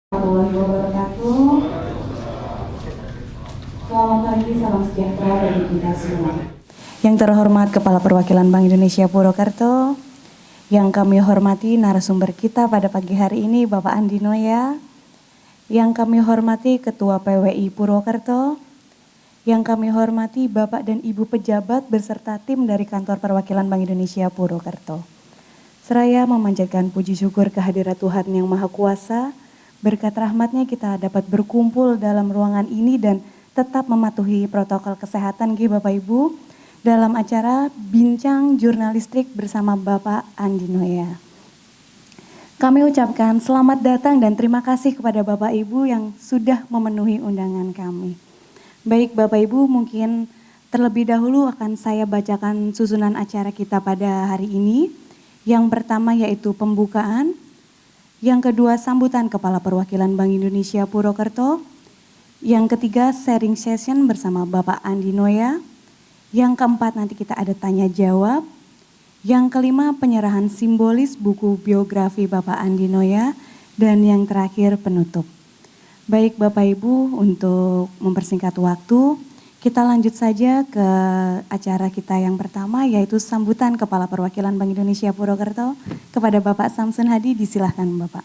Warahmatullahi wabarakatuh. Selamat pagi, salam sejahtera bagi kita semua. Yang terhormat Kepala Perwakilan Bank Indonesia Purwokerto, yang kami hormati narasumber kita pada pagi hari ini Bapak Andi Noya, yang kami hormati Ketua PWI Purwokerto, yang kami hormati Bapak dan Ibu pejabat beserta tim dari Kantor Perwakilan Bank Indonesia Purwokerto. Seraya memanjatkan puji syukur kehadirat Tuhan Yang Maha Kuasa, berkat rahmatnya kita dapat berkumpul dalam ruangan ini dan tetap mematuhi protokol kesehatan Bapak Ibu dalam acara Bincang Jurnalistik bersama Bapak Andi Noya. Kami ucapkan selamat datang dan terima kasih kepada Bapak Ibu yang sudah memenuhi undangan kami. Baik Bapak Ibu, mungkin terlebih dahulu akan saya bacakan susunan acara kita pada hari ini. Yang pertama yaitu pembukaan, yang kedua sambutan Kepala Perwakilan Bank Indonesia Purwokerto, yang ketiga sharing session bersama Bapak Andi Noya, yang keempat nanti kita ada tanya jawab, yang kelima penyerahan simbolis buku biografi Bapak Andi Noya, dan yang terakhir penutup. Baik Bapak Ibu, untuk mempersingkat waktu, kita lanjut saja ke acara kita yang pertama, yaitu sambutan Kepala Perwakilan Bank Indonesia Purwokerto kepada Bapak Samsun Hadi. Disilahkan Bapak.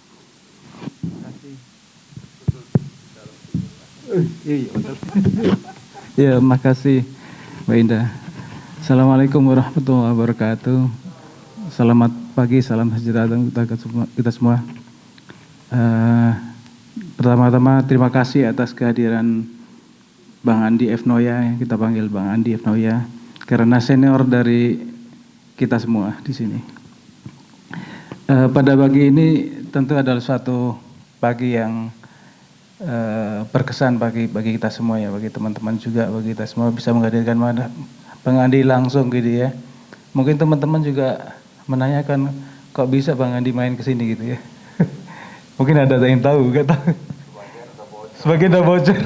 Ya, makasih Mbak Indah. Assalamualaikum warahmatullahi wabarakatuh. Selamat pagi, salam sejahtera kita semua. Pertama-tama terima kasih atas kehadiran Bang Andi F. Noya, kita panggil Bang Andi F. Noya, karena senior dari kita semua di sini. Pada pagi ini tentu adalah suatu pagi yang berkesan bagi kita semua ya, bagi teman-teman juga, bagi kita semua bisa menghadirkan Bang Andi langsung gitu ya. Mungkin teman-teman juga menanyakan kok bisa Bang Andi main ke sini gitu ya. Mungkin ada yang tahu, nggak tahu. Sebagian udah bocor.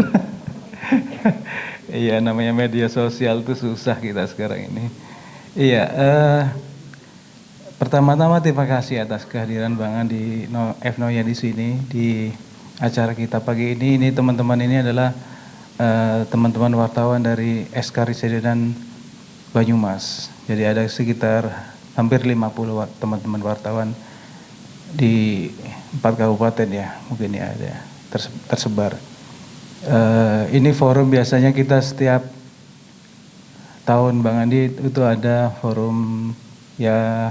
Iya, namanya media sosial itu susah kita sekarang ini. Iya, pertama-tama terima kasih atas kehadiran Bang Andi F. Noya di sini di acara kita pagi ini. Ini teman-teman ini adalah teman-teman wartawan dari SK Residenan Banyumas. Jadi ada sekitar hampir 50 teman-teman wartawan di 4 kabupaten ya, mungkin ya ada tersebar. Ini forum biasanya kita setiap tahun Bang Andi itu ada forum ya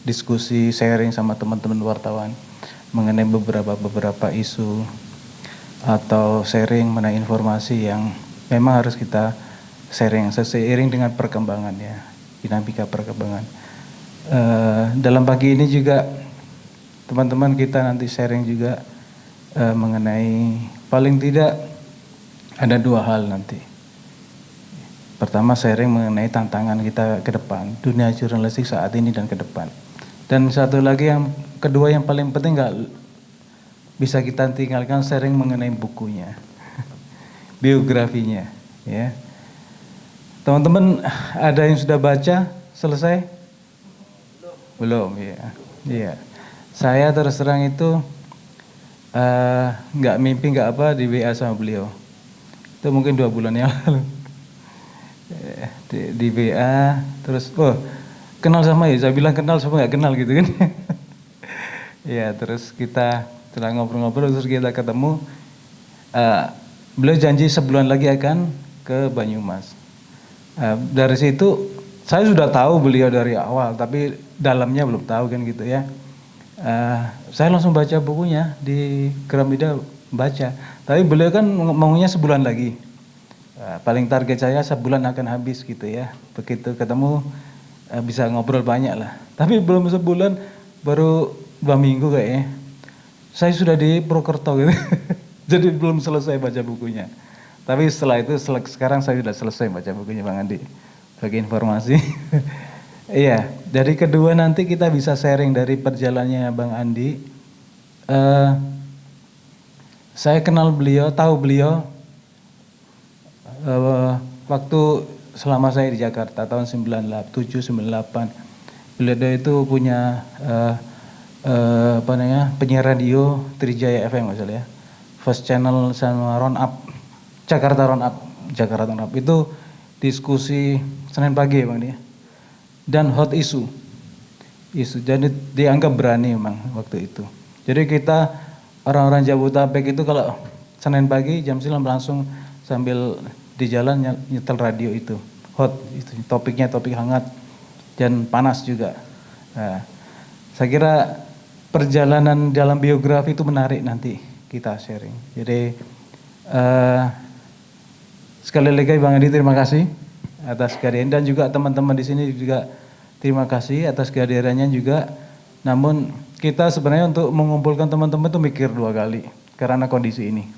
diskusi sharing sama teman-teman wartawan mengenai beberapa isu atau sharing mengenai informasi yang memang harus kita sharing seiring dengan perkembangan ya, dinamika perkembangan. Dalam pagi ini juga teman-teman kita nanti sharing juga mengenai paling tidak ada 2 hal nanti. Pertama sharing mengenai tantangan kita ke depan, dunia jurnalistik saat ini dan ke depan. Dan satu lagi yang kedua yang paling penting nggak bisa kita tinggalkan, sharing mengenai bukunya, biografinya ya. Teman-teman ada yang sudah baca selesai? Belum ya. Iya. Saya terus terang itu nggak mimpi nggak apa di WA sama beliau. Itu mungkin 2 bulan yang lalu. Di WA terus, kenal sama ya, saya bilang kenal sama nggak kenal gitu kan. Ya terus kita setelah ngobrol-ngobrol terus kita ketemu, beliau janji sebulan lagi akan ke Banyumas. Dari situ saya sudah tahu beliau dari awal, tapi dalamnya belum tahu kan gitu ya. Saya langsung baca bukunya di Gramedia, baca. Tapi beliau kan maunya sebulan lagi. Paling target saya sebulan akan habis gitu ya. Begitu ketemu bisa ngobrol banyak lah. Tapi belum sebulan, baru 2 minggu kayaknya. Saya sudah di Purwokerto gitu. Jadi belum selesai baca bukunya. Tapi setelah itu sekarang saya sudah selesai baca bukunya Bang Andi. Bagi informasi. Iya, dari kedua nanti kita bisa sharing dari perjalanannya Bang Andi. Saya kenal beliau, tahu beliau waktu selama saya di Jakarta tahun 97-98. Beliau itu punya penyiar radio Trijaya FM nggak salah ya. First Channel sama Round Up, Jakarta Round Up itu diskusi Senin pagi Bang dia. Dan hot isu, jadi dianggap berani memang waktu itu. Jadi kita orang-orang Jabodetabek itu kalau Senin pagi jam 9 langsung sambil di jalan nyetel radio itu. Hot, itu topiknya topik hangat dan panas juga. Nah, saya kira perjalanan dalam biografi itu menarik nanti kita sharing. Jadi sekali lagi Bang Andi terima kasih atas kehadiran dan juga teman-teman di sini juga terima kasih atas kehadirannya juga. Namun kita sebenarnya untuk mengumpulkan teman-teman itu mikir 2 kali karena kondisi ini.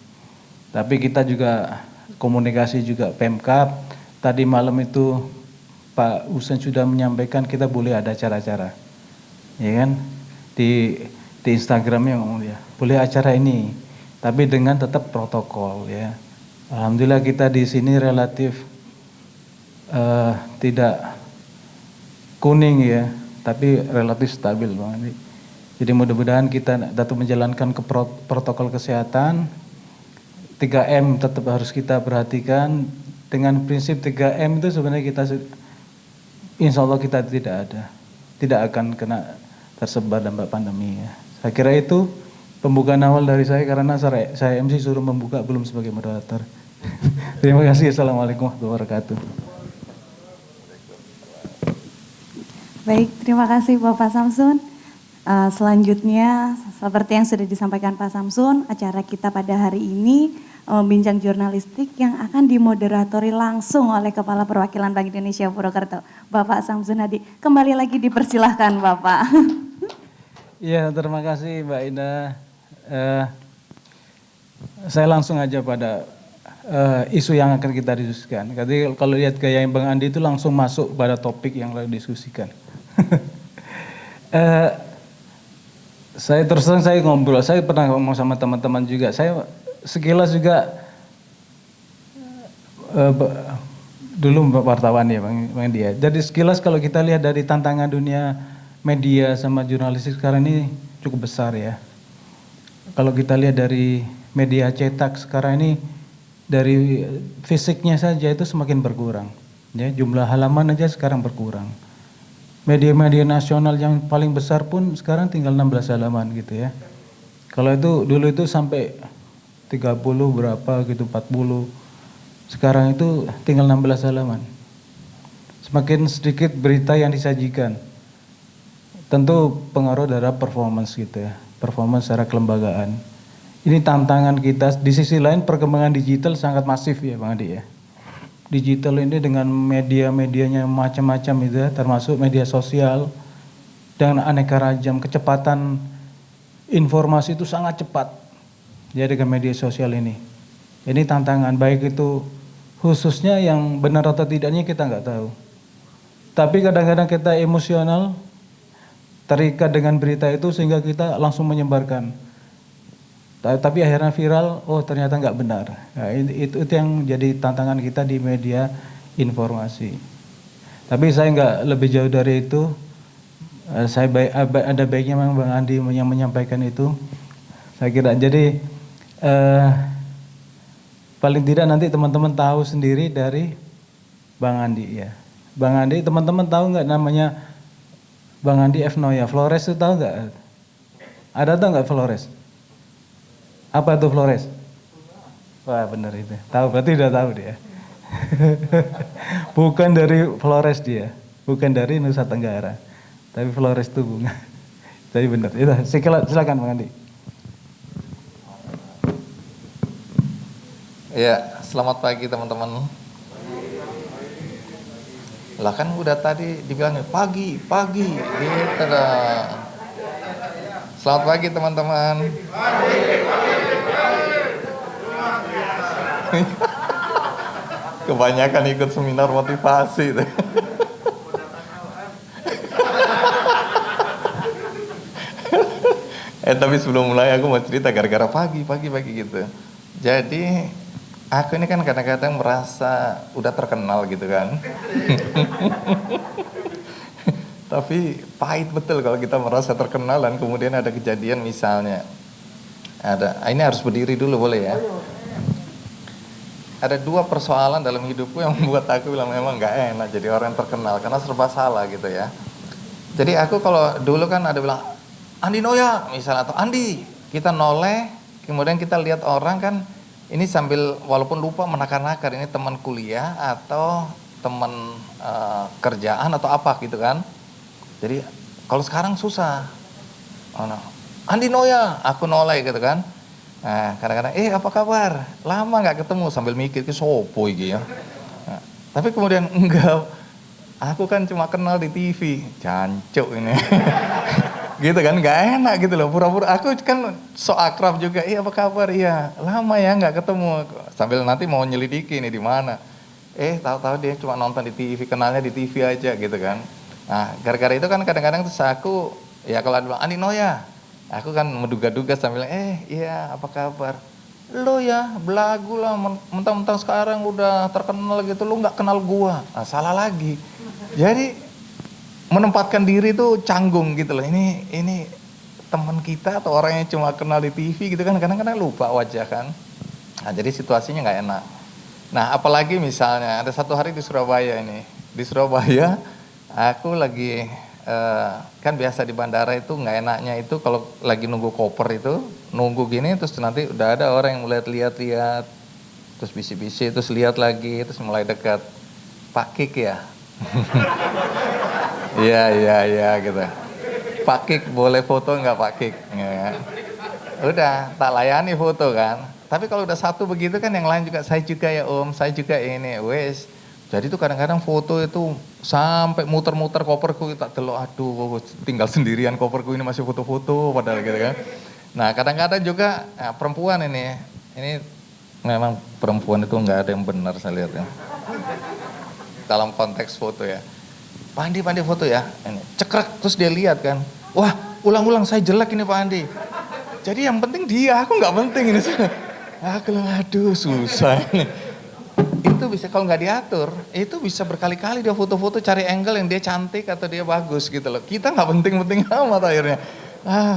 Tapi kita juga komunikasi juga Pemkab. Tadi malam itu Pak Husen sudah menyampaikan kita boleh ada acara-acara, ya kan? Di Instagramnya ngomong dia, boleh acara ini, tapi dengan tetap protokol ya. Alhamdulillah kita di sini relatif tidak kuning ya, tapi relatif stabil Bang Andi. Jadi mudah-mudahan kita tetap menjalankan ke protokol kesehatan. 3M tetap harus kita perhatikan. Dengan prinsip 3M itu sebenarnya kita insya Allah kita tidak akan kena tersebar dampak pandemi ya. Saya kira itu pembukaan awal dari saya karena saya MC suruh membuka belum sebagai moderator. Terima kasih. Assalamualaikum warahmatullahi wabarakatuh. Baik, terima kasih Bapak Samsun. Selanjutnya, seperti yang sudah disampaikan Pak Samsun, acara kita pada hari ini bincang jurnalistik yang akan dimoderatori langsung oleh Kepala Perwakilan Bank Indonesia Purwokerto, Bapak Samsun Hadi. Kembali lagi dipersilahkan Bapak. Iya, terima kasih Mbak Indah. Saya langsung aja pada isu yang akan kita diskusikan. Jadi kalau lihat gaya Bang Andi itu langsung masuk pada topik yang lalu diskusikan. Saya terus terang saya ngobrol, saya pernah ngomong sama teman-teman juga. Saya sekilas juga dulu wartawan ya Bang Dia. Jadi sekilas kalau kita lihat dari tantangan dunia media sama jurnalistik sekarang ini cukup besar ya. Kalau kita lihat dari media cetak sekarang ini dari fisiknya saja itu semakin berkurang. Ya, jumlah halaman aja sekarang berkurang. Media-media nasional yang paling besar pun sekarang tinggal 16 halaman gitu ya. Kalau itu dulu itu sampai 30 berapa gitu, 40. Sekarang itu tinggal 16 halaman. Semakin sedikit berita yang disajikan. Tentu pengaruh dari performance gitu ya, performance secara kelembagaan. Ini tantangan kita. Di sisi lain perkembangan digital sangat masif ya Bang Adi ya. Digital ini dengan media-medianya macam-macam itu ya, termasuk media sosial dan aneka ragam, kecepatan informasi itu sangat cepat ya dengan media sosial ini. Ini tantangan baik itu khususnya yang benar atau tidaknya kita nggak tahu. Tapi kadang-kadang kita emosional terikat dengan berita itu sehingga kita langsung menyebarkan. Tapi akhirnya viral, oh ternyata nggak benar. Nah, itu yang jadi tantangan kita di media informasi. Tapi saya nggak lebih jauh dari itu. Ada baiknya memang Bang Andi yang menyampaikan itu. Saya kira jadi paling tidak nanti teman-teman tahu sendiri dari Bang Andi ya. Bang Andi, teman-teman tahu nggak namanya Bang Andi Evnoya? Flores itu tahu nggak? Ada tahu nggak Flores? Apa itu Flores? Wah benar itu. Tahu, berarti udah tahu dia. Bukan dari Flores dia, bukan dari Nusa Tenggara. Tapi Flores itu bunga. Tapi benar. Itu silakan Bang Andi. Ya, selamat pagi teman-teman. Lah kan udah tadi dibilangnya pagi, gitu dah. Selamat pagi teman-teman. Kebanyakan ikut seminar motivasi. Tapi sebelum mulai aku mau cerita gara-gara pagi gitu. Jadi aku ini kan kadang-kadang merasa udah terkenal gitu kan. Tapi pahit betul kalau kita merasa terkenal dan kemudian ada kejadian misalnya Ini harus berdiri dulu boleh ya? Ada 2 persoalan dalam hidupku yang membuat aku bilang memang nggak enak jadi orang terkenal karena serba salah gitu ya. Jadi aku kalau dulu kan ada bilang Andi Noya misalnya atau Andi, kita noleh, kemudian kita lihat orang kan ini sambil walaupun lupa menakar-nakar ini teman kuliah atau teman kerjaan atau apa gitu kan. Jadi kalau sekarang susah. Oh, no. Andi Noya, aku noleh gitu kan. Nah, kadang-kadang, apa kabar? Lama nggak ketemu sambil mikir ke sopo iki ya. Nah, tapi kemudian enggak, aku kan cuma kenal di TV, jancuk ini. Gitu kan, nggak enak gitu loh. Pura-pura, aku kan so akrab juga. Apa kabar? Iya, lama ya nggak ketemu. Sambil nanti mau nyelidiki ini di mana. Tahu-tahu dia cuma nonton di TV, kenalnya di TV aja gitu kan. Nah, gara-gara itu kan kadang-kadang terus aku, ya kalau ada bilang Andi Noya, aku kan menduga-duga sambil, iya apa kabar? Lo ya belagu lah, mentang-mentang sekarang udah terkenal gitu, lo nggak kenal gua. Nah, salah lagi. Jadi menempatkan diri itu canggung gitu loh. Ini teman kita atau orang yang cuma kenal di TV gitu kan, kadang-kadang lupa wajah kan. Nah, jadi situasinya nggak enak. Nah, apalagi misalnya ada satu hari di Surabaya ini. Di Surabaya, aku lagi kan biasa di bandara itu nggak enaknya itu kalau lagi nunggu koper itu nunggu gini terus nanti udah ada orang yang mulai lihat-lihat terus bisi-bisi terus lihat lagi terus mulai dekat. Pak Kik ya. Iya gitu. Pak Kik boleh foto nggak Pak Kik? Ya. Udah tak layani foto kan. Tapi kalau udah satu begitu kan yang lain juga saya juga ya Om, saya juga ini wes. Jadi tuh kadang-kadang foto itu sampai muter-muter koperku tak delok aduh tinggal sendirian koperku ini masih foto-foto padahal gitu kan. Nah kadang-kadang juga perempuan ini memang perempuan itu nggak ada yang benar saya lihat ya. Dalam konteks foto ya. Pak Andi foto ya. Ini cekrek terus dia lihat kan. Wah ulang-ulang saya jelek ini Pak Andi. Jadi yang penting dia, aku nggak penting ini. Aku bilang aduh susah ini. Itu bisa kalau nggak diatur, itu bisa berkali-kali dia foto-foto cari angle yang dia cantik atau dia bagus gitu loh. Kita nggak penting-penting amat akhirnya.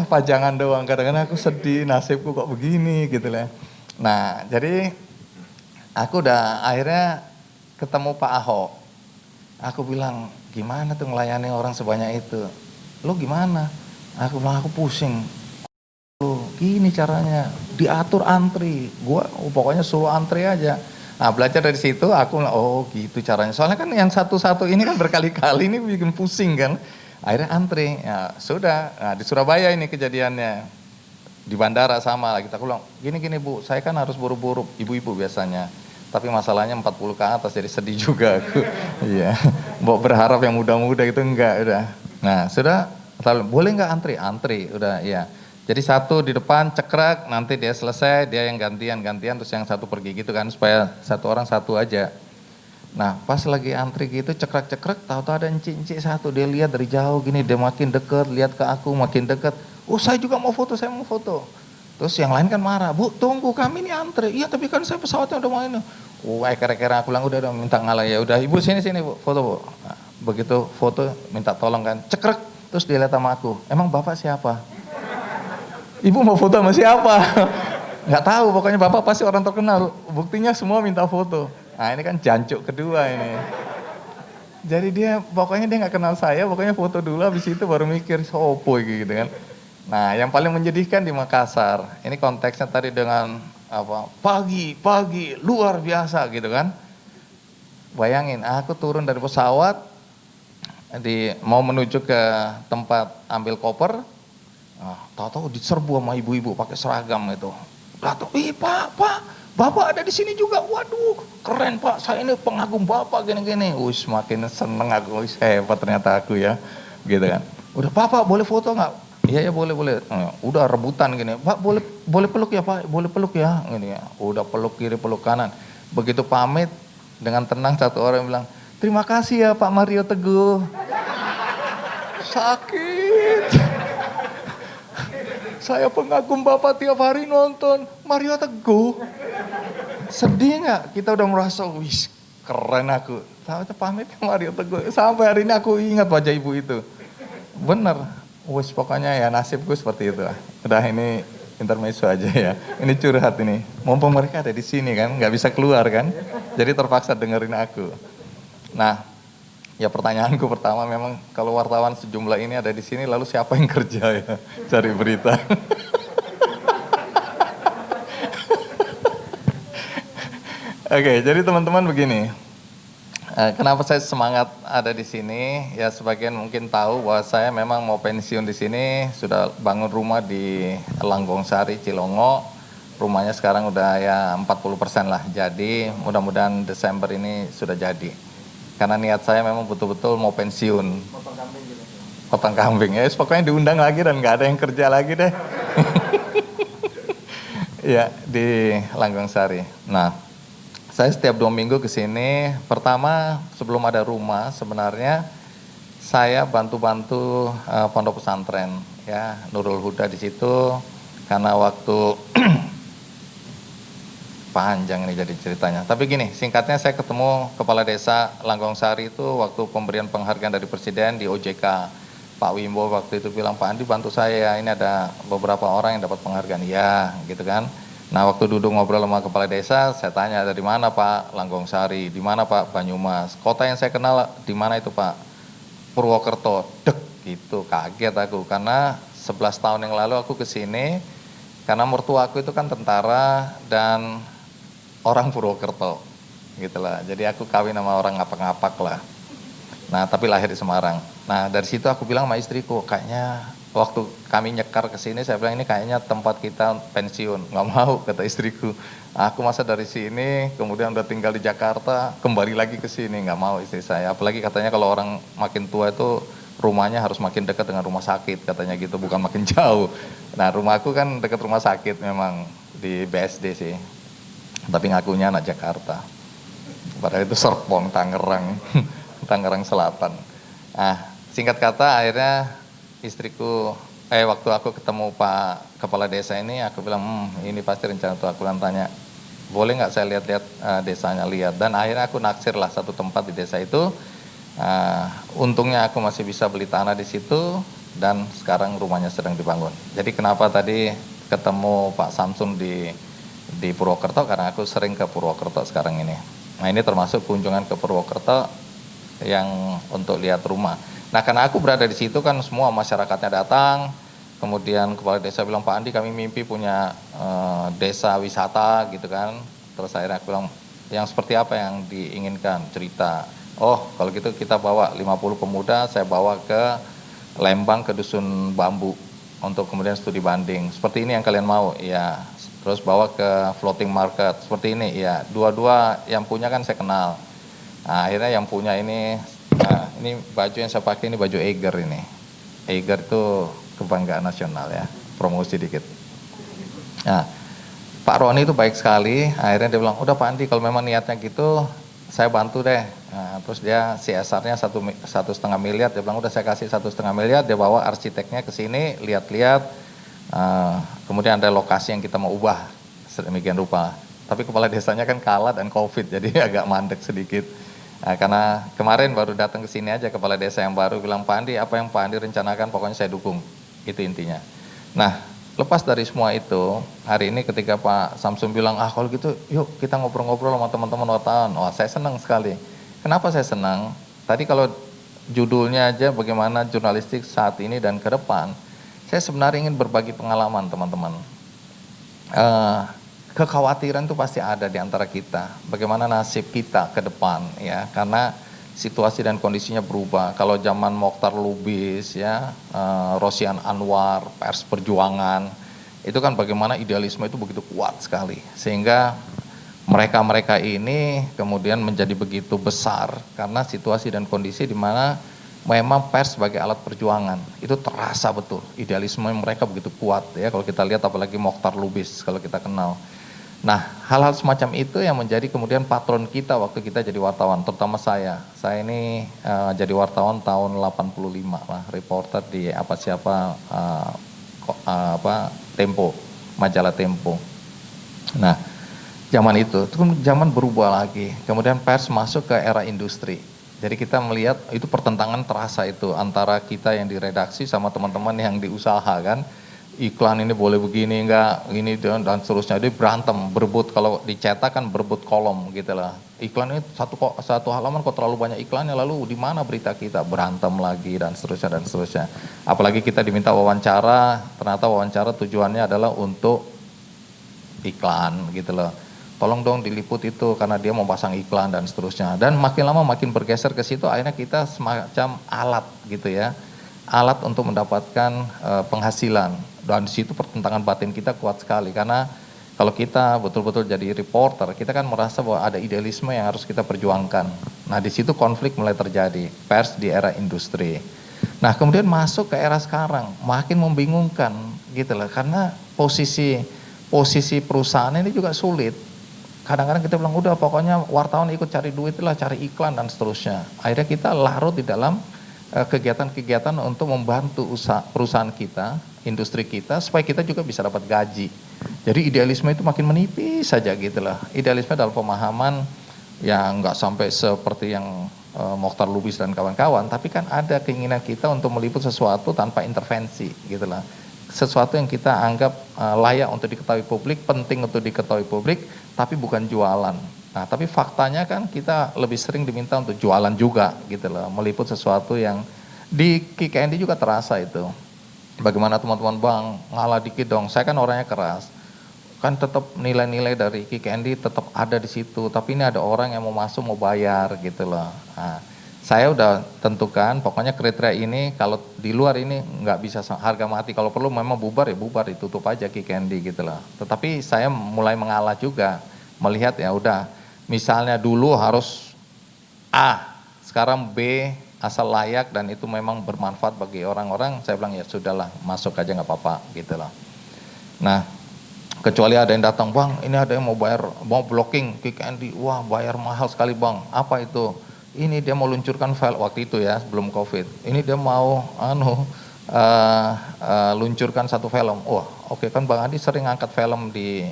Pajangan doang, kadang-kadang aku sedih nasibku kok begini gitu lah. Nah jadi aku udah akhirnya ketemu Pak Ahok. Aku bilang gimana tuh melayani orang sebanyak itu. Lo gimana? Aku bilang aku pusing. Lo gini caranya, diatur antri. Gua pokoknya suruh antri aja. Nah belajar dari situ aku gitu caranya. Soalnya kan yang satu-satu ini kan berkali-kali ini bikin pusing kan. Akhirnya antri. Ya sudah. Nah di Surabaya ini kejadiannya. Di bandara sama lagi. Kita bilang gini Bu, saya kan harus buru-buru. Ibu-ibu biasanya. Tapi masalahnya 40 ke atas jadi sedih juga aku. Iya. Mau berharap yang muda-muda itu enggak udah. Nah sudah. Boleh nggak antri? Antri udah ya. Jadi satu di depan cekrek, nanti dia selesai, dia yang gantian, terus yang satu pergi gitu kan, supaya satu orang satu aja. Nah pas lagi antri gitu cekrek, tahu-tahu ada encik-encik satu, dia lihat dari jauh gini, dia makin deket, lihat ke aku makin deket. Saya juga mau foto, saya mau foto. Terus yang lain kan marah, Bu tunggu kami ini antri. Iya tapi kan saya pesawatnya udah mau ini. Kira-kira aku bilang udah minta ngalah ya, udah Ibu sini Bu, foto Bu. Nah, begitu foto minta tolong kan, cekrek, terus dia lihat sama aku, emang Bapak siapa? Ibu mau foto sama siapa? Nggak tahu, pokoknya Bapak pasti orang terkenal. Buktinya semua minta foto. Nah ini kan jancuk kedua ini. Jadi pokoknya dia nggak kenal saya, pokoknya foto dulu habis itu baru mikir sopo gitu kan. Nah yang paling menyedihkan di Makassar, ini konteksnya tadi dengan pagi luar biasa gitu kan. Bayangin aku turun dari pesawat, mau menuju ke tempat ambil koper. Tahu-tahu diserbu sama ibu-ibu pakai seragam itu. Datang, Pak, Bapak ada di sini juga. Waduh, keren Pak, saya ini pengagum Bapak gini-gini. Makin seneng aku, hebat ternyata aku ya. Gitu kan. Udah Pak, boleh foto nggak? Iya boleh. Udah rebutan gini. Pak, boleh peluk ya Pak, boleh peluk ya. Gini ya. Udah peluk kiri, peluk kanan. Begitu pamit, dengan tenang satu orang bilang, terima kasih ya Pak Mario Teguh. Sakit. Saya pengagum Bapak tiap hari nonton Mario Teguh. Sedih nggak? Kita udah merasa, keren aku. Tahu pamit ke Mario Teguh. Sampai hari ini aku ingat wajah ibu itu. Bener. Pokoknya ya nasibku seperti itu. Udah ini intermezzo aja ya. Ini curhat ini. Mumpung mereka ada di sini kan, nggak bisa keluar kan. Jadi terpaksa dengerin aku. Nah, ya pertanyaanku pertama memang kalau wartawan sejumlah ini ada di sini, lalu siapa yang kerja ya cari berita? Oke, jadi teman-teman begini. Kenapa saya semangat ada di sini? Ya sebagian mungkin tahu bahwa saya memang mau pensiun di sini, sudah bangun rumah di Langgong Sari, Cilongo. Rumahnya sekarang udah ya 40% lah jadi, mudah-mudahan Desember ini sudah jadi. Karena niat saya memang betul-betul mau pensiun. Potong kambing ya, pokoknya diundang lagi dan nggak ada yang kerja lagi deh. Ya, di Langgong Sari. Nah, saya setiap 2 minggu ke sini. Pertama, sebelum ada rumah, sebenarnya saya bantu-bantu pondok pesantren, ya Nurul Huda di situ. Karena waktu panjang ini jadi ceritanya. Tapi gini, singkatnya saya ketemu kepala desa Langgong Sari itu waktu pemberian penghargaan dari Presiden di OJK. Pak Wimbo waktu itu bilang, Pak Andi bantu saya, ini ada beberapa orang yang dapat penghargaan. Ya, gitu kan. Nah, waktu duduk ngobrol sama kepala desa, saya tanya dari mana Pak? Langgong Sari. Di mana Pak? Banyumas. Kota yang saya kenal di mana itu Pak? Purwokerto. Dek, gitu. Kaget aku karena 11 tahun yang lalu aku ke sini karena mertua aku itu kan tentara dan orang Purwokerto. Gitulah. Jadi aku kawin sama orang ngapak-ngapak lah. Nah, tapi lahir di Semarang. Nah, dari situ aku bilang sama istriku, kayaknya waktu kami nyekar ke sini, saya bilang ini kayaknya tempat kita pensiun. Nggak mau, kata istriku. Aku masa dari sini, kemudian udah tinggal di Jakarta, kembali lagi ke sini. Nggak mau istri saya. Apalagi katanya kalau orang makin tua itu rumahnya harus makin dekat dengan rumah sakit, katanya gitu, bukan makin jauh. Nah, rumahku kan dekat rumah sakit memang, di BSD sih. Tapi ngakunya anak Jakarta. Padahal itu Serpong, Tangerang, Tangerang Selatan. Nah, singkat kata akhirnya istriku, waktu aku ketemu Pak Kepala Desa ini, aku bilang, ini pasti rencana tuh. Aku tanya, boleh nggak saya lihat-lihat desanya, lihat. Dan akhirnya aku naksir lah satu tempat di desa itu. Untungnya aku masih bisa beli tanah di situ, dan sekarang rumahnya sedang dibangun. Jadi kenapa tadi ketemu Pak Samsun di Purwokerto, karena aku sering ke Purwokerto sekarang ini. Nah, ini termasuk kunjungan ke Purwokerto yang untuk lihat rumah. Nah, karena aku berada di situ kan semua masyarakatnya datang, kemudian kepala desa bilang, Pak Andi kami mimpi punya desa wisata gitu kan. Terus akhirnya aku bilang, yang seperti apa yang diinginkan, cerita. Oh, kalau gitu kita bawa 50 pemuda, saya bawa ke Lembang ke Dusun Bambu untuk kemudian studi banding. Seperti ini yang kalian mau? Iya. Terus bawa ke floating market, seperti ini? Iya. Dua-dua yang punya kan saya kenal. Nah, akhirnya yang punya ini baju yang saya pakai ini baju Eiger ini. Eiger itu kebanggaan nasional ya, promosi dikit. Nah, Pak Roni itu baik sekali, akhirnya dia bilang, udah Pak Andi kalau memang niatnya gitu, saya bantu deh. Nah, terus dia CSR-nya 1,5 miliar, dia bilang udah saya kasih 1,5 miliar, dia bawa arsiteknya ke sini, lihat-lihat, kemudian ada lokasi yang kita mau ubah sedemikian rupa. Tapi kepala desanya kan kalah dan COVID, jadi agak mandek sedikit. Nah, karena kemarin baru datang ke sini aja kepala desa yang baru bilang, Pak Andi apa yang Pak Andi rencanakan pokoknya saya dukung, itu intinya. Nah, lepas dari semua itu, hari ini ketika Pak Samsun bilang, kalau gitu yuk kita ngobrol-ngobrol sama teman-teman wartawan. Wah, saya senang sekali. Kenapa saya senang? Tadi kalau judulnya aja bagaimana jurnalistik saat ini dan ke depan, saya sebenarnya ingin berbagi pengalaman teman-teman. Kekhawatiran itu pasti ada di antara kita. Bagaimana nasib kita ke depan ya, karena situasi dan kondisinya berubah. Kalau zaman Mokhtar Lubis ya, Rosian Anwar, Pers Perjuangan, itu kan bagaimana idealisme itu begitu kuat sekali. Sehingga mereka-mereka ini kemudian menjadi begitu besar karena situasi dan kondisi di mana memang pers sebagai alat perjuangan. Itu terasa betul, idealisme mereka begitu kuat ya, kalau kita lihat apalagi Mokhtar Lubis kalau kita kenal. Nah, hal-hal semacam itu yang menjadi kemudian patron kita waktu kita jadi wartawan, terutama saya. Saya ini jadi wartawan tahun 85 lah, reporter di Tempo, majalah Tempo. Nah, zaman itu zaman berubah lagi. Kemudian pers masuk ke era industri. Jadi kita melihat itu pertentangan terasa itu antara kita yang di redaksi sama teman-teman yang di usaha kan. iklan ini boleh begini enggak, ini dan seterusnya. Dia berantem, berebut, kalau dicetak kan berebut kolom gitu lah. Iklan ini satu halaman kok terlalu banyak iklannya, lalu di mana berita kita, berantem lagi dan seterusnya dan seterusnya. Apalagi kita diminta wawancara, ternyata wawancara tujuannya adalah untuk iklan gitu loh. Tolong dong diliput itu karena dia mau pasang iklan dan seterusnya. Dan makin lama makin bergeser ke situ, akhirnya kita semacam alat gitu ya. Alat untuk mendapatkan penghasilan. Dan di situ pertentangan batin kita kuat sekali karena kalau kita betul-betul jadi reporter, kita kan merasa bahwa ada idealisme yang harus kita perjuangkan. Nah, di situ konflik mulai terjadi, pers di era industri. Nah, kemudian masuk ke era sekarang, makin membingungkan gitu loh, karena posisi perusahaan ini juga sulit. Kadang-kadang kita bilang udah pokoknya wartawan ikut cari duit lah, cari iklan dan seterusnya. Akhirnya kita larut di dalam kegiatan-kegiatan untuk membantu perusahaan kita, industri kita, supaya kita juga bisa dapat gaji. Jadi idealisme itu makin menipis saja gitu lah. Idealisme dalam pemahaman yang nggak sampai seperti yang Mokhtar Lubis dan kawan-kawan, tapi kan ada keinginan kita untuk meliput sesuatu tanpa intervensi gitu lah. Sesuatu yang kita anggap layak untuk diketahui publik, penting untuk diketahui publik, tapi bukan jualan. Nah, tapi faktanya kan kita lebih sering diminta untuk jualan juga gitu loh, meliput sesuatu yang di KKND juga terasa itu. Bagaimana teman-teman bang, ngalah dikit dong, saya kan orangnya keras. Kan tetap nilai-nilai dari KKND tetap ada di situ, tapi ini ada orang yang mau masuk mau bayar gitu loh. Nah, saya udah tentukan pokoknya kriteria ini kalau di luar ini nggak bisa harga mati, kalau perlu memang bubar ya bubar, ditutup aja KKND gitu loh. Tetapi saya mulai mengalah juga, melihat ya udah, misalnya dulu harus A, sekarang B, asal layak dan itu memang bermanfaat bagi orang-orang, saya bilang ya sudahlah, masuk aja nggak apa-apa gitu loh. Nah, kecuali ada yang datang, bang ini ada yang mau bayar, mau blocking KKND, wah bayar mahal sekali bang, apa itu? Ini dia mau luncurkan file, waktu itu ya sebelum COVID, ini dia mau luncurkan satu film. Wah oke, kan Bang Adi sering angkat film di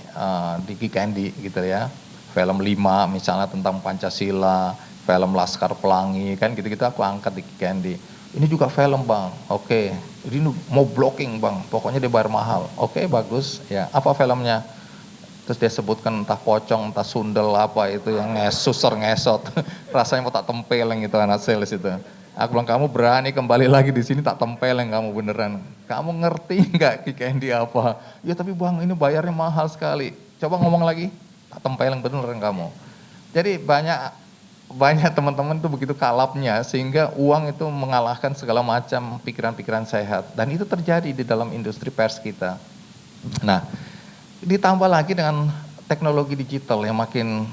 KKND gitu ya, film 5 misalnya tentang Pancasila, film Laskar Pelangi, kan gitu-gitu aku angkat di KKND. Ini juga film bang, oke, ini mau blocking bang, pokoknya dia bayar mahal, oke bagus, ya apa filmnya? Terus dia sebutkan entah pocong, entah sundel apa itu yang susur ngesot, rasanya mau tak tempeleng itu anak sales itu. Aku bilang kamu berani kembali lagi di sini tak tempeleng kamu beneran. Kamu ngerti nggak KKND apa? Ya tapi bang ini bayarnya mahal sekali. Coba ngomong lagi, tak tempeleng beneran kamu. Jadi banyak teman-teman itu begitu kalapnya sehingga uang itu mengalahkan segala macam pikiran-pikiran sehat. Dan itu terjadi di dalam industri pers kita. Nah, ditambah lagi dengan teknologi digital yang makin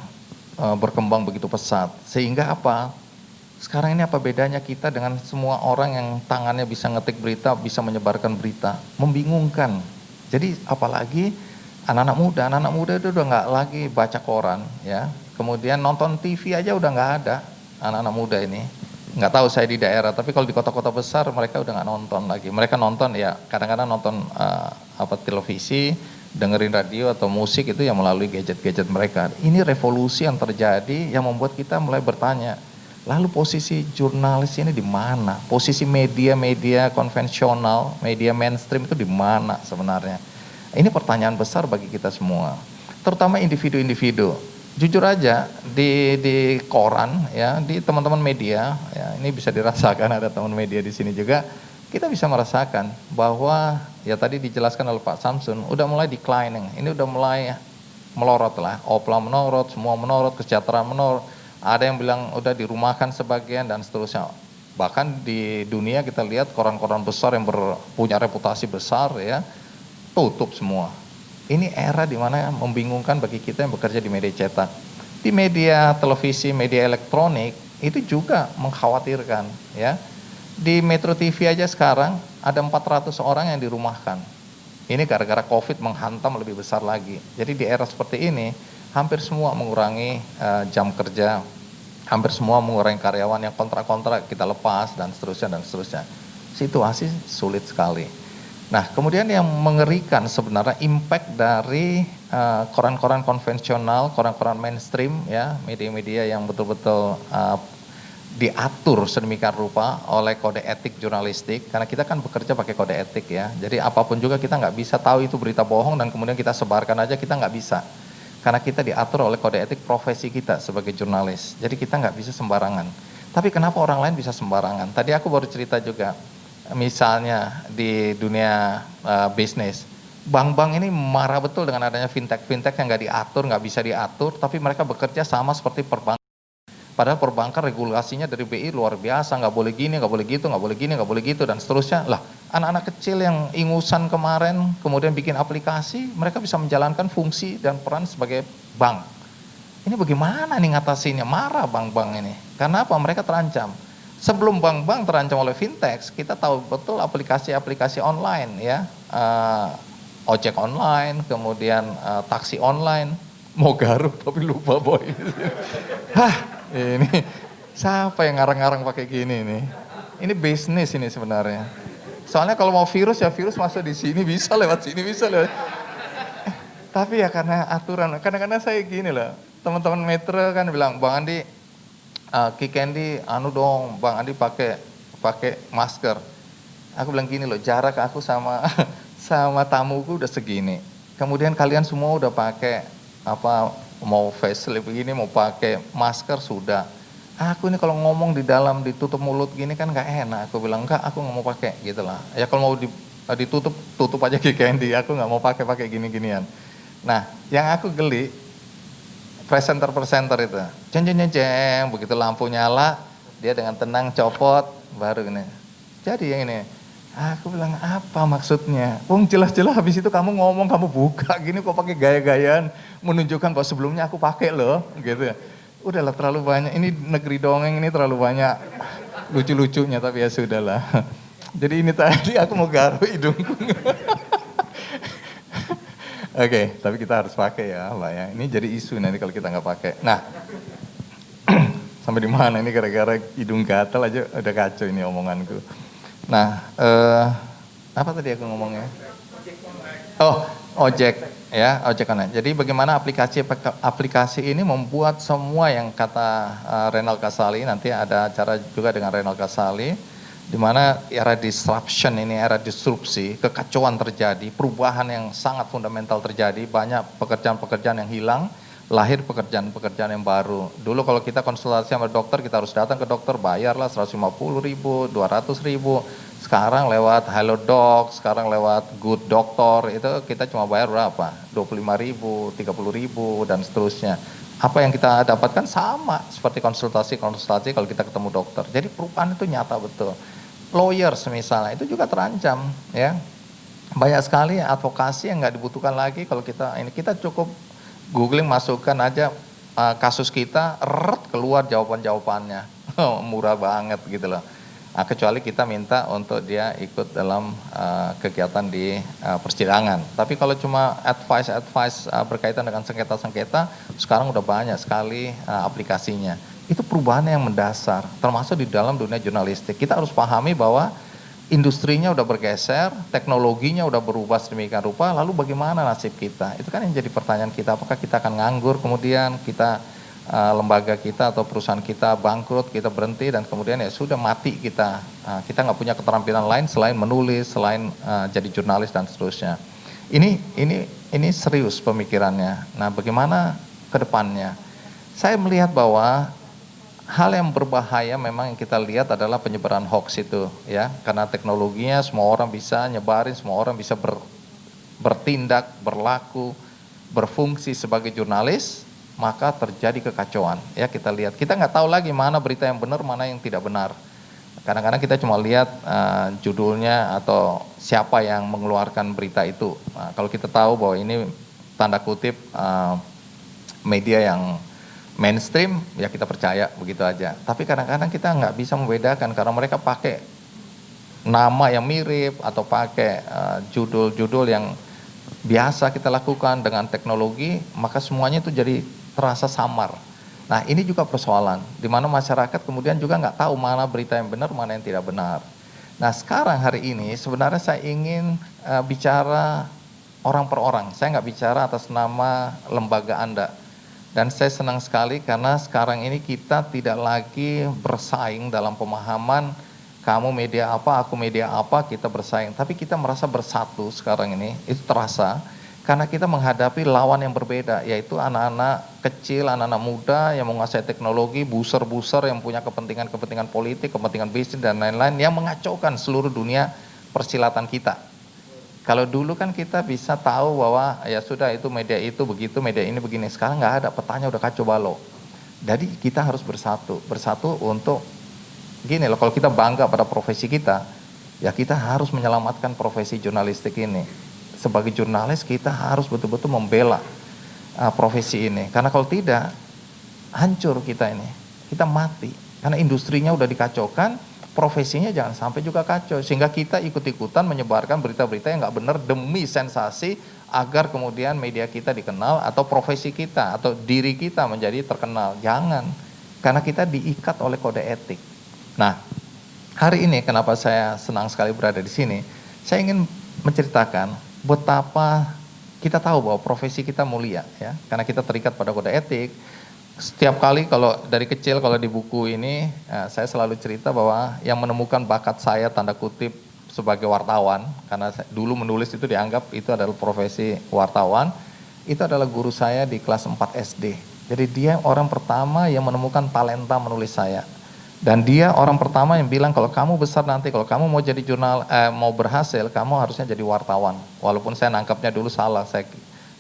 berkembang begitu pesat. Sehingga apa? Sekarang ini apa bedanya kita dengan semua orang yang tangannya bisa ngetik berita, bisa menyebarkan berita? Membingungkan. Jadi apalagi anak-anak muda itu udah nggak lagi baca koran ya. Kemudian nonton TV aja udah nggak ada anak-anak muda ini. Nggak tahu saya di daerah, tapi kalau di kota-kota besar mereka udah nggak nonton lagi. Mereka nonton ya kadang-kadang nonton televisi, dengerin radio atau musik itu yang melalui gadget-gadget mereka. Ini revolusi yang terjadi yang membuat kita mulai bertanya, lalu posisi jurnalis ini di mana? Posisi media-media konvensional, media mainstream itu di mana sebenarnya? Ini pertanyaan besar bagi kita semua, terutama individu-individu. Jujur aja di koran ya, di teman-teman media ya, ini bisa dirasakan, ada teman media di sini juga. Kita bisa merasakan bahwa ya tadi dijelaskan oleh Pak Samsun udah mulai declining, ini udah mulai melorot lah, opla menurut, semua menurut, kesejahteraan menurut, ada yang bilang udah dirumahkan sebagian dan seterusnya. Bahkan di dunia kita lihat koran-koran besar yang punya reputasi besar ya, tutup semua. Ini era dimana membingungkan bagi kita yang bekerja di media cetak. Di media televisi, media elektronik itu juga mengkhawatirkan ya. Di Metro TV aja sekarang ada 400 orang yang dirumahkan. Ini gara-gara COVID menghantam lebih besar lagi. Jadi di era seperti ini, hampir semua mengurangi jam kerja, hampir semua mengurangi karyawan, yang kontrak-kontrak kita lepas, dan seterusnya, dan seterusnya. Situasi sulit sekali. Nah, kemudian yang mengerikan sebenarnya impact dari koran-koran konvensional, koran-koran mainstream, ya, media-media yang betul-betul diatur sedemikian rupa oleh kode etik jurnalistik, karena kita kan bekerja pakai kode etik ya, jadi apapun juga kita nggak bisa tahu itu berita bohong dan kemudian kita sebarkan aja, kita nggak bisa. Karena kita diatur oleh kode etik profesi kita sebagai jurnalis, jadi kita nggak bisa sembarangan. Tapi kenapa orang lain bisa sembarangan? Tadi aku baru cerita juga, misalnya di dunia bisnis, bank-bank ini marah betul dengan adanya fintech yang nggak diatur, nggak bisa diatur, tapi mereka bekerja sama seperti perbankan. Padahal perbankan regulasinya dari BI luar biasa, nggak boleh gini, nggak boleh gitu, nggak boleh gini, nggak boleh gitu, dan seterusnya. Lah, anak-anak kecil yang ingusan kemarin, kemudian bikin aplikasi, mereka bisa menjalankan fungsi dan peran sebagai bank. Ini bagaimana nih ngatasinnya? Marah bank-bank ini. Karena apa? Mereka terancam. Sebelum bank-bank terancam oleh fintech, kita tahu betul aplikasi-aplikasi online ya, ojek online, kemudian taksi online, mau garuk tapi lupa boy. Hah, ini siapa yang ngarang-ngarang pakai gini nih? Ini bisnis ini sebenarnya. Soalnya kalau mau virus ya virus masuk di sini bisa lewat sini bisa lewat. Tapi ya karena aturan. Kadang-kadang saya gini loh. Teman-teman Metro kan bilang, Bang Andi, Ki Candy, anu dong, Bang Andi pakai masker. Aku bilang gini loh, jarak aku sama sama tamuku udah segini. Kemudian kalian semua udah pakai apa, mau facelift begini, mau pakai masker sudah. Aku ini kalau ngomong di dalam ditutup mulut gini kan nggak enak. Aku bilang enggak, aku nggak mau pakai gitu lah. Ya kalau mau ditutup, tutup aja Ki Candy. Aku nggak mau pakai gini-ginian. Nah, yang aku geli presenter itu, jeng begitu lampu nyala, dia dengan tenang copot, baru ini. Jadi yang ini, aku bilang apa maksudnya? Jelas-jelas habis itu kamu ngomong, kamu buka gini kok pakai gaya-gayaan, menunjukkan bahwa sebelumnya aku pakai loh, gitu. Udahlah terlalu banyak, ini negeri dongeng ini terlalu banyak lucu-lucunya, tapi ya sudahlah. Jadi ini tadi aku mau garuk hidungku. Oke, tapi kita harus pakai ya, Mbak ya. Ini jadi isu nanti kalau kita nggak pakai. Nah, sampai di mana ini gara-gara hidung gatal aja udah kacau ini omonganku. Nah, apa tadi aku ngomongnya? Oh, ojek ya, ojek online. Jadi bagaimana aplikasi ini membuat semua yang kata Renal Kasali, nanti ada acara juga dengan Renal Kasali, di mana era disruption ini, era disrupsi, kekacauan terjadi, perubahan yang sangat fundamental terjadi, banyak pekerjaan-pekerjaan yang hilang, lahir pekerjaan-pekerjaan yang baru. Dulu kalau kita konsultasi sama dokter, kita harus datang ke dokter, bayarlah 150.000, 200.000. Sekarang lewat Halodoc, sekarang lewat Good Doctor, itu kita cuma bayar berapa? 25.000, 30.000, dan seterusnya. Apa yang kita dapatkan sama seperti konsultasi kalau kita ketemu dokter. Jadi perubahan itu nyata betul. Lawyers misalnya itu juga terancam ya, banyak sekali advokasi yang nggak dibutuhkan lagi. Kalau kita cukup googling, masukkan aja kasus kita, keluar jawabannya. Murah banget gitu loh. Nah, kecuali kita minta untuk dia ikut dalam kegiatan di persidangan. Tapi kalau cuma advice berkaitan dengan sengketa-sengketa, sekarang udah banyak sekali aplikasinya. Itu perubahan yang mendasar, termasuk di dalam dunia jurnalistik. Kita harus pahami bahwa industrinya udah bergeser, teknologinya udah berubah sedemikian rupa, lalu bagaimana nasib kita? Itu kan yang jadi pertanyaan kita, apakah kita akan nganggur, kemudian kita lembaga kita atau perusahaan kita bangkrut, kita berhenti, dan kemudian ya sudah mati kita. Kita nggak punya keterampilan lain selain menulis, selain jadi jurnalis dan seterusnya. Ini serius pemikirannya. Nah, bagaimana ke depannya? Saya melihat bahwa hal yang berbahaya memang yang kita lihat adalah penyebaran hoax itu ya, karena teknologinya semua orang bisa nyebarin, semua orang bisa bertindak, berlaku, berfungsi sebagai jurnalis, maka terjadi kekacauan ya. Kita lihat, kita nggak tahu lagi mana berita yang benar, mana yang tidak benar. Kadang-kadang kita cuma lihat judulnya atau siapa yang mengeluarkan berita itu. Nah, kalau kita tahu bahwa ini tanda kutip media yang mainstream, ya kita percaya begitu aja. Tapi kadang-kadang kita nggak bisa membedakan karena mereka pakai nama yang mirip atau pakai judul-judul yang biasa kita lakukan dengan teknologi, maka semuanya itu jadi terasa samar. Nah, ini juga persoalan, di mana masyarakat kemudian juga nggak tahu mana berita yang benar, mana yang tidak benar. Nah, sekarang hari ini sebenarnya saya ingin bicara orang per orang. Saya nggak bicara atas nama lembaga Anda. Dan saya senang sekali karena sekarang ini kita tidak lagi bersaing dalam pemahaman kamu media apa, aku media apa, kita bersaing. Tapi kita merasa bersatu sekarang ini, itu terasa. Karena kita menghadapi lawan yang berbeda, yaitu anak-anak kecil, anak-anak muda yang menguasai teknologi, buser-buser yang punya kepentingan-kepentingan politik, kepentingan bisnis, dan lain-lain yang mengacaukan seluruh dunia persilatan kita. Kalau dulu kan kita bisa tahu bahwa ya sudah itu media itu begitu, media ini begini. Sekarang nggak ada, petanya udah kacau balau. Jadi kita harus bersatu untuk gini loh, kalau kita bangga pada profesi kita, ya kita harus menyelamatkan profesi jurnalistik ini. Sebagai jurnalis kita harus betul-betul membela profesi ini. Karena kalau tidak, hancur kita ini, kita mati. Karena industrinya udah dikacaukan, profesinya jangan sampai juga kacau, sehingga kita ikut-ikutan menyebarkan berita-berita yang nggak benar demi sensasi agar kemudian media kita dikenal atau profesi kita atau diri kita menjadi terkenal. Jangan, karena kita diikat oleh kode etik. Nah, hari ini kenapa saya senang sekali berada di sini, saya ingin menceritakan betapa kita tahu bahwa profesi kita mulia, ya, karena kita terikat pada kode etik. Setiap kali kalau dari kecil kalau di buku ini saya selalu cerita bahwa yang menemukan bakat saya tanda kutip sebagai wartawan, karena dulu menulis itu dianggap itu adalah profesi wartawan, itu adalah guru saya di kelas 4 SD. Jadi dia orang pertama yang menemukan talenta menulis saya. Dan dia orang pertama yang bilang kalau kamu besar nanti, kalau kamu mau jadi mau berhasil, kamu harusnya jadi wartawan. Walaupun saya nangkapnya dulu salah, saya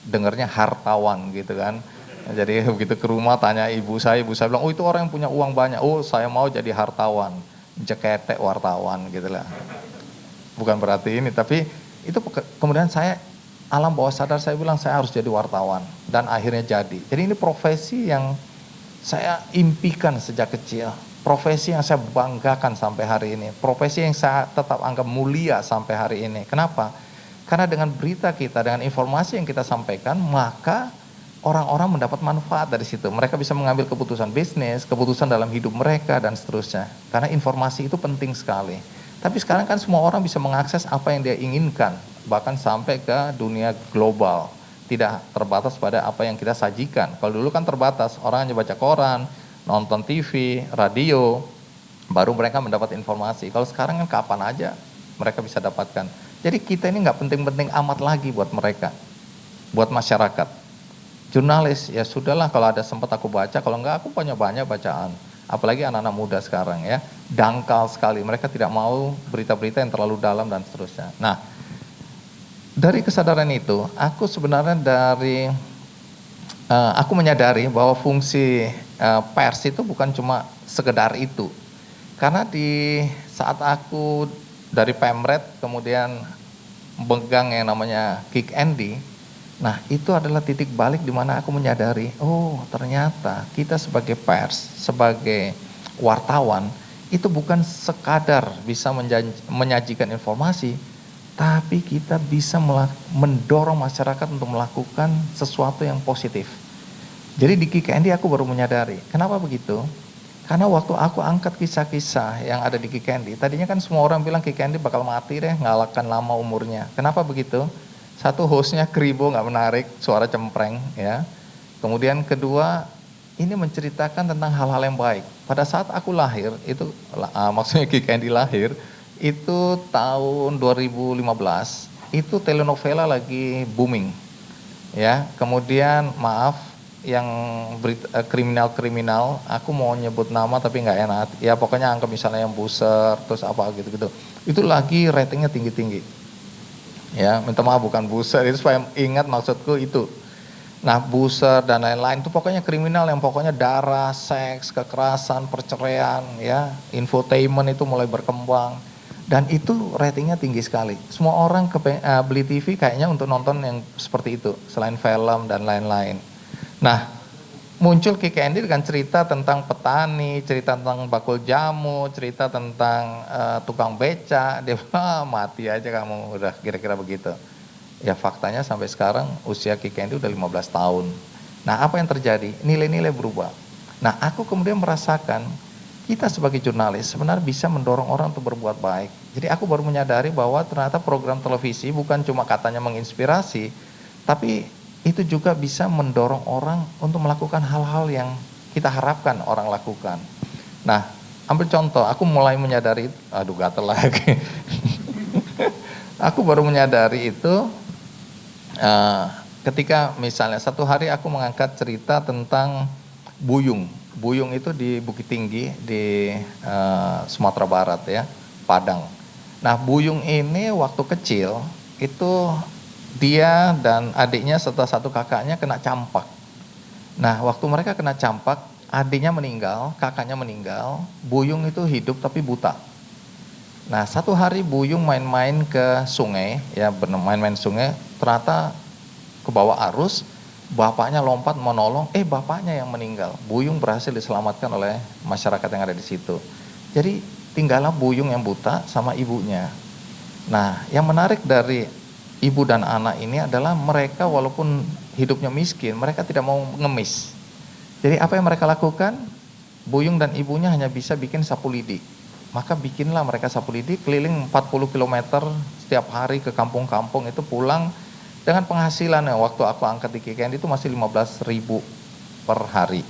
dengarnya hartawan gitu kan. Jadi begitu ke rumah tanya ibu saya bilang, oh itu orang yang punya uang banyak, oh saya mau jadi hartawan, jeketek wartawan gitu lah. Bukan berarti ini, tapi itu kemudian saya alam bawah sadar saya bilang saya harus jadi wartawan, dan akhirnya jadi. Jadi ini profesi yang saya impikan sejak kecil, profesi yang saya banggakan sampai hari ini, profesi yang saya tetap anggap mulia sampai hari ini. Kenapa? Karena dengan berita kita, dengan informasi yang kita sampaikan, maka orang-orang mendapat manfaat dari situ. Mereka bisa mengambil keputusan bisnis, keputusan dalam hidup mereka, dan seterusnya. Karena informasi itu penting sekali. Tapi sekarang kan semua orang bisa mengakses apa yang dia inginkan, bahkan sampai ke dunia global. Tidak terbatas pada apa yang kita sajikan. Kalau dulu kan terbatas, orang hanya baca koran, nonton TV, radio, baru mereka mendapat informasi. Kalau sekarang kan kapan aja mereka bisa dapatkan. Jadi kita ini nggak penting-penting amat lagi buat mereka, buat masyarakat. Jurnalis, ya sudahlah kalau ada sempat aku baca, kalau enggak aku punya banyak bacaan. Apalagi anak-anak muda sekarang ya, dangkal sekali, mereka tidak mau berita-berita yang terlalu dalam dan seterusnya. Nah, dari kesadaran itu, aku sebenarnya aku menyadari bahwa fungsi pers itu bukan cuma sekedar itu. Karena di saat aku dari Pemret kemudian memegang yang namanya Kick Andy, nah itu adalah titik balik di mana aku menyadari, oh ternyata kita sebagai pers, sebagai wartawan, itu bukan sekadar bisa menyajikan informasi, tapi kita bisa mendorong masyarakat untuk melakukan sesuatu yang positif. Jadi di Kick Andy aku baru menyadari, kenapa begitu? Karena waktu aku angkat kisah-kisah yang ada di Kick Andy, tadinya kan semua orang bilang Kick Andy bakal mati deh, nggak akan lama umurnya. Kenapa begitu? Satu, hostnya kribo, nggak menarik, suara cempreng ya. Kemudian kedua, ini menceritakan tentang hal-hal yang baik. Pada saat aku lahir, itu maksudnya Kick Andy lahir, itu tahun 2015, itu telenovela lagi booming. Ya, kemudian maaf, yang kriminal-kriminal, aku mau nyebut nama tapi nggak enak. Ya pokoknya anggap misalnya yang buser, terus apa gitu-gitu. Itu lagi ratingnya tinggi-tinggi. Ya, minta maaf bukan buser, itu supaya ingat maksudku itu. Nah, buser dan lain-lain itu pokoknya kriminal yang pokoknya darah, seks, kekerasan, perceraian, ya, infotainment itu mulai berkembang. Dan itu ratingnya tinggi sekali. Semua orang beli TV kayaknya untuk nonton yang seperti itu, selain film dan lain-lain. Nah, muncul Kick Andy dengan cerita tentang petani, cerita tentang bakul jamu, cerita tentang tukang beca. Dia bilang, mati aja kamu, udah kira-kira begitu. Ya faktanya sampai sekarang usia Kick Andy udah 15 tahun. Nah, apa yang terjadi? Nilai-nilai berubah. Nah, aku kemudian merasakan kita sebagai jurnalis sebenarnya bisa mendorong orang untuk berbuat baik. Jadi aku baru menyadari bahwa ternyata program televisi bukan cuma katanya menginspirasi, tapi itu juga bisa mendorong orang untuk melakukan hal-hal yang kita harapkan orang lakukan. Nah, ambil contoh, aku mulai menyadari, aduh gatel lagi. Aku baru menyadari itu ketika misalnya satu hari aku mengangkat cerita tentang Buyung. Buyung itu di Bukit Tinggi di Sumatera Barat ya, Padang. Nah, Buyung ini waktu kecil itu dia dan adiknya serta satu kakaknya kena campak. Nah, waktu mereka kena campak, adiknya meninggal, kakaknya meninggal, Buyung itu hidup tapi buta. Nah, satu hari Buyung main-main ke sungai, ya bermain-main sungai, ternyata ke bawah arus, bapaknya lompat mau nolong, bapaknya yang meninggal. Buyung berhasil diselamatkan oleh masyarakat yang ada di situ. Jadi tinggallah Buyung yang buta sama ibunya. Nah, yang menarik dari ibu dan anak ini adalah mereka walaupun hidupnya miskin, mereka tidak mau ngemis. Jadi apa yang mereka lakukan? Buyung dan ibunya hanya bisa bikin sapu lidi. Maka bikinlah mereka sapu lidi keliling 40 km setiap hari ke kampung-kampung, itu pulang dengan penghasilan yang waktu aku angkat di KKN itu masih 15.000 per hari.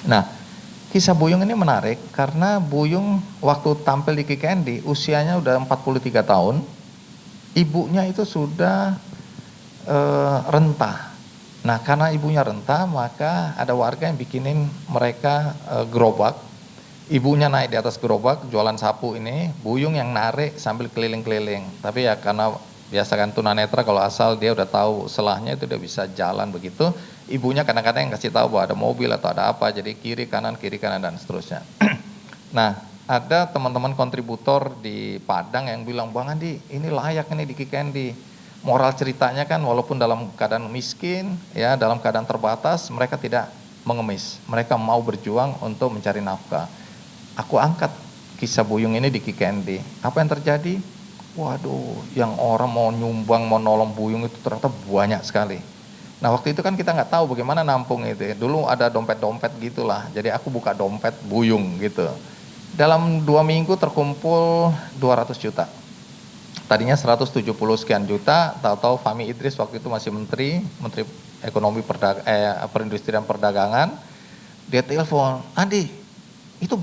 Nah, kisah Buyung ini menarik karena Buyung waktu tampil di KKN usianya udah 43 tahun, ibunya itu sudah renta. Nah, karena ibunya renta, maka ada warga yang bikinin mereka gerobak. Ibunya naik di atas gerobak, jualan sapu ini, Buyung yang narik sambil keliling-keliling. Tapi ya karena biasa kan tunanetra, kalau asal dia udah tahu selahnya itu dia bisa jalan begitu. Ibunya kadang-kadang yang kasih tahu bahwa ada mobil atau ada apa, jadi kiri kanan dan seterusnya. Nah, ada teman-teman kontributor di Padang yang bilang, Bang Andi, ini layak ini di Kikendi. Moral ceritanya kan walaupun dalam keadaan miskin, ya dalam keadaan terbatas, mereka tidak mengemis. Mereka mau berjuang untuk mencari nafkah. Aku angkat kisah Buyung ini di Kikendi. Apa yang terjadi? Waduh, yang orang mau nyumbang, mau nolong Buyung itu ternyata banyak sekali. Nah, waktu itu kan kita nggak tahu bagaimana nampung itu. Dulu ada dompet-dompet gitulah. Jadi aku buka dompet Buyung gitu. Dalam 2 minggu terkumpul 200 juta. Tadinya 170 sekian juta, tahu-tahu Fahmi Idris waktu itu masih Menteri Ekonomi Perindustrian Perdagangan. Dia telepon, Andi, itu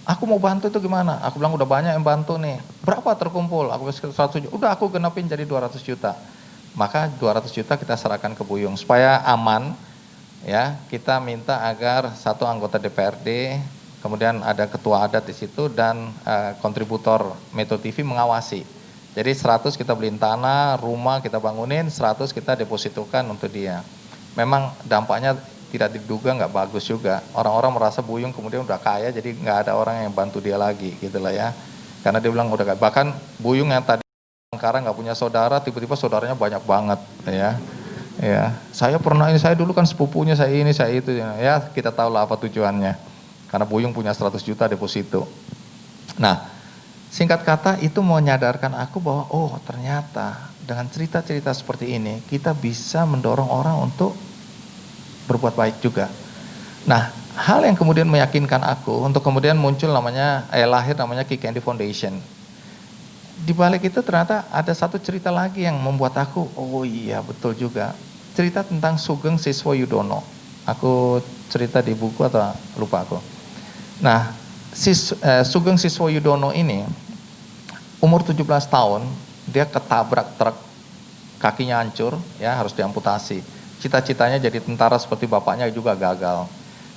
aku mau bantu itu gimana? Aku bilang udah banyak yang bantu nih. Berapa terkumpul? Aku kasih 100 juta. Udah aku genapin jadi 200 juta. Maka 200 juta kita serahkan ke Buyung supaya aman. Ya, kita minta agar satu anggota DPRD, kemudian ada ketua adat di situ dan kontributor Metro TV mengawasi. Jadi 100 kita beliin tanah, rumah kita bangunin, 100 kita depositokan untuk dia. Memang dampaknya tidak diduga nggak bagus juga. Orang-orang merasa Buyung kemudian udah kaya, jadi nggak ada orang yang bantu dia lagi, gitulah ya. Karena dia bilang udah kaya. Bahkan Buyung yang tadi sekarang nggak punya saudara, tiba-tiba saudaranya banyak banget, ya. Ya, saya pernah ini, saya dulu kan sepupunya saya ini, saya itu, ya kita tahu lah apa tujuannya. Karena Buyung punya 100 juta deposito. Nah, singkat kata itu menyadarkan aku bahwa oh ternyata dengan cerita-cerita seperti ini kita bisa mendorong orang untuk berbuat baik juga. Nah, hal yang kemudian meyakinkan aku untuk kemudian muncul lahir namanya Kikendi Foundation. Di balik itu ternyata ada satu cerita lagi yang membuat aku, oh iya betul juga. Cerita tentang Sugeng Siswo Yudono. Aku cerita di buku atau lupa aku. Nah, Sugeng Siswo Yudono ini umur 17 tahun, dia ketabrak truk, kakinya hancur, ya harus diamputasi. Cita-citanya jadi tentara seperti bapaknya juga gagal.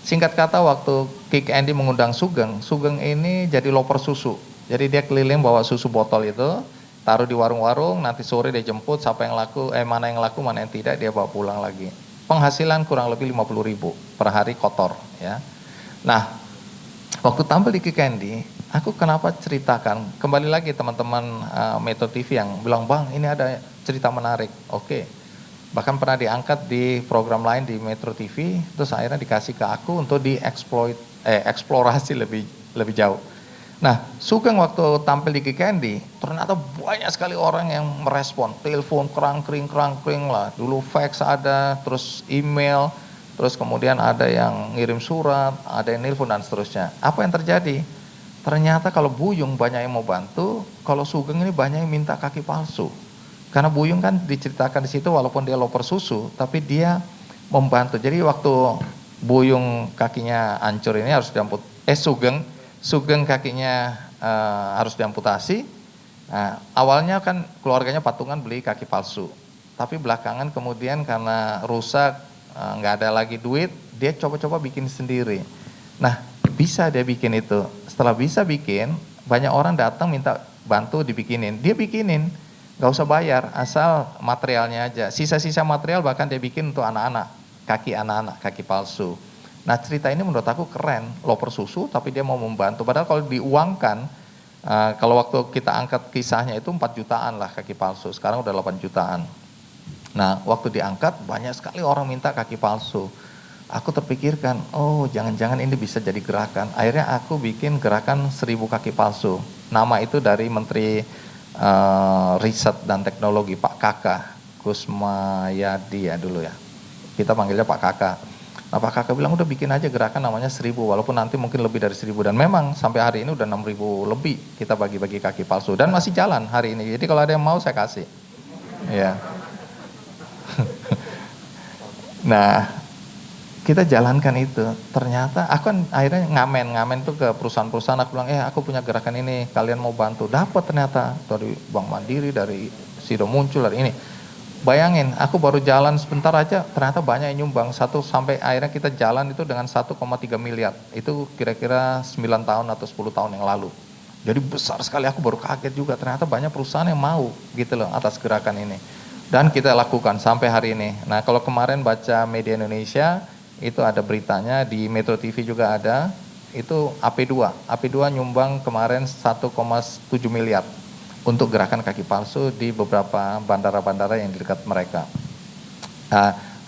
Singkat kata waktu Kikendi mengundang Sugeng, Sugeng ini jadi loper susu. Jadi dia keliling bawa susu botol itu, taruh di warung-warung, nanti sore dia jemput, siapa yang laku, mana yang laku, mana yang tidak, dia bawa pulang lagi. Penghasilan kurang lebih 50.000 per hari kotor, ya. Nah, waktu tampil di Kikendi, aku kenapa ceritakan, kembali lagi teman-teman Metro TV yang bilang, Bang ini ada cerita menarik, oke. Bahkan pernah diangkat di program lain di Metro TV, terus akhirnya dikasih ke aku untuk eksplorasi lebih jauh. Nah, Sugeng waktu tampil di Kikendi, ternyata banyak sekali orang yang merespon, telepon kerang-kering lah, dulu fax ada, terus email, terus kemudian ada yang ngirim surat, ada yang nelpon dan seterusnya. Apa yang terjadi? Ternyata kalau Buyung banyak yang mau bantu, kalau Sugeng ini banyak yang minta kaki palsu. Karena Buyung kan diceritakan di situ walaupun dia loper susu, tapi dia membantu. Jadi waktu Buyung kakinya hancur ini harus Sugeng kakinya harus diamputasi. Nah, awalnya kan keluarganya patungan beli kaki palsu, tapi belakangan kemudian karena rusak, nggak ada lagi duit, dia coba-coba bikin sendiri. Nah, bisa dia bikin itu. Setelah bisa bikin, banyak orang datang minta bantu dibikinin. Dia bikinin, nggak usah bayar, asal materialnya aja. Sisa-sisa material bahkan dia bikin untuk anak-anak, kaki palsu. Nah, cerita ini menurut aku keren, loper susu tapi dia mau membantu. Padahal kalau diuangkan, kalau waktu kita angkat kisahnya itu 4 jutaan lah kaki palsu, sekarang udah 8 jutaan. Nah, waktu diangkat banyak sekali orang minta kaki palsu. Aku terpikirkan, oh jangan-jangan ini bisa jadi gerakan. Akhirnya aku bikin gerakan 1000 kaki palsu. Nama itu dari Menteri Riset dan Teknologi, Pak Kaka, Kusmayadi ya dulu ya. Kita panggilnya Pak Kaka. Nah, Pak Kakak bilang udah bikin aja gerakan namanya 1000, walaupun nanti mungkin lebih dari 1000. Dan memang sampai hari ini udah 6000 lebih kita bagi-bagi kaki palsu. Dan masih jalan hari ini, jadi kalau ada yang mau saya kasih. Ya. Nah, kita jalankan itu. Ternyata aku kan akhirnya ngamen tuh ke perusahaan-perusahaan. Aku bilang, aku punya gerakan ini, kalian mau bantu? Dapat ternyata dari Bank Mandiri, dari Sido muncul, dari ini. Bayangin, aku baru jalan sebentar aja, ternyata banyak yang nyumbang. Sampai akhirnya kita jalan itu dengan 1,3 miliar. Itu kira-kira 9 tahun atau 10 tahun yang lalu. Jadi besar sekali, aku baru kaget juga. Ternyata banyak perusahaan yang mau gitu loh atas gerakan ini. Dan kita lakukan sampai hari ini. Nah, kalau kemarin baca media Indonesia, itu ada beritanya, di Metro TV juga ada. Itu AP2 nyumbang kemarin 1,7 miliar. Untuk gerakan kaki palsu di beberapa bandara-bandara yang di dekat mereka.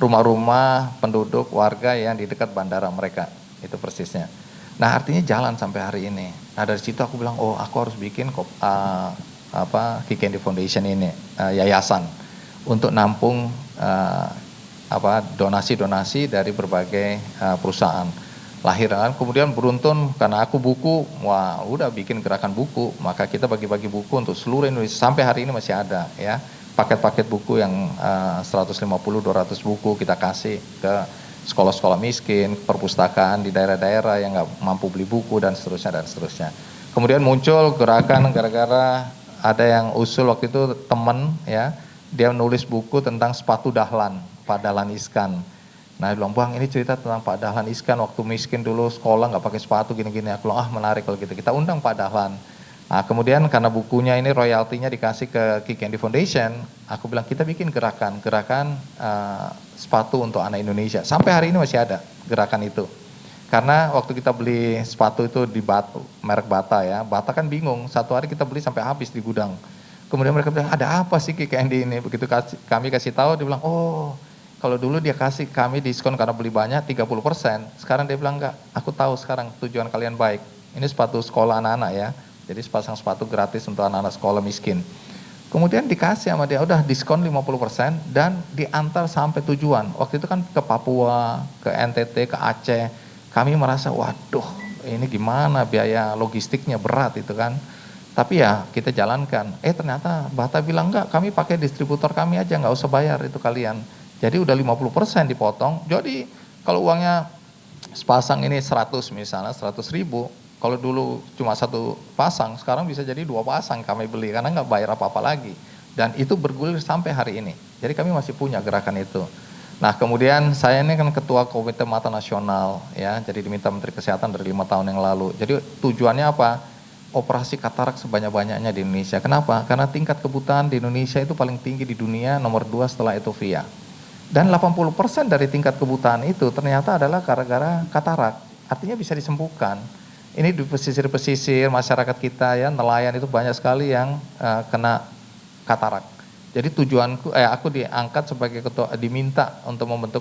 Rumah-rumah penduduk warga yang di dekat bandara mereka, itu persisnya. Nah, artinya jalan sampai hari ini. Nah, dari situ aku bilang, oh aku harus bikin Kikendi Foundation ini, yayasan, untuk nampung donasi-donasi dari berbagai perusahaan. Lahiran, kemudian beruntun karena aku buku, wah udah bikin gerakan buku, maka kita bagi-bagi buku untuk seluruh Indonesia, sampai hari ini masih ada ya, paket-paket buku yang 150-200 buku kita kasih ke sekolah-sekolah miskin, perpustakaan di daerah-daerah yang nggak mampu beli buku dan seterusnya. Kemudian muncul gerakan gara-gara ada yang usul waktu itu teman ya, dia nulis buku tentang sepatu dahlan, Pak Dahlan Iskan. Nah, dia bilang, Bang, ini cerita tentang Pak Dahlan Iskan waktu miskin dulu sekolah nggak pakai sepatu gini-gini. Aku bilang, menarik kalau gitu. Kita undang Pak Dahlan. Nah, kemudian karena bukunya ini royaltinya dikasih ke Kikendi Foundation, aku bilang kita bikin gerakan sepatu untuk anak Indonesia. Sampai hari ini masih ada gerakan itu. Karena waktu kita beli sepatu itu di merek Bata ya, Bata kan bingung, satu hari kita beli sampai habis di gudang. Kemudian mereka bilang, ada apa sih Kikendi ini? Begitu kami kasih tahu, dia bilang, oh, kalau dulu dia kasih kami diskon karena beli banyak 30%, sekarang dia bilang enggak, aku tahu sekarang tujuan kalian baik. Ini sepatu sekolah anak-anak ya, jadi sepasang sepatu gratis untuk anak-anak sekolah miskin. Kemudian dikasih sama dia, udah diskon 50% dan diantar sampai tujuan. Waktu itu kan ke Papua, ke NTT, ke Aceh. Kami merasa, waduh ini gimana biaya logistiknya berat itu kan. Tapi ya kita jalankan, ternyata Bata bilang enggak, kami pakai distributor kami aja, nggak usah bayar itu kalian. Jadi udah 50% dipotong. Jadi kalau uangnya sepasang ini 100 misalnya, 100.000. Kalau dulu cuma satu pasang, sekarang bisa jadi 2 pasang kami beli karena nggak bayar apa-apa lagi. Dan itu bergulir sampai hari ini. Jadi kami masih punya gerakan itu. Nah, kemudian saya ini kan ketua Komite Mata Nasional ya, jadi diminta Menteri Kesehatan dari 5 tahun yang lalu. Jadi tujuannya apa? Operasi katarak sebanyak-banyaknya di Indonesia. Kenapa? Karena tingkat kebutaan di Indonesia itu paling tinggi di dunia, nomor 2 setelah Ethiopia. Dan 80% dari tingkat kebutaan itu ternyata adalah gara-gara katarak. Artinya bisa disembuhkan. Ini di pesisir-pesisir masyarakat kita ya, nelayan itu banyak sekali yang kena katarak. Jadi tujuanku, aku diangkat sebagai ketua, diminta untuk membentuk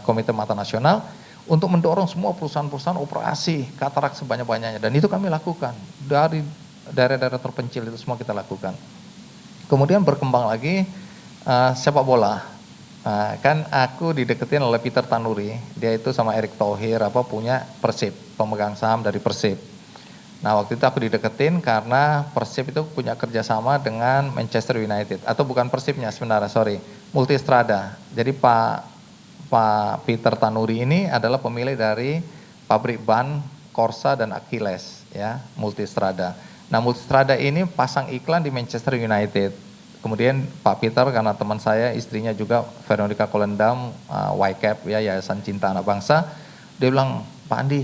Komite Mata Nasional untuk mendorong semua perusahaan-perusahaan operasi katarak sebanyak-banyaknya. Dan itu kami lakukan dari daerah-daerah terpencil itu semua kita lakukan. Kemudian berkembang lagi sepak bola. Kan aku dideketin oleh Peter Tanuri, dia itu sama Erick Thohir punya Persib, pemegang saham dari Persib. Nah waktu itu aku dideketin karena Persib itu punya kerjasama dengan Manchester United. Atau bukan Persibnya sebenarnya, sorry. Multistrada. Jadi Pak Peter Tanuri ini adalah pemilik dari pabrik ban Corsa dan Achilles, ya, Multistrada. Nah Multistrada ini pasang iklan di Manchester United. Kemudian Pak Peter karena teman saya, istrinya juga Veronica Kolendam, YCAP, ya, Yayasan Cinta Anak Bangsa, dia bilang, Pak Andi,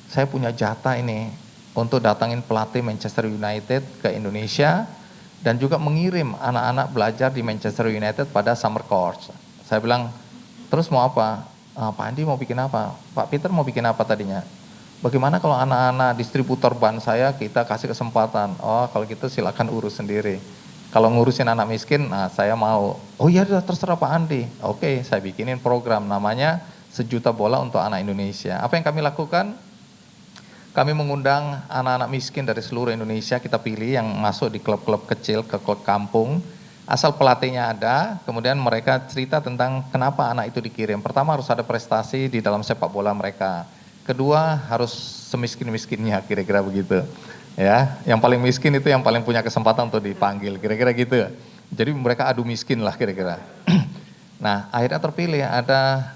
saya punya jatah ini untuk datangin pelatih Manchester United ke Indonesia dan juga mengirim anak-anak belajar di Manchester United pada summer course. Saya bilang, terus mau apa? Pak Andi mau bikin apa? Pak Peter mau bikin apa tadinya? Bagaimana kalau anak-anak distributor ban saya kita kasih kesempatan? Oh kalau gitu silakan urus sendiri. Kalau ngurusin anak miskin, nah saya mau. Oh iya terserah Pak Andi. Oke, saya bikinin program namanya Sejuta Bola untuk Anak Indonesia. Apa yang kami lakukan? Kami mengundang anak-anak miskin dari seluruh Indonesia, kita pilih yang masuk di klub-klub kecil, ke klub kampung. Asal pelatihnya ada, kemudian mereka cerita tentang kenapa anak itu dikirim. Pertama harus ada prestasi di dalam sepak bola mereka. Kedua harus semiskin-miskinnya, kira-kira begitu. Ya, yang paling miskin itu yang paling punya kesempatan untuk dipanggil, kira-kira gitu. Jadi mereka adu miskin lah kira-kira. Nah akhirnya terpilih ada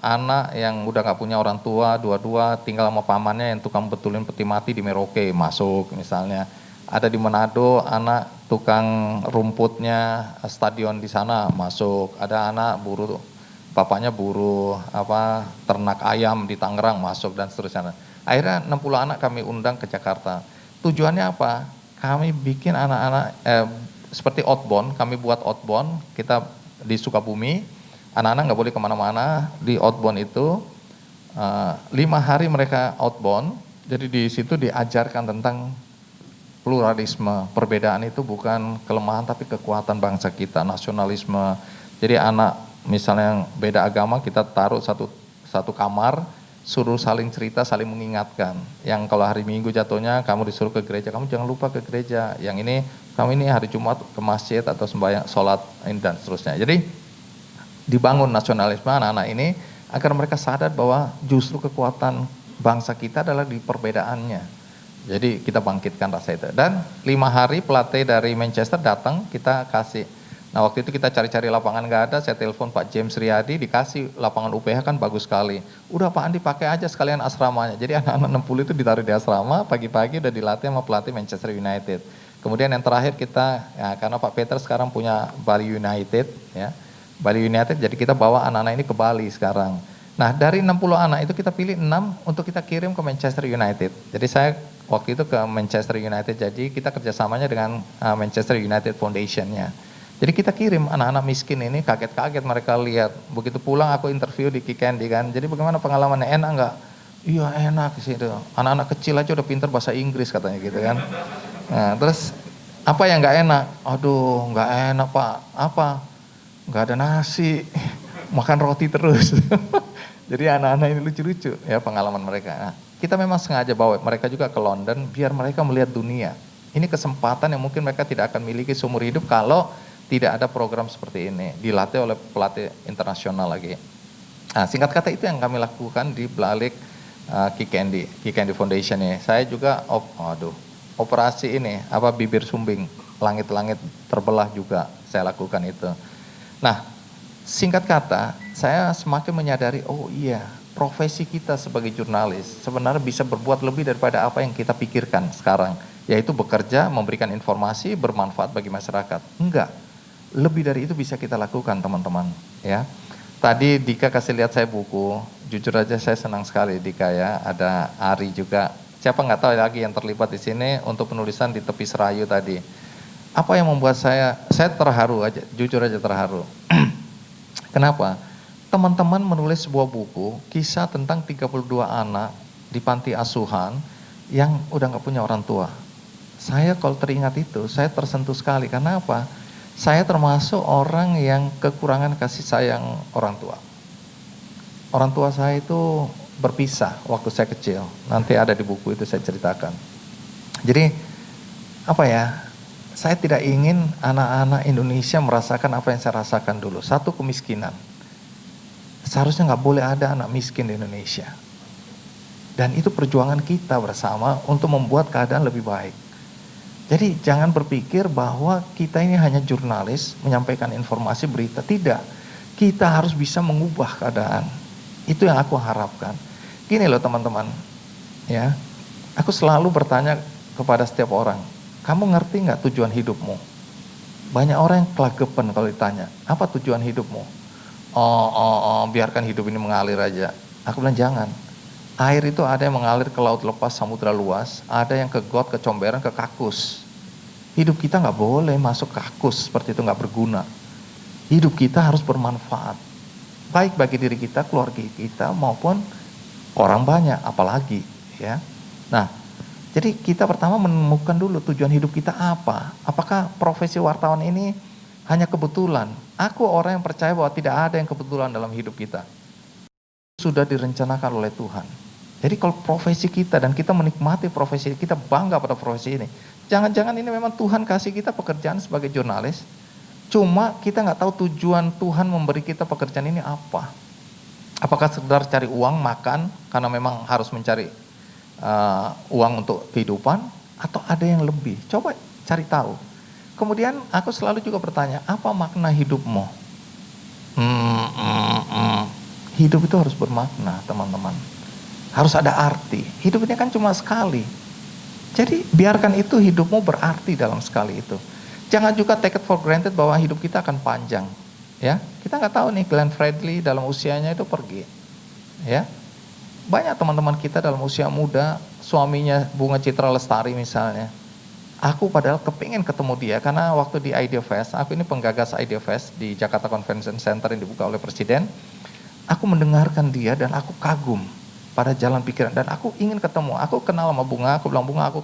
anak yang udah gak punya orang tua, dua-dua tinggal sama pamannya yang tukang betulin peti mati di Merauke, masuk misalnya. Ada di Manado anak tukang rumputnya stadion di sana, masuk. Ada anak buruh, bapaknya buruh ternak ayam di Tangerang, masuk, dan seterusnya. Akhirnya 60 anak kami undang ke Jakarta. Tujuannya apa? Kami bikin anak-anak seperti outbound, kami buat outbound, kita di Sukabumi, anak-anak nggak boleh kemana-mana, di outbound itu 5 hari mereka outbound, jadi di situ diajarkan tentang pluralisme, perbedaan itu bukan kelemahan tapi kekuatan bangsa kita, nasionalisme. Jadi anak misalnya yang beda agama kita taruh satu kamar, suruh saling cerita, saling mengingatkan. Yang kalau hari Minggu jatuhnya kamu disuruh ke gereja, kamu jangan lupa ke gereja. Yang ini kami ini hari Jumat ke masjid atau sembahyang, sholat dan seterusnya. Jadi dibangun nasionalisme anak-anak ini agar mereka sadar bahwa justru kekuatan bangsa kita adalah di perbedaannya. Jadi kita bangkitkan rasa itu. Dan 5 hari pelatih dari Manchester datang, kita kasih. Nah waktu itu kita cari-cari lapangan nggak ada, saya telepon Pak James Riyadi, dikasih lapangan UPH kan bagus sekali. Udah Pak Andi pakai aja sekalian asramanya. Jadi anak-anak 60 itu ditaruh di asrama, pagi-pagi udah dilatih sama pelatih Manchester United. Kemudian yang terakhir kita, ya, karena Pak Peter sekarang punya Bali United, ya, Bali United, jadi kita bawa anak-anak ini ke Bali sekarang. Nah dari 60 anak itu kita pilih 6 untuk kita kirim ke Manchester United. Jadi saya waktu itu ke Manchester United, jadi kita kerjasamanya dengan Manchester United Foundation-nya. Jadi kita kirim anak-anak miskin ini, kaget-kaget mereka lihat. Begitu pulang aku interview di Kikendi kan, jadi bagaimana pengalamannya, enak nggak? Iya enak sih itu, anak-anak kecil aja udah pinter bahasa Inggris katanya gitu kan. Nah, terus apa yang nggak enak? Aduh, nggak enak Pak. Apa? Nggak ada nasi, makan roti terus. Jadi anak-anak ini lucu-lucu ya pengalaman mereka. Nah, kita memang sengaja bawa mereka juga ke London biar mereka melihat dunia. Ini kesempatan yang mungkin mereka tidak akan miliki seumur hidup kalau tidak ada program seperti ini, dilatih oleh pelatih internasional lagi. Nah, singkat kata itu yang kami lakukan di balik Kikendi Foundation ini. Saya juga operasi ini bibir sumbing, langit-langit terbelah juga saya lakukan itu. Nah, singkat kata, saya semakin menyadari, oh iya, profesi kita sebagai jurnalis sebenarnya bisa berbuat lebih daripada apa yang kita pikirkan sekarang, yaitu bekerja, memberikan informasi bermanfaat bagi masyarakat. Enggak, lebih dari itu bisa kita lakukan teman-teman. Ya, tadi Dika kasih lihat saya buku, jujur aja saya senang sekali Dika ya, ada Ari juga. Siapa nggak tahu lagi yang terlibat di sini untuk penulisan di tepi Serayu tadi. Apa yang membuat saya terharu aja, jujur aja terharu. Kenapa? Teman-teman menulis sebuah buku, kisah tentang 32 anak di panti asuhan yang udah nggak punya orang tua. Saya kalau teringat itu, saya tersentuh sekali. Karena apa? Saya termasuk orang yang kekurangan kasih sayang orang tua. Orang tua saya itu berpisah waktu saya kecil. Nanti ada di buku itu saya ceritakan. Jadi apa ya? Saya tidak ingin anak-anak Indonesia merasakan apa yang saya rasakan dulu. Satu, kemiskinan. Seharusnya nggak boleh ada anak miskin di Indonesia. Dan itu perjuangan kita bersama untuk membuat keadaan lebih baik. Jadi jangan berpikir bahwa kita ini hanya jurnalis, menyampaikan informasi berita. Tidak, kita harus bisa mengubah keadaan. Itu yang aku harapkan. Gini loh teman-teman, ya, aku selalu bertanya kepada setiap orang, kamu ngerti nggak tujuan hidupmu? Banyak orang yang kelagapan kalau ditanya, apa tujuan hidupmu? Biarkan hidup ini mengalir aja. Aku bilang jangan. Air itu ada yang mengalir ke laut lepas, samudra luas, ada yang ke got, ke comberan, ke kakus. Hidup kita nggak boleh masuk kakus, seperti itu nggak berguna. Hidup kita harus bermanfaat, baik bagi diri kita, keluarga kita, maupun orang banyak, apalagi ya. Nah, jadi kita pertama menemukan dulu tujuan hidup kita apa. Apakah profesi wartawan ini hanya kebetulan? Aku orang yang percaya bahwa tidak ada yang kebetulan dalam hidup kita. Sudah direncanakan oleh Tuhan. Jadi kalau profesi kita dan kita menikmati profesi kita, bangga pada profesi ini. Jangan-jangan ini memang Tuhan kasih kita pekerjaan sebagai jurnalis. Cuma kita nggak tahu tujuan Tuhan memberi kita pekerjaan ini apa. Apakah sekedar cari uang, makan, karena memang harus mencari uang untuk kehidupan, atau ada yang lebih? Coba cari tahu. Kemudian aku selalu juga bertanya, apa makna hidupmu? Hidup itu harus bermakna, teman-teman. Harus ada arti. Hidup ini kan cuma sekali. Jadi biarkan itu hidupmu berarti dalam sekali itu. Jangan juga take it for granted bahwa hidup kita akan panjang. Ya, kita nggak tahu nih Glenn Fredly dalam usianya itu pergi. Ya, banyak teman-teman kita dalam usia muda, suaminya Bunga Citra Lestari misalnya. Aku padahal kepingin ketemu dia karena waktu di Idea Fest, aku ini penggagas Idea Fest di Jakarta Convention Center yang dibuka oleh Presiden. Aku mendengarkan dia dan aku kagum pada jalan pikiran dan aku ingin ketemu. Aku kenal sama Bunga, aku bilang Bunga aku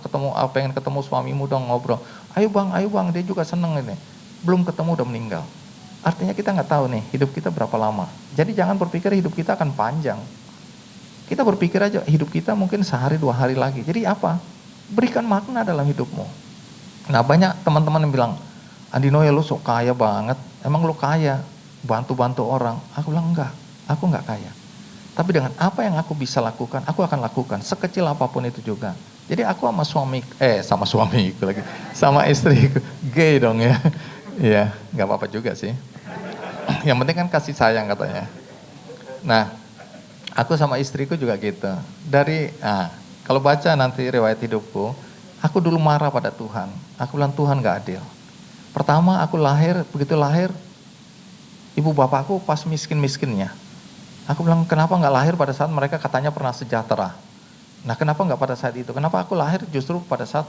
pengen ketemu suamimu dong ngobrol. Ayo bang, dia juga seneng ini. Belum ketemu udah meninggal. Artinya kita nggak tahu nih hidup kita berapa lama. Jadi jangan berpikir hidup kita akan panjang. Kita berpikir aja hidup kita mungkin sehari 2 hari lagi. Jadi apa? Berikan makna dalam hidupmu. Nah banyak teman-teman yang bilang, Andino ya lu sok kaya banget. Emang lu kaya? Bantu-bantu orang. Aku bilang enggak, aku enggak kaya. Tapi dengan apa yang aku bisa lakukan, aku akan lakukan. Sekecil apapun itu juga. Jadi aku sama suamiku lagi. Sama istriku. Gay dong ya. Iya, enggak apa-apa juga sih. Yang penting kan kasih sayang katanya. Nah, aku sama istriku juga gitu. Kalau baca nanti riwayat hidupku, aku dulu marah pada Tuhan. Aku bilang Tuhan gak adil. Pertama aku begitu lahir, ibu bapakku pas miskin-miskinnya. Aku bilang kenapa gak lahir pada saat mereka katanya pernah sejahtera. Nah kenapa gak pada saat itu? Kenapa aku lahir justru pada saat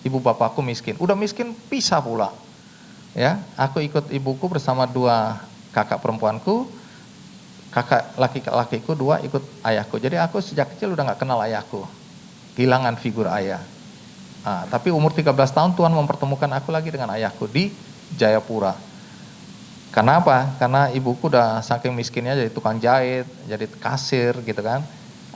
ibu bapakku miskin. Udah miskin pisah pula. Ya, aku ikut ibuku bersama 2 kakak perempuanku. Kakak laki-lakiku 2 ikut ayahku. Jadi aku sejak kecil udah gak kenal ayahku. Kehilangan figur ayah. Tapi umur 13 tahun Tuhan mempertemukan aku lagi dengan ayahku di Jayapura. Karena apa? Karena ibuku udah saking miskinnya jadi tukang jahit, jadi kasir gitu kan.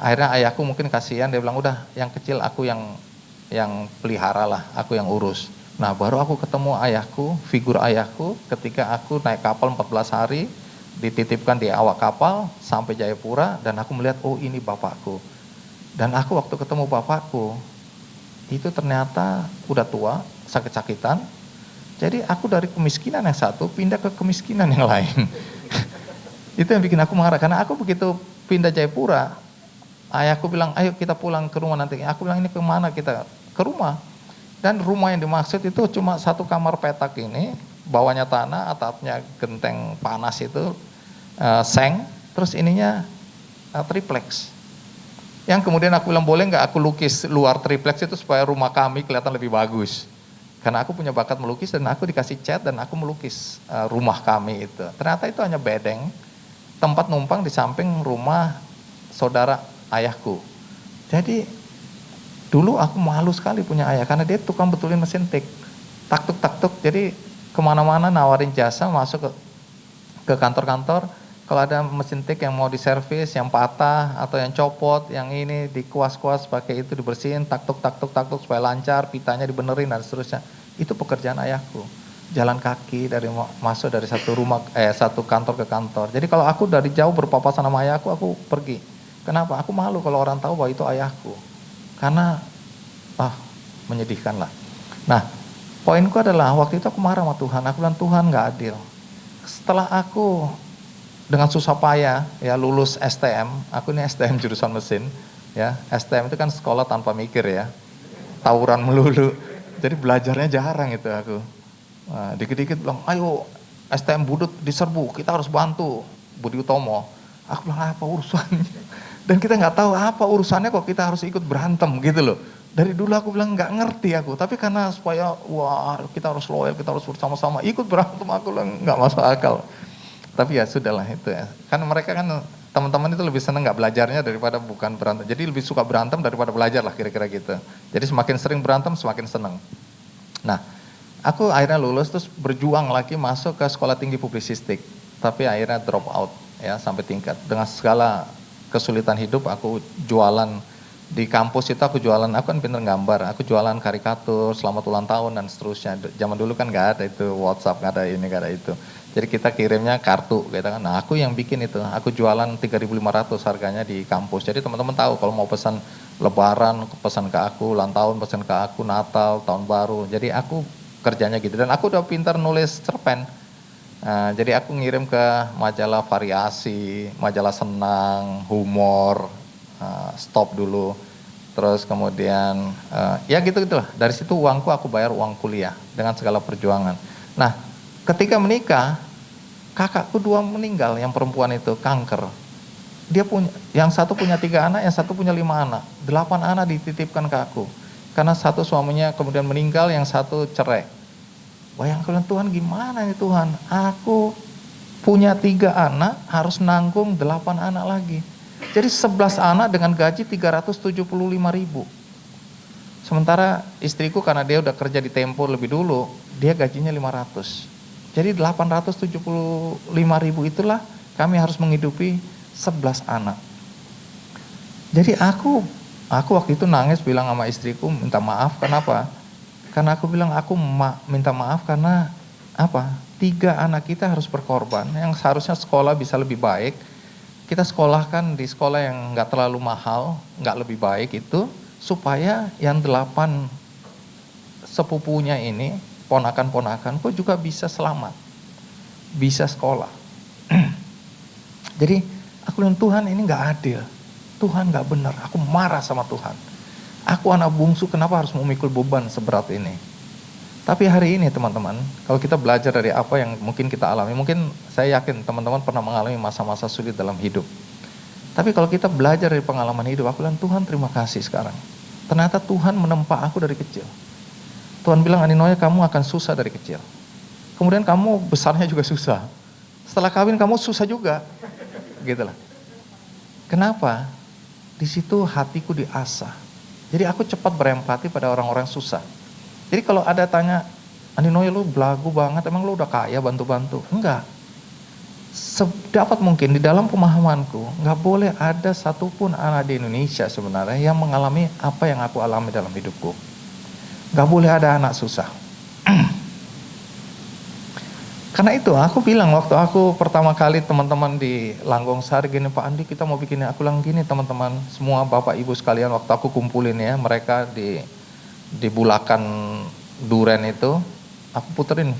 Akhirnya ayahku mungkin kasihan, dia bilang udah yang kecil aku yang pelihara lah, aku yang urus. Nah baru aku ketemu ayahku, figur ayahku ketika aku naik kapal 14 hari, dititipkan di awak kapal sampai Jayapura dan aku melihat oh ini bapakku. Dan aku waktu ketemu bapakku itu ternyata udah tua, sakit-sakitan. Jadi aku dari kemiskinan yang satu pindah ke kemiskinan yang lain. Itu yang bikin aku marah karena aku begitu pindah Jayapura, ayahku bilang ayo kita pulang ke rumah nanti. Aku bilang ini kemana kita? Ke rumah. Dan rumah yang dimaksud itu cuma 1 kamar petak ini, bawahnya tanah, atapnya genteng panas itu, seng, terus ininya triplex. Yang kemudian aku bilang boleh nggak aku lukis luar triplex itu supaya rumah kami kelihatan lebih bagus. Karena aku punya bakat melukis dan aku dikasih cat dan aku melukis rumah kami itu. Ternyata itu hanya bedeng, tempat numpang di samping rumah saudara ayahku. Jadi dulu aku malu sekali punya ayah karena dia tukang betulin mesin tik. Tak-tuk. Jadi kemana-mana nawarin jasa masuk ke kantor-kantor. Kalau ada mesin tik yang mau diservis, yang patah atau yang copot, yang ini dikuas-kuas pakai itu dibersihin, tak-tuk supaya lancar, pitanya dibenerin dan seterusnya. Itu pekerjaan ayahku. Jalan kaki masuk dari satu kantor ke kantor. Jadi kalau aku dari jauh berpapasan sama ayahku, aku pergi. Kenapa? Aku malu kalau orang tahu bahwa itu ayahku. Karena menyedihkan lah. Nah, poinku adalah waktu itu aku marah sama Tuhan. Aku bilang Tuhan nggak adil. Setelah aku dengan susah payah ya lulus STM, aku ini STM jurusan mesin, ya STM itu kan sekolah tanpa mikir ya, tawuran melulu. Jadi belajarnya jarang itu aku. Nah, dikit-dikit bilang, ayo STM Budut diserbu, kita harus bantu Budi Utomo. Aku bilang apa urusannya? Dan kita nggak tahu apa urusannya kok kita harus ikut berantem gitu loh. Dari dulu aku bilang nggak ngerti aku, tapi karena supaya kita harus loyal, kita harus bersama-sama ikut berantem, aku bilang nggak masuk akal. Tapi ya sudahlah itu ya. Kan mereka kan teman-teman itu lebih seneng nggak belajarnya daripada bukan berantem. Jadi lebih suka berantem daripada belajar lah kira-kira gitu. Jadi semakin sering berantem semakin seneng. Nah, aku akhirnya lulus terus berjuang lagi masuk ke sekolah tinggi publisistik. Tapi akhirnya drop out ya sampai tingkat. Dengan segala kesulitan hidup aku jualan di kampus itu aku kan pinter gambar, aku jualan karikatur, selamat ulang tahun dan seterusnya. Zaman dulu kan nggak ada itu WhatsApp, nggak ada ini, nggak ada itu. Jadi kita kirimnya kartu gitu kan. Nah, aku yang bikin itu, aku jualan 3.500 harganya di kampus. Jadi teman-teman tahu kalau mau pesan lebaran, pesan ke aku, ulang tahun pesan ke aku, Natal, tahun baru. Jadi aku kerjanya gitu dan aku udah pintar nulis cerpen. Nah, jadi aku ngirim ke majalah variasi, majalah senang, humor, stop dulu. Terus kemudian ya gitu-gitulah. Dari situ uangku aku bayar uang kuliah dengan segala perjuangan. Nah, ketika menikah, kakakku 2 meninggal, yang perempuan itu kanker. Dia punya, yang satu punya 3 anak, yang satu punya 5 anak. 8 anak dititipkan ke aku. Karena satu suaminya kemudian meninggal, yang satu cerai. Bayangkan Tuhan, gimana ini Tuhan? Aku punya 3 anak, harus nanggung 8 anak lagi. Jadi 11 anak dengan gaji 375.000. Sementara istriku karena dia udah kerja di Tempo lebih dulu, dia gajinya 500. Jadi 875.000 itulah kami harus menghidupi 11 anak. Jadi aku waktu itu nangis bilang sama istriku, minta maaf. Kenapa? Karena aku bilang aku minta maaf karena apa? 3 anak kita harus berkorban. Yang seharusnya sekolah bisa lebih baik, kita sekolahkan di sekolah yang nggak terlalu mahal, nggak lebih baik itu, supaya yang 8 sepupunya ini, ponakan-ponakanku juga bisa selamat, bisa sekolah. Jadi aku bilang Tuhan ini nggak adil, Tuhan nggak benar. Aku marah sama Tuhan. Aku anak bungsu, kenapa harus memikul beban seberat ini? Tapi hari ini teman-teman, kalau kita belajar dari apa yang mungkin kita alami, mungkin saya yakin teman-teman pernah mengalami masa-masa sulit dalam hidup. Tapi kalau kita belajar dari pengalaman hidup, aku bilang Tuhan terima kasih sekarang. Ternyata Tuhan menempa aku dari kecil. Tuhan bilang, Andinoy, kamu akan susah dari kecil. Kemudian kamu besarnya juga susah. Setelah kawin kamu susah juga. Gitu lah. Kenapa? Di situ hatiku diasah. Jadi aku cepat berempati pada orang-orang susah. Jadi kalau ada tanya, Andinoy lu belagu banget, emang lu udah kaya bantu-bantu? Enggak. Sedapat mungkin di dalam pemahamanku, nggak boleh ada satupun anak di Indonesia sebenarnya yang mengalami apa yang aku alami dalam hidupku. Nggak boleh ada anak susah. Karena itu aku bilang waktu aku pertama kali teman-teman di Langgong Sari gini, Pak Andi kita mau bikin, aku bilang gini teman-teman, semua bapak ibu sekalian waktu aku kumpulin ya, mereka di Bulakan Duren itu, aku puterin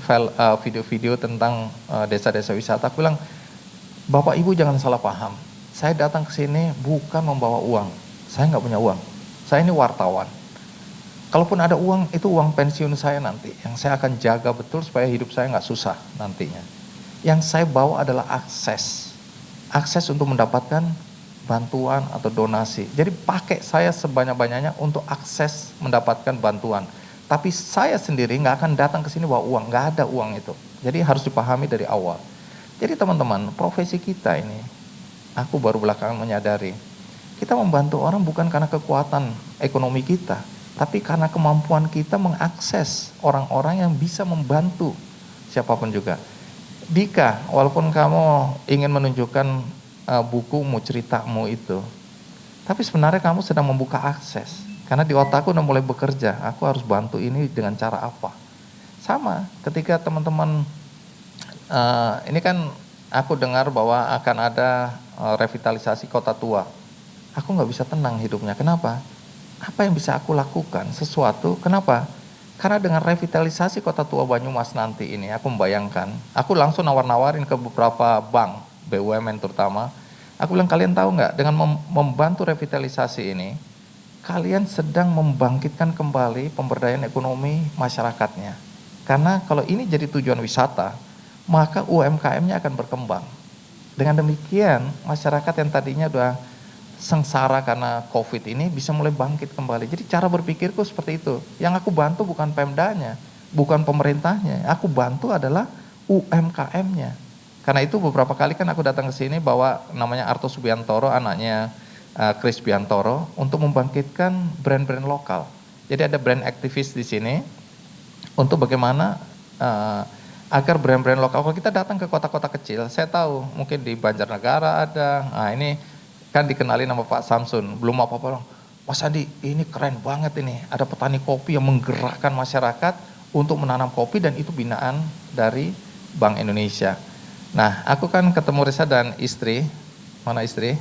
video-video tentang desa-desa wisata. Aku bilang, bapak ibu jangan salah paham, saya datang ke sini bukan membawa uang, saya nggak punya uang, saya ini wartawan. Kalaupun ada uang, itu uang pensiun saya nanti, yang saya akan jaga betul supaya hidup saya nggak susah nantinya. Yang saya bawa adalah akses untuk mendapatkan bantuan atau donasi. Jadi pakai saya sebanyak-banyaknya untuk akses mendapatkan bantuan. Tapi saya sendiri nggak akan datang ke sini bawa uang, nggak ada uang itu. Jadi harus dipahami dari awal. Jadi teman-teman, profesi kita ini, aku baru belakangan menyadari, kita membantu orang bukan karena kekuatan ekonomi kita, tapi karena kemampuan kita mengakses orang-orang yang bisa membantu siapapun juga. Dika, walaupun kamu ingin menunjukkan bukumu, ceritamu itu, tapi sebenarnya kamu sedang membuka akses. Karena di otakku udah mulai bekerja, aku harus bantu ini dengan cara apa. Sama ketika teman-teman, ini kan aku dengar bahwa akan ada revitalisasi kota tua. aku nggak bisa tenang hidupnya. Kenapa? Apa yang bisa aku lakukan? Sesuatu, kenapa? Karena dengan revitalisasi Kota Tua Banyumas nanti ini, aku membayangkan, aku langsung nawar-nawarin ke beberapa bank, BUMN terutama, aku bilang, kalian tahu nggak, dengan membantu revitalisasi ini, kalian sedang membangkitkan kembali pemberdayaan ekonomi masyarakatnya. Karena kalau ini jadi tujuan wisata, maka UMKM-nya akan berkembang. Dengan demikian, masyarakat yang tadinya udah sengsara karena COVID ini bisa mulai bangkit kembali. Jadi cara berpikirku seperti itu. Yang aku bantu bukan Pemdanya, bukan pemerintahnya. Aku bantu adalah UMKM-nya. Karena itu beberapa kali kan aku datang ke sini bawa namanya Arto Subiantoro, anaknya Chris Biantoro, untuk membangkitkan brand-brand lokal. Jadi ada brand aktivis di sini untuk bagaimana agar brand-brand lokal. Kalau kita datang ke kota-kota kecil, saya tahu mungkin di Banjarnegara ada. Nah ini kan dikenali nama Pak Samsun, belum apa-apa. Mas Andi, ini keren banget ini. Ada petani kopi yang menggerakkan masyarakat untuk menanam kopi dan itu binaan dari Bank Indonesia. Nah, aku kan ketemu Risa dan istri. Mana istri?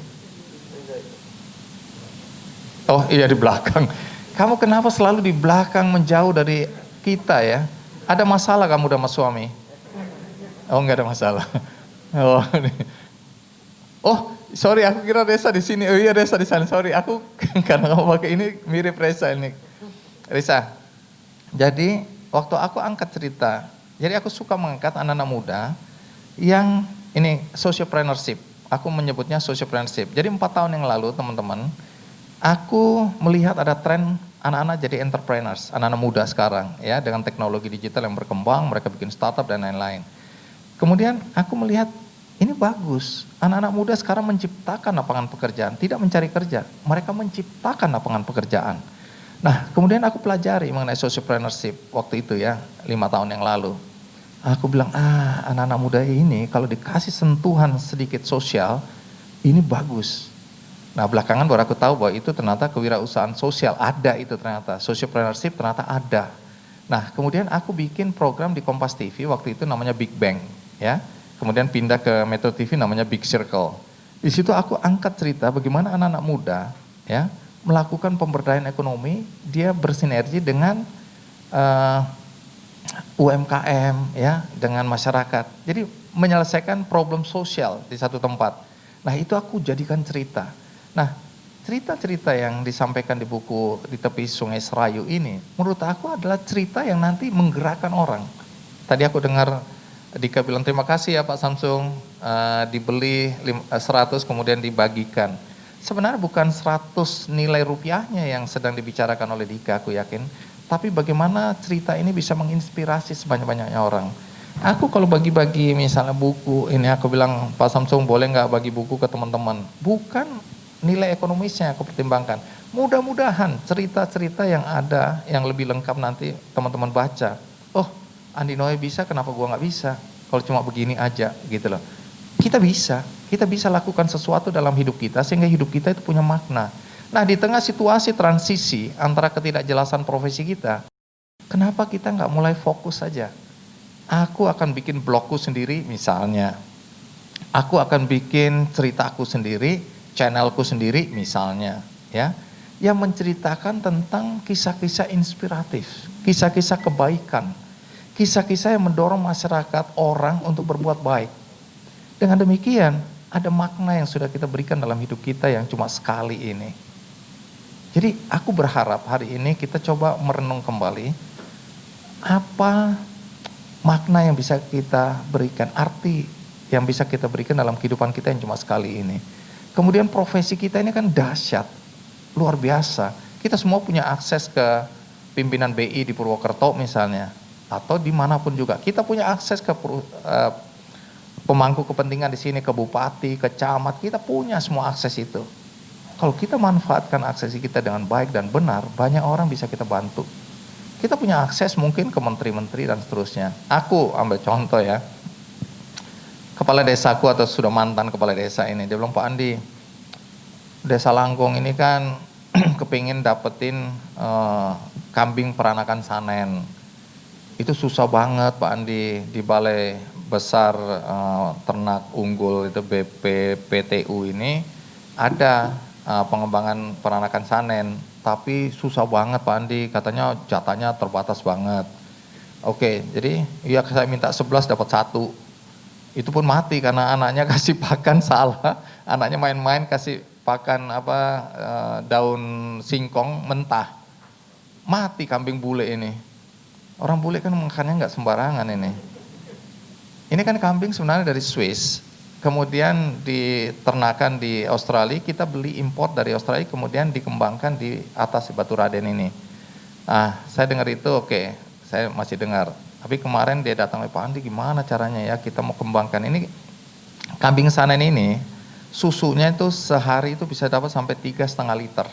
Oh iya, di belakang. Kamu kenapa selalu di belakang menjauh dari kita ya? Ada masalah kamu sama suami? Oh, enggak ada masalah. Oh, sorry, aku kira Resa di sini. Oh iya, Resa di sana. Sorry, aku karena kamu pakai ini mirip Resa ini. Resa. Jadi waktu aku angkat cerita, jadi aku suka mengangkat anak-anak muda yang ini sociopreneurship. Aku menyebutnya sociopreneurship. Jadi 4 tahun yang lalu, teman-teman, aku melihat ada tren anak-anak jadi entrepreneurs, anak-anak muda sekarang ya, dengan teknologi digital yang berkembang, mereka bikin startup dan lain-lain. Kemudian aku melihat ini bagus, anak-anak muda sekarang menciptakan lapangan pekerjaan, tidak mencari kerja, mereka menciptakan lapangan pekerjaan. Nah, kemudian aku pelajari mengenai sociopreneurship waktu itu ya, 5 tahun yang lalu. Aku bilang, anak-anak muda ini kalau dikasih sentuhan sedikit sosial, ini bagus. Nah, belakangan baru aku tahu bahwa itu ternyata kewirausahaan sosial, ada itu ternyata, sociopreneurship ternyata ada. Nah, kemudian aku bikin program di Kompas TV, waktu itu namanya Big Bang, ya. Kemudian pindah ke Metro TV namanya Big Circle. Di situ aku angkat cerita bagaimana anak-anak muda, ya, melakukan pemberdayaan ekonomi, dia bersinergi dengan UMKM, ya, dengan masyarakat. Jadi menyelesaikan problem sosial di satu tempat. Nah, itu aku jadikan cerita. Nah, cerita-cerita yang disampaikan di buku Di Tepi Sungai Serayu ini, menurut aku adalah cerita yang nanti menggerakkan orang. Tadi aku dengar Dika bilang terima kasih ya Pak Samsung, dibeli 100 kemudian dibagikan. Sebenarnya bukan 100 nilai rupiahnya yang sedang dibicarakan oleh Dika, aku yakin. Tapi bagaimana cerita ini bisa menginspirasi sebanyak-banyaknya orang. Aku kalau bagi-bagi misalnya buku, ini aku bilang Pak Samsung boleh nggak bagi buku ke teman-teman. Bukan nilai ekonomisnya aku pertimbangkan. Mudah-mudahan cerita-cerita yang ada, yang lebih lengkap nanti teman-teman baca. Oh, Andi Noe bisa, kenapa gua nggak bisa? Kalau cuma begini aja, gitu loh. Kita bisa lakukan sesuatu dalam hidup kita sehingga hidup kita itu punya makna. Nah, di tengah situasi transisi antara ketidakjelasan profesi kita, kenapa kita nggak mulai fokus saja? Aku akan bikin blogku sendiri misalnya. Aku akan bikin ceritaku sendiri, channelku sendiri misalnya, ya, yang menceritakan tentang kisah-kisah inspiratif, kisah-kisah kebaikan, kisah-kisah yang mendorong masyarakat orang untuk berbuat baik. Dengan demikian, ada makna yang sudah kita berikan dalam hidup kita yang cuma sekali ini. Jadi aku berharap hari ini kita coba merenung kembali apa makna yang bisa kita berikan, arti yang bisa kita berikan dalam kehidupan kita yang cuma sekali ini. Kemudian profesi kita ini kan dahsyat, luar biasa. Kita semua punya akses ke pimpinan BI di Purwokerto misalnya, atau dimanapun juga. Kita punya akses ke pemangku kepentingan di sini, ke bupati, ke camat, kita punya semua akses itu. Kalau kita manfaatkan akses kita dengan baik dan benar, banyak orang bisa kita bantu. Kita punya akses mungkin ke menteri-menteri dan seterusnya. Aku ambil contoh ya, kepala desaku atau sudah mantan kepala desa ini, dia bilang, Pak Andi, desa Langkong ini kan kepingin dapetin kambing peranakan Sanen. Itu susah banget Pak Andi, di Balai Besar Ternak Unggul itu BPPTU ini ada pengembangan peranakan Sanen, tapi susah banget Pak Andi, katanya jatahnya terbatas banget. Oke, jadi ya saya minta 11 dapat 1. Itu pun mati karena anaknya kasih pakan salah, anaknya main-main kasih pakan daun singkong mentah. Mati kambing bule ini. Orang bule kan makannya nggak sembarangan ini. Ini kan kambing sebenarnya dari Swiss, kemudian diternakan di Australia, kita beli import dari Australia, kemudian dikembangkan di atas Batu Raden ini. Saya dengar itu oke, saya masih dengar. Tapi kemarin dia datang, Pak Andi gimana caranya ya kita mau kembangkan ini. Kambing Sanen ini, susunya itu sehari itu bisa dapat sampai 3,5 liter.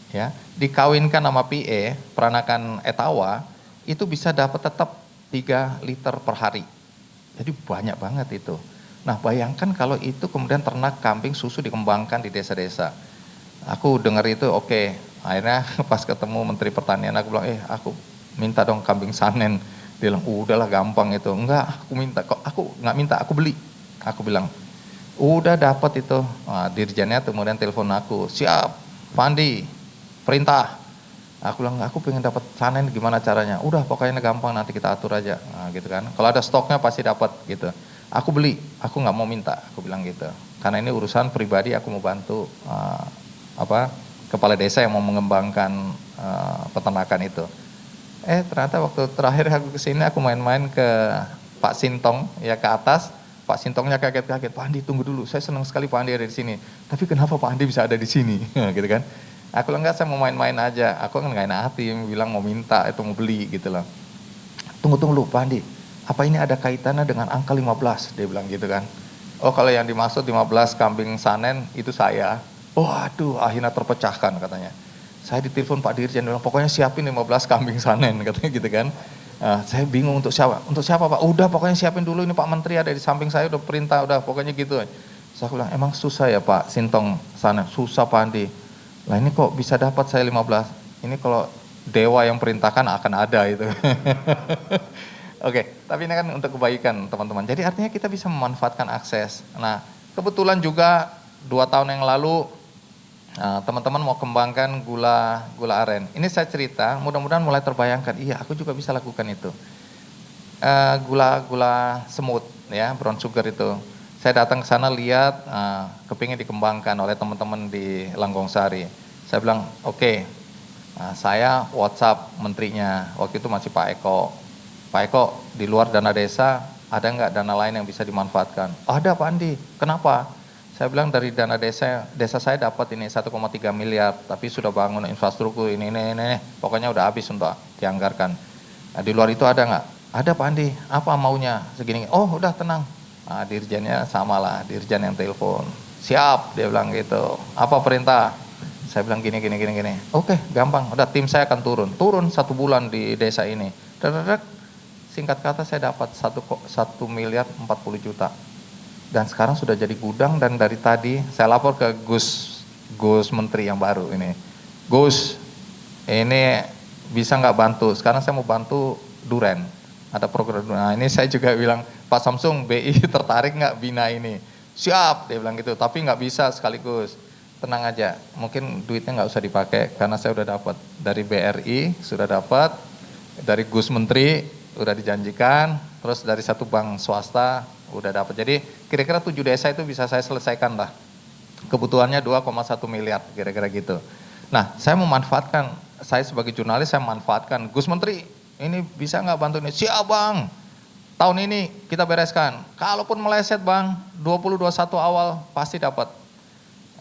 Ya, dikawinkan sama PE, peranakan Etawa, itu bisa dapat tetap 3 liter per hari. Jadi banyak banget itu. Nah bayangkan kalau itu kemudian ternak kambing susu dikembangkan di desa-desa. Aku dengar itu oke. Akhirnya pas ketemu Menteri Pertanian aku bilang, aku minta dong kambing Sanen. Dia bilang, udahlah gampang itu. Enggak, aku minta, kok aku nggak minta, aku beli. Aku bilang, udah dapat itu. Dirjennya kemudian telepon aku, siap, Pandi, perintah. Aku bilang, aku pengen dapat Sanen gimana caranya? Udah pokoknya gampang nanti kita atur aja. Gitu kan. Kalau ada stoknya pasti dapat gitu. Aku beli, aku nggak mau minta, aku bilang gitu. Karena ini urusan pribadi, aku mau bantu kepala desa yang mau mengembangkan peternakan itu. Ternyata waktu terakhir aku kesini, aku main-main ke Pak Sintong, ya ke atas. Pak Sintongnya kaget-kaget, Pak Andi tunggu dulu, saya senang sekali Pak Andi ada di sini. Tapi kenapa Pak Andi bisa ada di sini? Gitu kan. Aku bilang enggak, saya mau main-main aja. Aku kan nggak enak hati, bilang mau minta, itu mau beli gitu loh. Tunggu dulu Pak Andi, apa ini ada kaitannya dengan angka 15? Dia bilang gitu kan. Oh kalau yang dimaksud 15 kambing Sanen itu saya. Oh aduh, akhirnya terpecahkan katanya. Saya ditelepon Pak Dirjen, bilang pokoknya siapin 15 kambing Sanen katanya gitu kan. Saya bingung untuk siapa? Untuk siapa Pak? Udah pokoknya siapin dulu, ini Pak Menteri ada di samping saya, udah perintah, udah pokoknya gitu. Saya bilang emang susah ya Pak Sintong Sanen? Susah Pak Andi. Lah ini kok bisa dapat saya 15? Ini kalau dewa yang perintahkan akan ada itu. Oke, tapi ini kan untuk kebaikan teman-teman. Jadi artinya kita bisa memanfaatkan akses. Nah, kebetulan juga 2 tahun yang lalu teman-teman mau kembangkan gula aren. Ini saya cerita, mudah-mudahan mulai terbayangkan. Iya, aku juga bisa lakukan itu. Gula semut, ya, brown sugar itu. Saya datang ke sana lihat, kepingin dikembangkan oleh teman-teman di Langgong Sari. Saya bilang, oke, saya WhatsApp menterinya. Waktu itu masih Pak Eko. Pak Eko, di luar dana desa, ada nggak dana lain yang bisa dimanfaatkan? Ada Pak Andi, kenapa? Saya bilang dari dana desa saya dapat ini 1,3 miliar, tapi sudah bangun infrastruktur ini, pokoknya udah habis untuk dianggarkan. Nah, di luar itu ada nggak? Ada Pak Andi, apa maunya? Segini, oh udah tenang. Nah, dirjennya samalah, dirjen yang telepon. Siap, dia bilang gitu. Apa perintah? Saya bilang gini. Oke, gampang, udah tim saya akan turun 1 bulan di desa ini. Singkat kata saya dapat 1 miliar 40 juta. Dan sekarang sudah jadi gudang, dan dari tadi saya lapor ke Gus Menteri yang baru ini. Gus, ini bisa nggak bantu? Sekarang saya mau bantu Duren. Ada program. Nah ini saya juga bilang, Pak Samsung BI tertarik nggak bina ini? Siap, dia bilang gitu, tapi nggak bisa sekaligus. Tenang aja, mungkin duitnya nggak usah dipakai, karena saya udah dapat dari BRI, sudah dapat, dari Gus Menteri, udah dijanjikan, terus dari 1 bank swasta, udah dapat. Jadi kira-kira 7 desa itu bisa saya selesaikan lah. Kebutuhannya 2,1 miliar, kira-kira gitu. Nah, saya memanfaatkan, saya sebagai jurnalis, saya memanfaatkan, Gus Menteri, ini bisa nggak bantu ini? Siap Bang, tahun ini kita bereskan. Kalaupun meleset Bang, 2021 awal pasti dapat.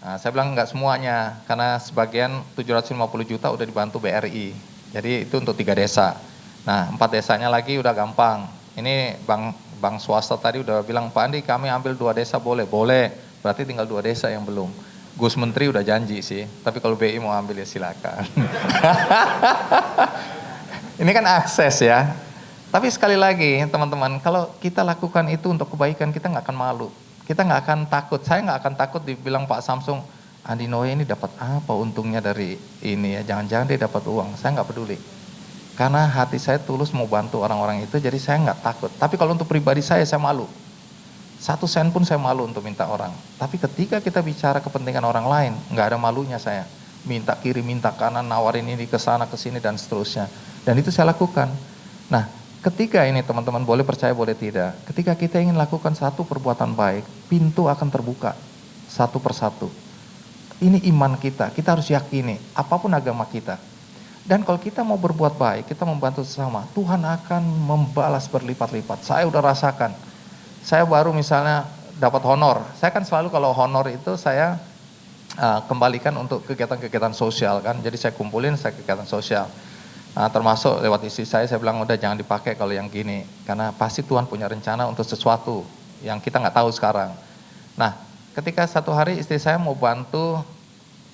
Nah, saya bilang nggak semuanya, karena sebagian 750 juta udah dibantu BRI. Jadi itu untuk 3 desa. Nah 4 desanya lagi udah gampang. Ini bank swasta tadi udah bilang, Pak Andi kami ambil 2 desa boleh? Boleh, berarti tinggal 2 desa yang belum. Gus Menteri udah janji sih, tapi kalau BI mau ambil ya silakan. Ini kan akses ya. Tapi sekali lagi teman-teman, kalau kita lakukan itu untuk kebaikan, kita nggak akan malu. Kita nggak akan takut. Saya nggak akan takut dibilang Pak Samsung, Andi Noe ini dapat apa untungnya dari ini ya? Jangan-jangan dia dapat uang. Saya nggak peduli. Karena hati saya tulus mau bantu orang-orang itu, jadi saya nggak takut. Tapi kalau untuk pribadi saya malu. 1 sen pun saya malu untuk minta orang. Tapi ketika kita bicara kepentingan orang lain, nggak ada malunya saya. Minta kiri, minta kanan, nawarin ini ke sana, ke sini, dan seterusnya. Dan itu saya lakukan. Nah, ketika ini teman-teman boleh percaya, boleh tidak. Ketika kita ingin lakukan satu perbuatan baik, pintu akan terbuka satu persatu. Ini iman kita harus yakini, apapun agama kita. Dan kalau kita mau berbuat baik, kita membantu sesama, Tuhan akan membalas berlipat-lipat. Saya udah rasakan. Saya baru misalnya dapat honor. Saya kan selalu kalau honor itu saya kembalikan untuk kegiatan-kegiatan sosial kan. Jadi saya kumpulin, saya kegiatan sosial. Termasuk lewat istri saya bilang udah jangan dipakai kalau yang gini. Karena pasti Tuhan punya rencana untuk sesuatu yang kita nggak tahu sekarang. Nah, ketika satu hari istri saya mau bantu,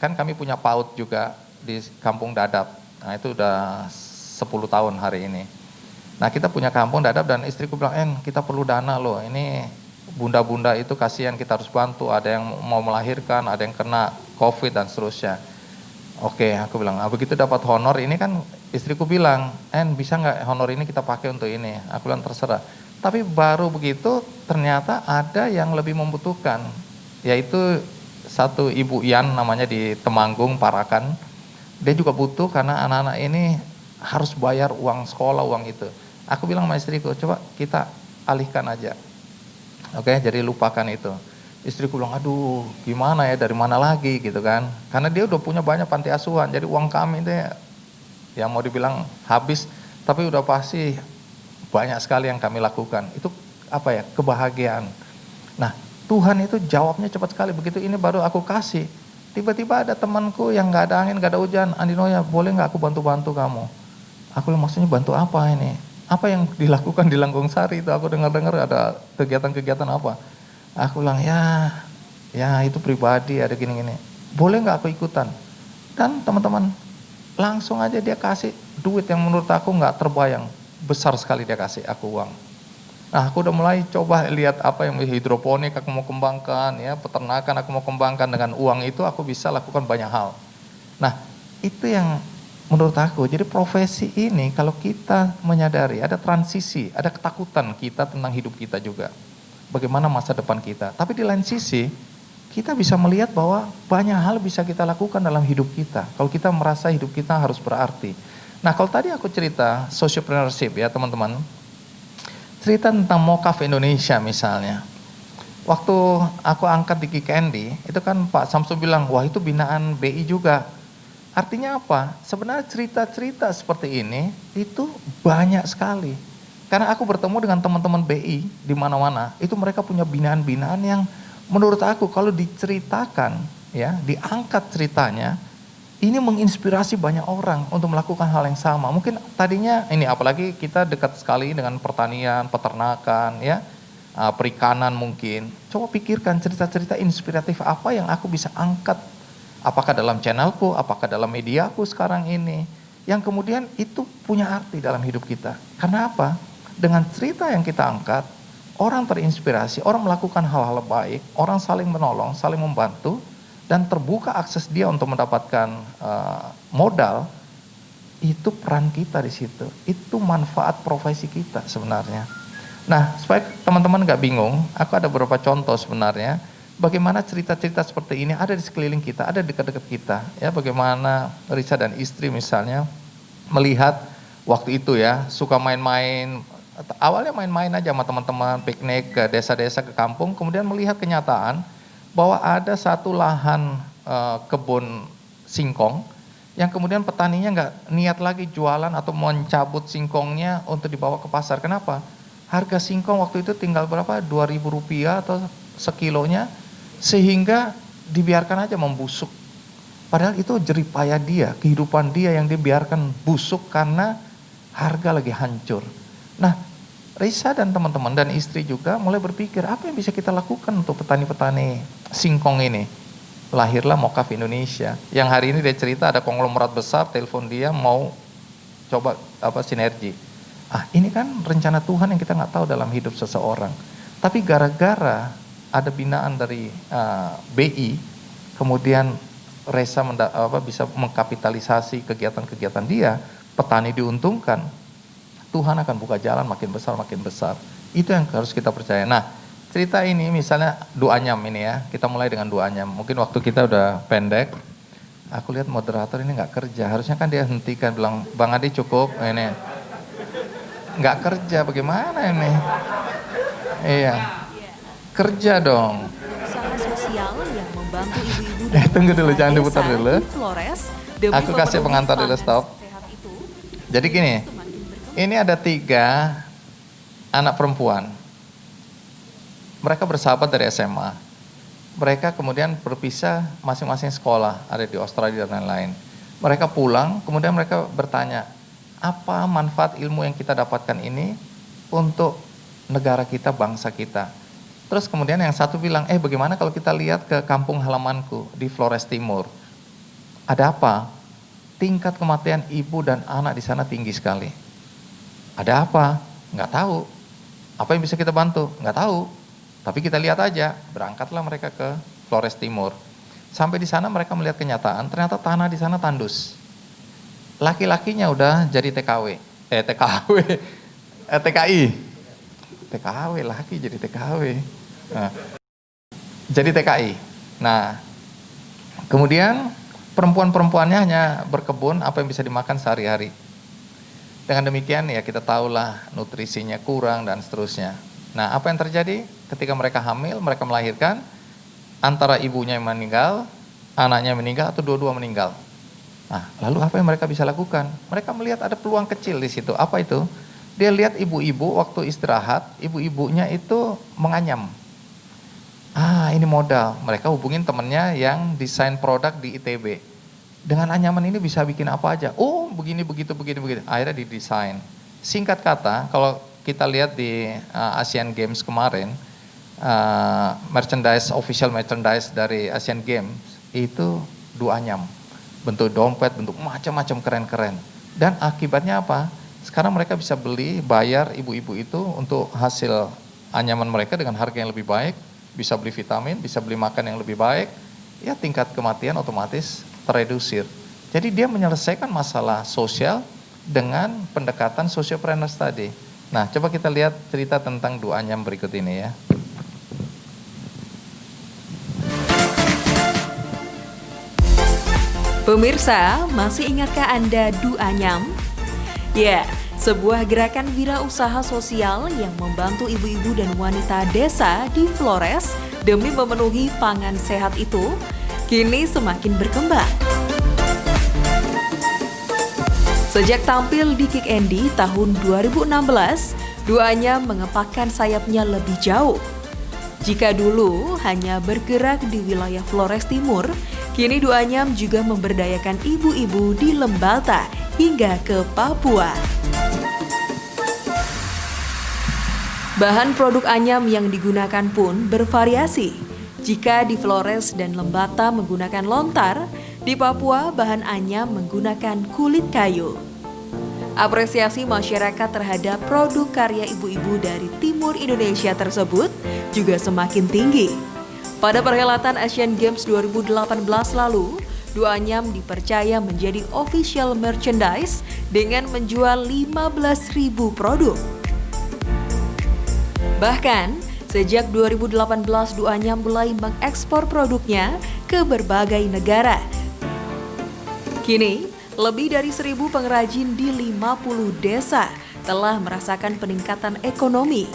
kan kami punya PAUD juga di Kampung Dadap. Nah itu udah 10 tahun hari ini. Nah kita punya Kampung Dadap dan istriku bilang, kita perlu dana loh, ini bunda-bunda itu kasihan, kita harus bantu, ada yang mau melahirkan, ada yang kena COVID dan seterusnya. Oke, aku bilang, begitu dapat honor ini kan istriku bilang, bisa nggak honor ini kita pakai untuk ini? Aku bilang terserah. Tapi baru begitu ternyata ada yang lebih membutuhkan, yaitu satu ibu Ian namanya di Temanggung, Parakan. Dia juga butuh karena anak-anak ini harus bayar uang sekolah, uang itu. Aku bilang sama istriku, coba kita alihkan aja. Oke, jadi lupakan itu. Istriku bilang, aduh gimana ya, dari mana lagi gitu kan. Karena dia udah punya banyak panti asuhan, jadi uang kami itu ya mau dibilang habis, tapi udah pasti banyak sekali yang kami lakukan. Itu apa ya, kebahagiaan. Nah, Tuhan itu jawabnya cepat sekali. Begitu ini baru aku kasih, tiba-tiba ada temanku yang gak ada angin, gak ada hujan, Andinoya boleh gak aku bantu-bantu kamu? Aku bilang, maksudnya bantu apa ini? Apa yang dilakukan di Langgung Sari itu? Aku dengar-dengar ada kegiatan-kegiatan apa? Aku bilang, ya itu pribadi, ada gini-gini. Boleh gak aku ikutan? Dan teman-teman, langsung aja dia kasih duit yang menurut aku gak terbayang. Besar sekali dia kasih aku uang. Nah aku udah mulai coba lihat apa yang hidroponik aku mau kembangkan, ya peternakan aku mau kembangkan. Dengan uang itu aku bisa lakukan banyak hal. Nah itu yang menurut aku, jadi profesi ini kalau kita menyadari ada transisi, ada ketakutan kita tentang hidup kita juga. Bagaimana masa depan kita. Tapi di lain sisi, kita bisa melihat bahwa banyak hal bisa kita lakukan dalam hidup kita. Kalau kita merasa hidup kita harus berarti. Nah kalau tadi aku cerita sociopreneurship ya teman-teman. Cerita tentang Mokaf Indonesia misalnya. Waktu aku angkat di Kikendi, itu kan Pak Samsul bilang, wah itu binaan BI juga. Artinya apa? Sebenarnya cerita-cerita seperti ini itu banyak sekali. Karena aku bertemu dengan teman-teman BI di mana-mana, itu mereka punya binaan-binaan yang menurut aku kalau diceritakan, ya, diangkat ceritanya, ini menginspirasi banyak orang untuk melakukan hal yang sama. Mungkin tadinya ini apalagi kita dekat sekali dengan pertanian, peternakan, ya, perikanan mungkin. Coba pikirkan cerita-cerita inspiratif apa yang aku bisa angkat. Apakah dalam channelku, apakah dalam mediaku sekarang ini. Yang kemudian itu punya arti dalam hidup kita. Karena apa? Dengan cerita yang kita angkat, orang terinspirasi, orang melakukan hal-hal baik, orang saling menolong, saling membantu, dan terbuka akses dia untuk mendapatkan modal, itu peran kita di situ. Itu manfaat profesi kita sebenarnya. Nah, supaya teman-teman gak bingung, aku ada beberapa contoh sebenarnya. Bagaimana cerita-cerita seperti ini ada di sekeliling kita, ada di dekat-dekat kita. Ya, bagaimana Risa dan istri misalnya melihat waktu itu ya, suka main-main. Awalnya main-main aja sama teman-teman, piknik ke desa-desa, ke kampung. Kemudian melihat kenyataan bahwa ada satu lahan kebun singkong yang kemudian petaninya nggak niat lagi jualan atau mencabut singkongnya untuk dibawa ke pasar. Kenapa? Harga singkong waktu itu tinggal berapa? Rp2.000 atau sekilonya, sehingga dibiarkan aja membusuk. Padahal itu jeripaya dia, kehidupan dia yang dibiarkan busuk karena harga lagi hancur. Nah, Risa dan teman-teman dan istri juga mulai berpikir apa yang bisa kita lakukan untuk petani-petani singkong ini. Lahirlah Mokaf Indonesia. Yang hari ini dia cerita ada konglomerat besar telepon dia mau coba sinergi. Ini kan rencana Tuhan yang kita nggak tahu dalam hidup seseorang. Tapi gara-gara ada binaan dari BI, kemudian Resa bisa mengkapitalisasi kegiatan-kegiatan dia, petani diuntungkan, Tuhan akan buka jalan makin besar, makin besar. Itu yang harus kita percaya. Nah, cerita ini misalnya Duanyam ini ya, kita mulai dengan Duanyam. Mungkin waktu kita udah pendek, aku lihat moderator ini nggak kerja, harusnya kan dia hentikan, bilang Bang Adi cukup, ini nggak kerja, bagaimana ini? Iya, kerja dong. Usaha sosial yang membantu ibu-ibu dan Tunggu dulu, wanita jangan diputar desa dulu. di Flores demi Aku kasih memenuhi pengantar dulu, pangan stop. sehat itu, Jadi gini, semakin berkembang. ini ada 3 anak perempuan. Mereka bersahabat dari SMA. Mereka kemudian berpisah masing-masing sekolah, ada di Australia dan lain-lain. Mereka pulang, kemudian mereka bertanya, apa manfaat ilmu yang kita dapatkan ini untuk negara kita, bangsa kita. Terus kemudian yang satu bilang, bagaimana kalau kita lihat ke kampung halamanku di Flores Timur. Ada apa? Tingkat kematian ibu dan anak di sana tinggi sekali. Ada apa? Nggak tahu. Apa yang bisa kita bantu? Nggak tahu. Tapi kita lihat aja, berangkatlah mereka ke Flores Timur. Sampai di sana mereka melihat kenyataan, ternyata tanah di sana tandus. Laki-lakinya udah jadi TKW. TKI. TKW, laki jadi TKW. Nah, jadi TKI. Nah, kemudian perempuan-perempuannya hanya berkebun apa yang bisa dimakan sehari-hari. Dengan demikian ya kita tahulah nutrisinya kurang dan seterusnya. Nah, apa yang terjadi ketika mereka hamil, mereka melahirkan, antara ibunya yang meninggal, anaknya meninggal, atau dua-dua meninggal. Nah, lalu apa yang mereka bisa lakukan? Mereka melihat ada peluang kecil di situ. Apa itu? Dia lihat ibu-ibu waktu istirahat, ibu-ibunya itu menganyam. Ini modal. Mereka hubungin temennya yang desain produk di ITB. Dengan anyaman ini bisa bikin apa aja. Oh, begini, begitu. Akhirnya didesain. Singkat kata, kalau kita lihat di Asian Games kemarin, official merchandise dari Asian Games itu Duanyam. Bentuk dompet, bentuk macam-macam keren-keren. Dan akibatnya apa? Sekarang mereka bisa bayar ibu-ibu itu untuk hasil anyaman mereka dengan harga yang lebih baik, bisa beli vitamin, bisa beli makan yang lebih baik, ya tingkat kematian otomatis terredusir. Jadi dia menyelesaikan masalah sosial dengan pendekatan sociopreneurs tadi. Nah, coba kita lihat cerita tentang Duanyam berikut ini ya. Pemirsa, masih ingatkah Anda Duanyam? Ya, sebuah gerakan wirausaha sosial yang membantu ibu-ibu dan wanita desa di Flores demi memenuhi pangan sehat itu, kini semakin berkembang. Sejak tampil di Kick Andy tahun 2016, Duanyam mengepakkan sayapnya lebih jauh. Jika dulu hanya bergerak di wilayah Flores Timur, kini Duanyam juga memberdayakan ibu-ibu di Lembata hingga ke Papua. Bahan produk anyam yang digunakan pun bervariasi. Jika di Flores dan Lembata menggunakan lontar, di Papua bahan anyam menggunakan kulit kayu. Apresiasi masyarakat terhadap produk karya ibu-ibu dari timur Indonesia tersebut juga semakin tinggi. Pada perhelatan Asian Games 2018 lalu, Duanyam dipercaya menjadi official merchandise dengan menjual 15.000 produk. Bahkan, sejak 2018 Duanyam mulai mengekspor produknya ke berbagai negara. Kini, lebih dari 1.000 pengrajin di 50 desa telah merasakan peningkatan ekonomi.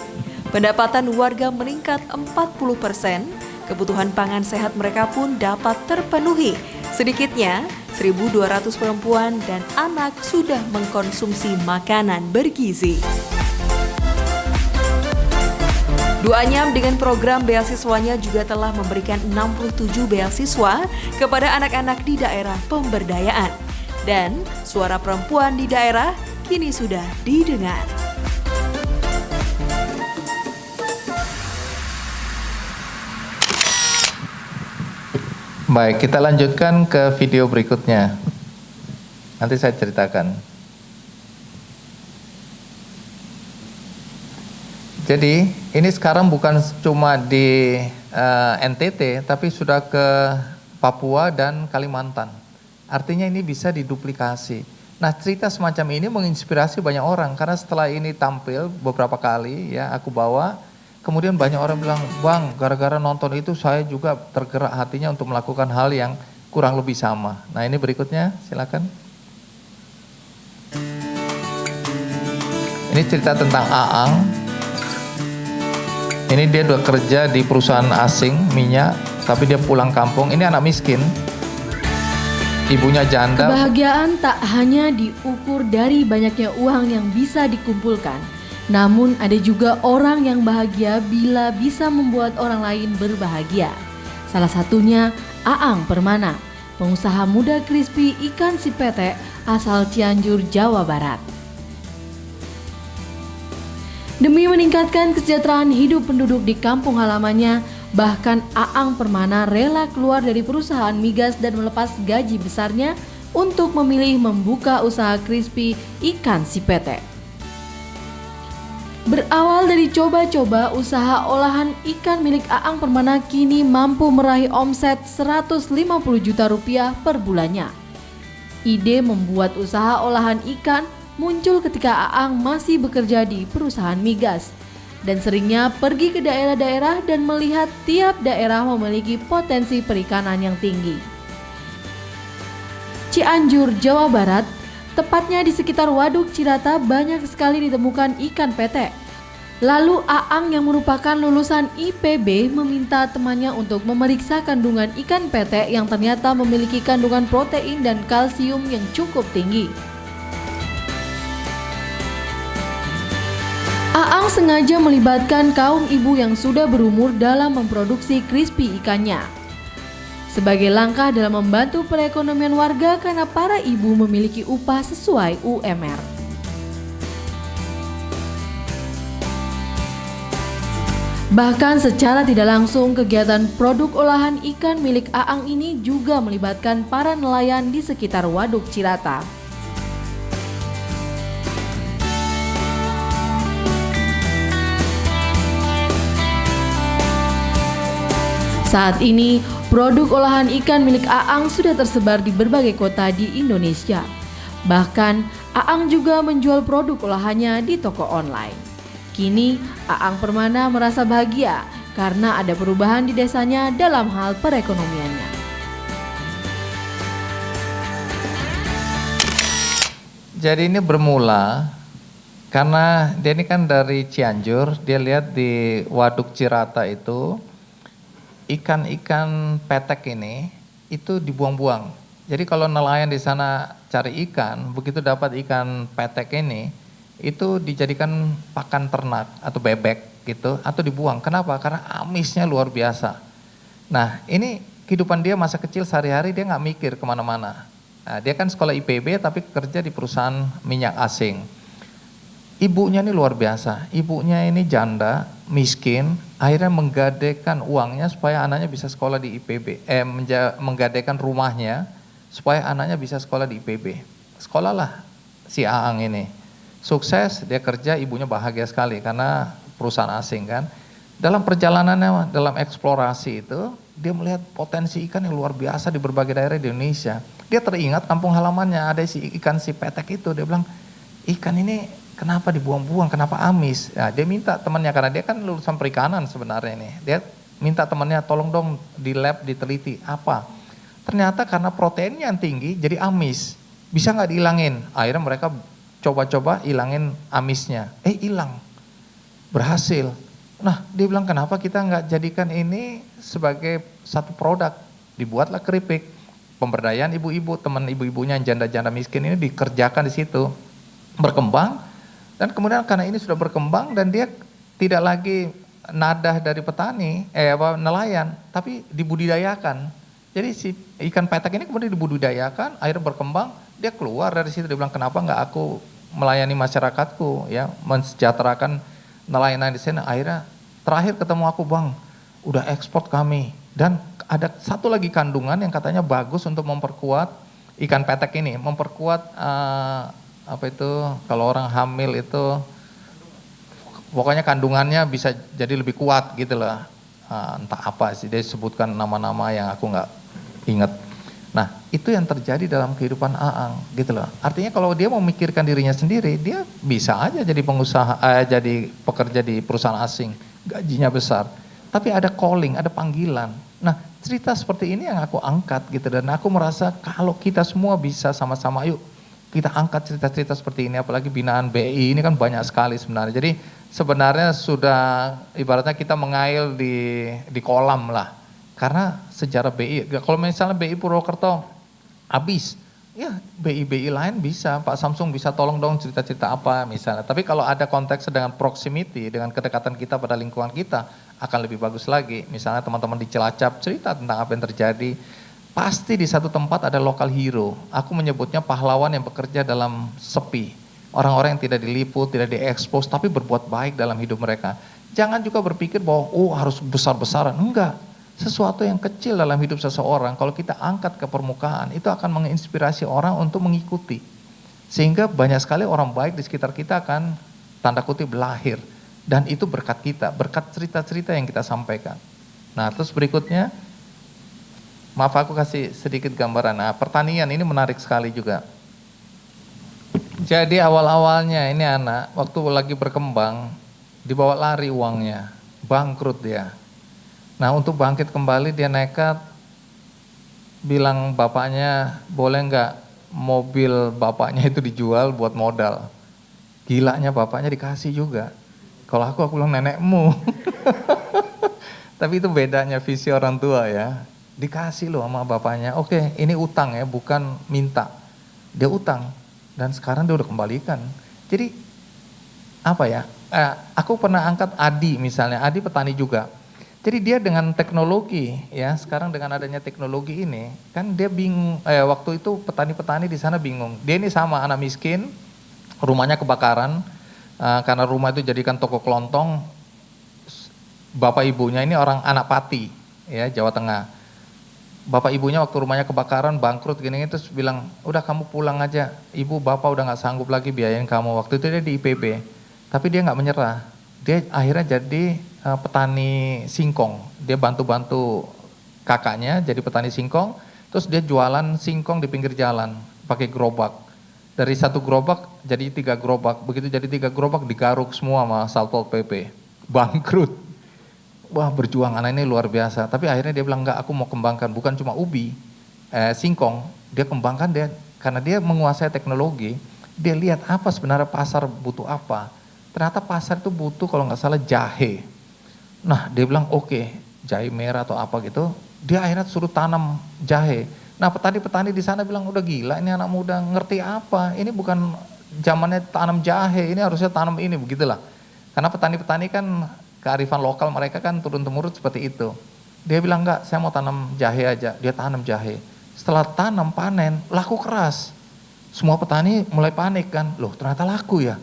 Pendapatan warga meningkat 40%, kebutuhan pangan sehat mereka pun dapat terpenuhi. Sedikitnya, 1.200 perempuan dan anak sudah mengkonsumsi makanan bergizi. Duanyam dengan program beasiswanya juga telah memberikan 67 beasiswa kepada anak-anak di daerah pemberdayaan. Dan suara perempuan di daerah kini sudah didengar. Baik, kita lanjutkan ke video berikutnya. Nanti saya ceritakan. Jadi, ini sekarang bukan cuma di NTT, tapi sudah ke Papua dan Kalimantan. Artinya ini bisa diduplikasi. Nah, cerita semacam ini menginspirasi banyak orang, karena setelah ini tampil beberapa kali, ya aku bawa, Kemudian banyak orang bilang, Bang, gara-gara nonton itu saya juga tergerak hatinya untuk melakukan hal yang kurang lebih sama. Nah ini berikutnya, silakan. Ini cerita tentang Aang. Ini dia udah kerja di perusahaan asing minyak, tapi dia pulang kampung. Ini anak miskin. Ibunya janda. Kebahagiaan tak hanya diukur dari banyaknya uang yang bisa dikumpulkan, namun ada juga orang yang bahagia bila bisa membuat orang lain berbahagia. Salah satunya Aang Permana, pengusaha muda crispy ikan si petek asal Cianjur, Jawa Barat. Demi meningkatkan kesejahteraan hidup penduduk di kampung halamannya, bahkan Aang Permana rela keluar dari perusahaan migas dan melepas gaji besarnya untuk memilih membuka usaha crispy ikan si petek. Berawal dari coba-coba, usaha olahan ikan milik Aang Permana kini mampu meraih omset 150 juta rupiah per bulannya. Ide membuat usaha olahan ikan muncul ketika Aang masih bekerja di perusahaan migas dan seringnya pergi ke daerah-daerah dan melihat tiap daerah memiliki potensi perikanan yang tinggi. Cianjur, Jawa Barat, tepatnya di sekitar Waduk Cirata, banyak sekali ditemukan ikan petek. Lalu Aang yang merupakan lulusan IPB meminta temannya untuk memeriksa kandungan ikan petek yang ternyata memiliki kandungan protein dan kalsium yang cukup tinggi. Aang sengaja melibatkan kaum ibu yang sudah berumur dalam memproduksi crispy ikannya. Sebagai langkah dalam membantu perekonomian warga karena para ibu memiliki upah sesuai UMR. Bahkan secara tidak langsung kegiatan produk olahan ikan milik Aang ini juga melibatkan para nelayan di sekitar Waduk Cirata. Saat ini, produk olahan ikan milik Aang sudah tersebar di berbagai kota di Indonesia. Bahkan, Aang juga menjual produk olahannya di toko online. Kini, Aang Permana merasa bahagia karena ada perubahan di desanya dalam hal perekonomiannya. Jadi ini bermula karena dia ini kan dari Cianjur, dia lihat di Waduk Cirata itu ikan-ikan petek ini itu dibuang-buang. Jadi kalau nelayan di sana cari ikan, begitu dapat ikan petek ini, itu dijadikan pakan ternak atau bebek gitu, atau dibuang. Kenapa? Karena amisnya luar biasa. Nah ini kehidupan dia masa kecil sehari-hari dia nggak mikir kemana-mana. Nah, dia kan sekolah IPB tapi kerja di perusahaan minyak asing. Ibunya ini luar biasa, ibunya ini janda, miskin, akhirnya menggadaikan uangnya supaya anaknya bisa sekolah di IPB, menggadaikan rumahnya supaya anaknya bisa sekolah di IPB. Sekolahlah si Aang ini, sukses, dia kerja, ibunya bahagia sekali karena perusahaan asing kan. Dalam perjalanannya, dalam eksplorasi itu, dia melihat potensi ikan yang luar biasa di berbagai daerah di Indonesia. Dia teringat kampung halamannya ada si ikan si petek itu, dia bilang, ikan ini kenapa dibuang-buang, kenapa amis? Nah, dia minta temannya, karena dia kan lulusan perikanan sebenarnya ini. Dia minta temannya, tolong dong di lab diteliti, apa? Ternyata karena proteinnya yang tinggi, jadi amis. Bisa nggak dihilangin? Akhirnya mereka coba-coba hilangin amisnya. Hilang. Berhasil. Nah, dia bilang kenapa kita nggak jadikan ini sebagai satu produk? Dibuatlah keripik. Pemberdayaan ibu-ibu, teman ibu-ibunya yang janda-janda miskin ini dikerjakan di situ. Berkembang. Dan kemudian karena ini sudah berkembang dan dia tidak lagi nadah dari petani, nelayan, tapi dibudidayakan. Jadi si ikan petek ini kemudian dibudidayakan, akhirnya berkembang, dia keluar dari situ, dia bilang kenapa nggak aku melayani masyarakatku, ya, mensejahterakan nelayan di sini. Akhirnya terakhir ketemu aku, Bang, udah ekspor kami. Dan ada satu lagi kandungan yang katanya bagus untuk memperkuat ikan petek ini, memperkuat apa itu kalau orang hamil itu pokoknya kandungannya bisa jadi lebih kuat gitu lah. Entah apa sih dia sebutkan nama-nama yang aku nggak ingat. Nah itu yang terjadi dalam kehidupan Aang gitu loh. Artinya kalau dia mau memikirkan dirinya sendiri, dia bisa aja jadi pengusaha, jadi pekerja di perusahaan asing. gajinya besar. Tapi ada calling, ada panggilan. Nah, cerita seperti ini yang aku angkat gitu, dan aku merasa kalau kita semua bisa sama-sama, yuk kita angkat cerita-cerita seperti ini, apalagi binaan BI ini kan banyak sekali sebenarnya. Jadi sebenarnya sudah ibaratnya kita mengail di kolam lah. Karena sejarah BI, kalau misalnya BI Purwokerto habis, ya BI-BI lain bisa, Pak Samsung bisa tolong dong cerita-cerita apa misalnya. Tapi kalau ada konteks dengan proximity, dengan kedekatan kita pada lingkungan kita, akan lebih bagus lagi. Misalnya teman-teman di Cilacap cerita tentang apa yang terjadi, pasti di satu tempat ada local hero. Aku menyebutnya pahlawan yang bekerja dalam sepi. Orang-orang yang tidak diliput, tidak diekspos, tapi berbuat baik dalam hidup mereka. Jangan juga berpikir bahwa harus besar-besaran, enggak. Sesuatu yang kecil dalam hidup seseorang, kalau kita angkat ke permukaan, itu akan menginspirasi orang untuk mengikuti. Sehingga banyak sekali orang baik di sekitar kita akan, tanda kutip, lahir. Dan itu berkat kita, berkat cerita-cerita yang kita sampaikan. Nah, terus berikutnya, maaf aku kasih sedikit gambaran. Nah, pertanian ini menarik sekali juga. Jadi awal-awalnya ini anak, waktu lagi berkembang, dibawa lari uangnya, bangkrut dia. Nah, untuk bangkit kembali dia nekat bilang bapaknya, boleh nggak mobil bapaknya itu dijual buat modal. Gilanya bapaknya dikasih juga. Kalau aku bilang nenekmu. Tapi itu bedanya visi orang tua ya. Dikasih loh sama bapaknya, oke ini utang ya, bukan minta. Dia utang dan sekarang dia udah kembalikan. Jadi apa ya, aku pernah angkat Adi misalnya, Adi petani juga. Jadi dia dengan teknologi ya, sekarang dengan adanya teknologi ini, kan dia bingung, waktu itu petani-petani di sana bingung. Dia ini sama anak miskin, rumahnya kebakaran, karena rumah itu jadikan toko kelontong, bapak ibunya ini orang anak Pati, ya Jawa Tengah. Bapak ibunya waktu rumahnya kebakaran, bangkrut gini, terus bilang, udah kamu pulang aja, ibu bapak udah gak sanggup lagi biayain kamu. Waktu itu dia di IPB, tapi dia gak menyerah. Dia akhirnya jadi petani singkong, dia bantu-bantu kakaknya jadi petani singkong, terus dia jualan singkong di pinggir jalan, pakai gerobak. Dari 1 gerobak jadi 3 gerobak, begitu jadi 3 gerobak digaruk semua sama Satpol PP, bangkrut. Wah berjuang anak ini luar biasa, tapi akhirnya dia bilang enggak, aku mau kembangkan, bukan cuma ubi, singkong, dia kembangkan dia, karena dia menguasai teknologi, dia lihat apa sebenarnya pasar butuh apa. Ternyata pasar itu butuh kalau nggak salah jahe. Nah dia bilang oke, jahe merah atau apa gitu, dia akhirnya suruh tanam jahe. Nah petani-petani di sana bilang udah gila ini anak muda, ngerti apa, ini bukan zamannya tanam jahe, ini harusnya tanam ini, begitulah. Karena petani-petani kan kearifan lokal mereka kan turun-temurun seperti itu. Dia bilang enggak, saya mau tanam jahe aja, dia tanam jahe. Setelah tanam panen, laku keras. Semua petani mulai panik kan, loh ternyata laku ya.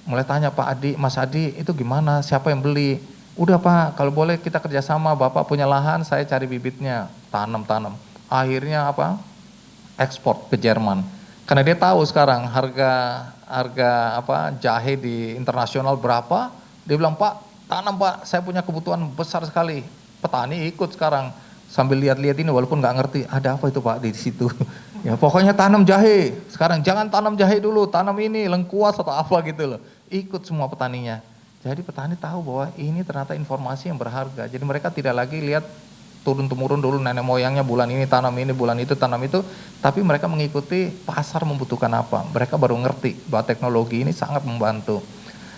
Mulai tanya Pak Adi, Mas Adi itu gimana, siapa yang beli? Udah Pak, kalau boleh kita kerjasama, Bapak punya lahan, saya cari bibitnya, tanam. Akhirnya apa? Ekspor ke Jerman. Karena dia tahu sekarang harga apa jahe di internasional berapa. Dia bilang Pak, tanam Pak, saya punya kebutuhan besar sekali. Petani ikut sekarang sambil lihat-lihat ini walaupun nggak ngerti ada apa itu Pak di situ. Ya pokoknya tanam jahe. Sekarang jangan tanam jahe dulu, tanam ini lengkuas atau apa gitu loh. Ikut semua petaninya. Jadi petani tahu bahwa ini ternyata informasi yang berharga. Jadi mereka tidak lagi lihat turun-temurun dulu nenek moyangnya bulan ini tanam ini, bulan itu tanam itu. Tapi mereka mengikuti pasar membutuhkan apa. Mereka baru ngerti bahwa teknologi ini sangat membantu.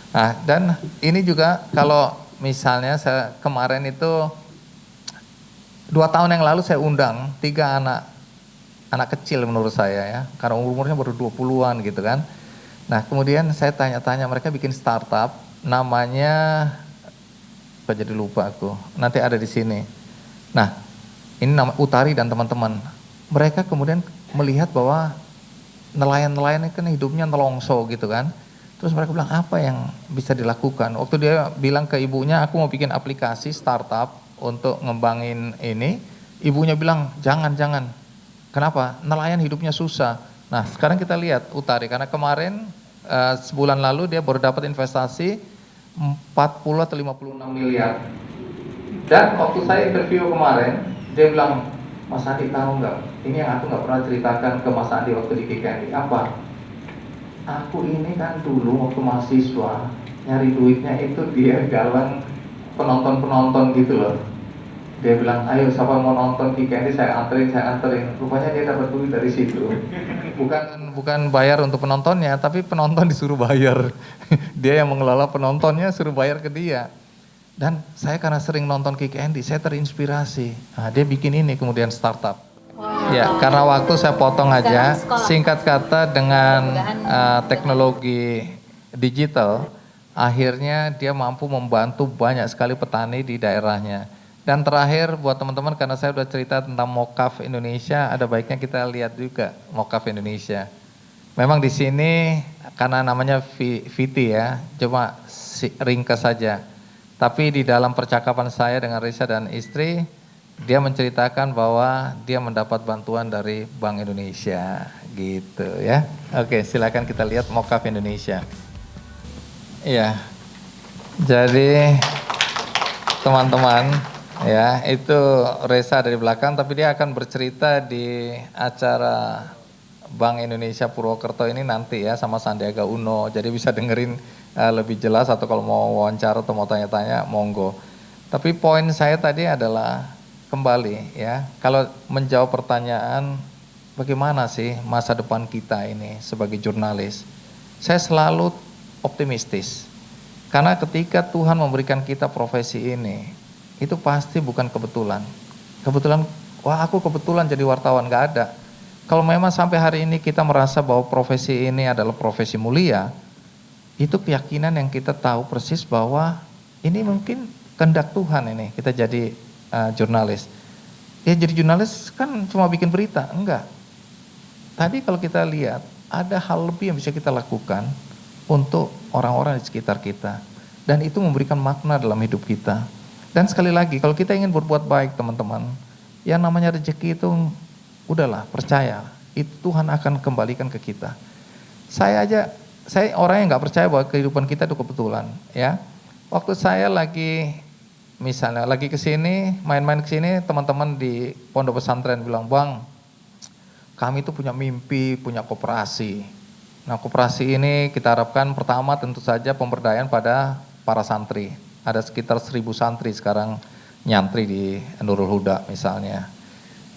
Nah dan ini juga kalau misalnya saya kemarin itu 2 tahun yang lalu saya undang 3 anak kecil menurut saya ya. Karena umurnya baru 20-an gitu kan. Nah kemudian saya tanya-tanya mereka bikin startup namanya apa jadi lupa aku. Nanti ada di sini. Nah ini nama Utari dan teman-teman. Mereka kemudian melihat bahwa nelayan-nelayan kan hidupnya nelongso gitu kan. Terus mereka bilang apa yang bisa dilakukan. Waktu dia bilang ke ibunya aku mau bikin aplikasi startup untuk ngembangin ini. Ibunya bilang jangan. Kenapa? Nelayan hidupnya susah. Nah sekarang kita lihat Utari karena kemarin sebulan lalu dia baru dapat investasi 40 atau 56 miliar. Dan waktu saya interview kemarin dia bilang Mas Andi tahu nggak? Ini yang aku nggak pernah ceritakan ke Mas Andi waktu di KKN. Apa? Aku ini kan dulu waktu mahasiswa nyari duitnya itu dia galang penonton-penonton gitu loh. Dia bilang, ayo siapa mau nonton KKND saya anterin. Rupanya dia dapat duit dari situ. Bukan bayar untuk penontonnya, tapi penonton disuruh bayar. Dia yang mengelola penontonnya suruh bayar ke dia. Dan saya karena sering nonton KKND, saya terinspirasi. Nah, dia bikin ini kemudian startup. Ya, karena waktu saya potong aja, singkat kata dengan teknologi digital, akhirnya dia mampu membantu banyak sekali petani di daerahnya. Dan terakhir buat teman-teman, karena saya udah cerita tentang Mokaf Indonesia, ada baiknya kita lihat juga Mokaf Indonesia. Memang di sini karena namanya VT ya, cuma ringkas saja. Tapi di dalam percakapan saya dengan Risa dan istri, dia menceritakan bahwa dia mendapat bantuan dari Bank Indonesia, gitu ya. Oke, silakan kita lihat Mokaf Indonesia. Iya, jadi teman-teman, ya, itu Reza dari belakang, tapi dia akan bercerita di acara Bank Indonesia Purwokerto ini nanti ya sama Sandiaga Uno. Jadi bisa dengerin lebih jelas, atau kalau mau wawancara atau mau tanya-tanya monggo. Tapi poin saya tadi adalah kembali ya, kalau menjawab pertanyaan bagaimana sih masa depan kita ini sebagai jurnalis. Saya selalu optimistis. Karena ketika Tuhan memberikan kita profesi ini, itu pasti bukan kebetulan. Kebetulan, wah aku kebetulan jadi wartawan, nggak ada. Kalau memang sampai hari ini kita merasa bahwa profesi ini adalah profesi mulia, itu keyakinan yang kita tahu persis bahwa ini mungkin kehendak Tuhan ini, kita jadi jurnalis. Ya jadi jurnalis kan cuma bikin berita, enggak. Tadi kalau kita lihat, ada hal lebih yang bisa kita lakukan untuk orang-orang di sekitar kita. Dan itu memberikan makna dalam hidup kita. Dan sekali lagi, kalau kita ingin berbuat baik teman-teman, yang namanya rezeki itu udahlah, percaya, itu Tuhan akan kembalikan ke kita. Saya orang yang nggak percaya bahwa kehidupan kita itu kebetulan, ya. Waktu saya misalnya lagi kesini, main-main kesini, teman-teman di pondok pesantren bilang, Bang, kami itu punya mimpi, punya koperasi. Nah, koperasi ini kita harapkan pertama tentu saja pemberdayaan pada para santri. Ada sekitar 1.000 santri sekarang nyantri di Nurul Huda misalnya.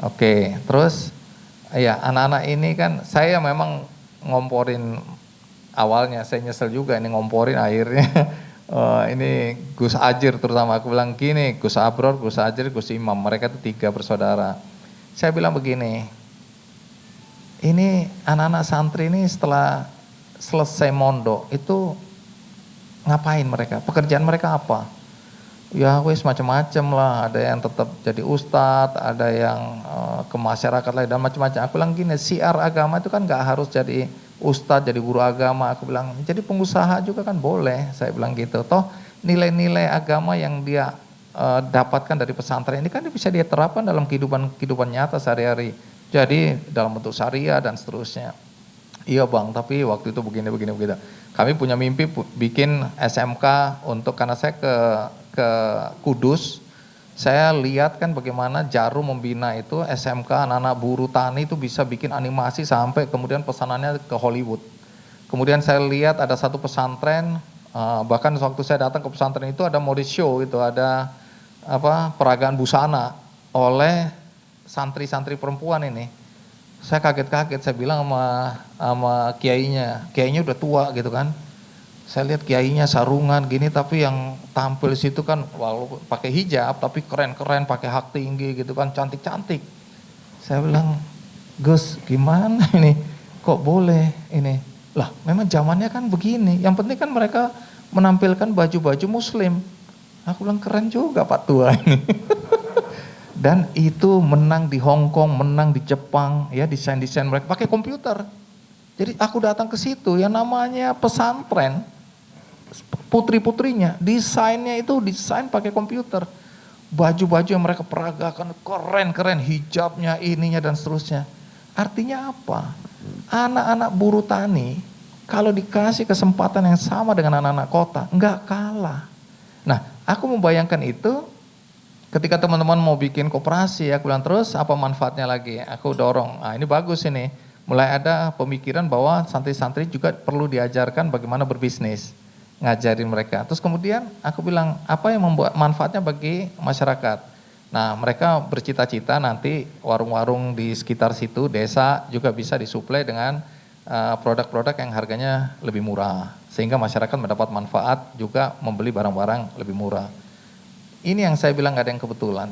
Oke, terus ya anak-anak ini kan saya memang ngomporin awalnya, saya nyesel juga ini ngomporin akhirnya. Ini Gus Ajir terutama, aku bilang gini, Gus Abror, Gus Ajir, Gus Imam, mereka itu 3 bersaudara. Saya bilang begini, ini anak-anak santri ini setelah selesai mondok itu ngapain mereka? Pekerjaan mereka apa? Ya wes macam-macam lah, ada yang tetap jadi ustadz, ada yang ke masyarakat lain dan macam-macam. Aku bilang gini, siar agama itu kan gak harus jadi ustadz, jadi guru agama. Aku bilang, jadi pengusaha juga kan boleh, saya bilang gitu. Toh nilai-nilai agama yang dia dapatkan dari pesantren ini kan bisa dia terapkan dalam kehidupan nyata sehari-hari. Jadi dalam bentuk syariah dan seterusnya. Iya Bang, tapi waktu itu begini. Kami punya mimpi bikin SMK karena saya ke Kudus, saya lihat kan bagaimana Jarum membina itu SMK anak-anak buruh tani itu bisa bikin animasi sampai kemudian pesanannya ke Hollywood. Kemudian saya lihat ada satu pesantren, bahkan waktu saya datang ke pesantren itu ada mode show itu, ada peragaan busana oleh santri-santri perempuan ini. Saya kaget-kaget, saya bilang sama kiainya udah tua gitu kan. Saya lihat kiainya sarungan gini, tapi yang tampil situ kan walaupun pakai hijab tapi keren-keren, pakai hak tinggi gitu kan, cantik-cantik. Saya bilang, Gus gimana ini, kok boleh ini? Lah memang zamannya kan begini, yang penting kan mereka menampilkan baju-baju muslim. Aku bilang keren juga Pak Tua ini. Dan itu menang di Hong Kong, menang di Jepang, ya desain-desain mereka pakai komputer. Jadi aku datang ke situ, yang namanya pesantren, putri-putrinya, desainnya itu desain pakai komputer. Baju-baju yang mereka peragakan keren-keren, hijabnya, ininya dan seterusnya. Artinya apa? Anak-anak buruh tani, kalau dikasih kesempatan yang sama dengan anak-anak kota, enggak kalah. Nah, aku membayangkan itu. Ketika teman-teman mau bikin koperasi, aku bilang terus apa manfaatnya lagi? Aku dorong, ini bagus ini. Mulai ada pemikiran bahwa santri-santri juga perlu diajarkan bagaimana berbisnis. ngajarin mereka. Terus kemudian aku bilang, apa yang membuat manfaatnya bagi masyarakat? Nah, mereka bercita-cita nanti warung-warung di sekitar situ, desa juga bisa disuplai dengan produk-produk yang harganya lebih murah. Sehingga masyarakat mendapat manfaat juga membeli barang-barang lebih murah. Ini yang saya bilang gak ada yang kebetulan.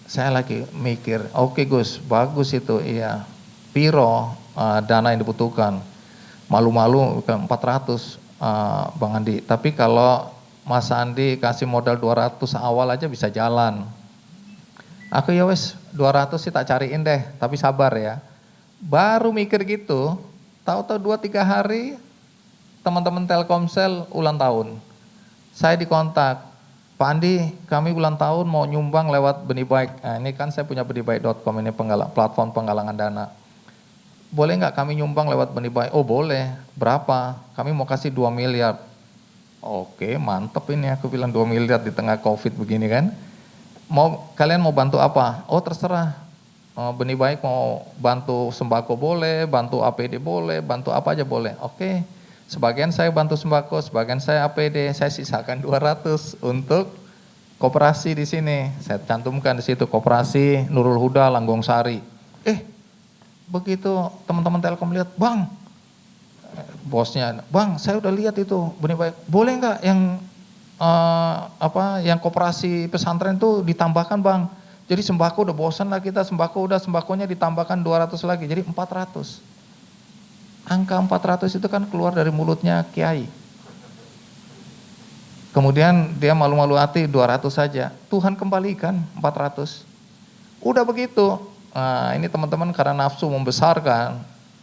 Saya lagi mikir, oke Gus, bagus itu, iya. Piro dana yang dibutuhkan. Malu-malu 400 Bang Andi. Tapi kalau Mas Andi kasih modal 200 awal aja bisa jalan. Aku ya wes 200 sih tak cariin deh, tapi sabar ya. Baru mikir gitu, tahu-tahu 2-3 hari teman-teman Telkomsel ulang tahun. Saya dikontak, Pak Andi kami ulang tahun mau nyumbang lewat Benih Baik. Nah, ini kan saya punya benihbaik.com, ini platform penggalangan dana. Boleh nggak kami nyumbang lewat Benih Baik? Oh boleh, berapa? Kami mau kasih 2 miliar. Oke mantep ini, aku bilang 2 miliar di tengah COVID begini kan. Kalian mau bantu apa? Oh terserah, Benih Baik mau bantu sembako boleh, bantu APD boleh, bantu apa aja boleh. Oke, sebagian saya bantu sembako, sebagian saya APD, saya sisakan 200 untuk koperasi di sini. Saya cantumkan di situ koperasi Nurul Huda Langgong Sari. Begitu teman-teman Telkom lihat, Bang, bosnya, Bang, saya udah lihat itu Benih Baik. Boleh nggak yang yang koperasi pesantren itu ditambahkan Bang? Jadi sembako udah bosan lah kita, sembakonya ditambahkan 200 lagi, jadi 400. Angka 400 itu kan keluar dari mulutnya Kiai. Kemudian dia malu-malu hati 200 saja, Tuhan kembalikan 400. Udah begitu, nah ini teman-teman karena nafsu membesarkan,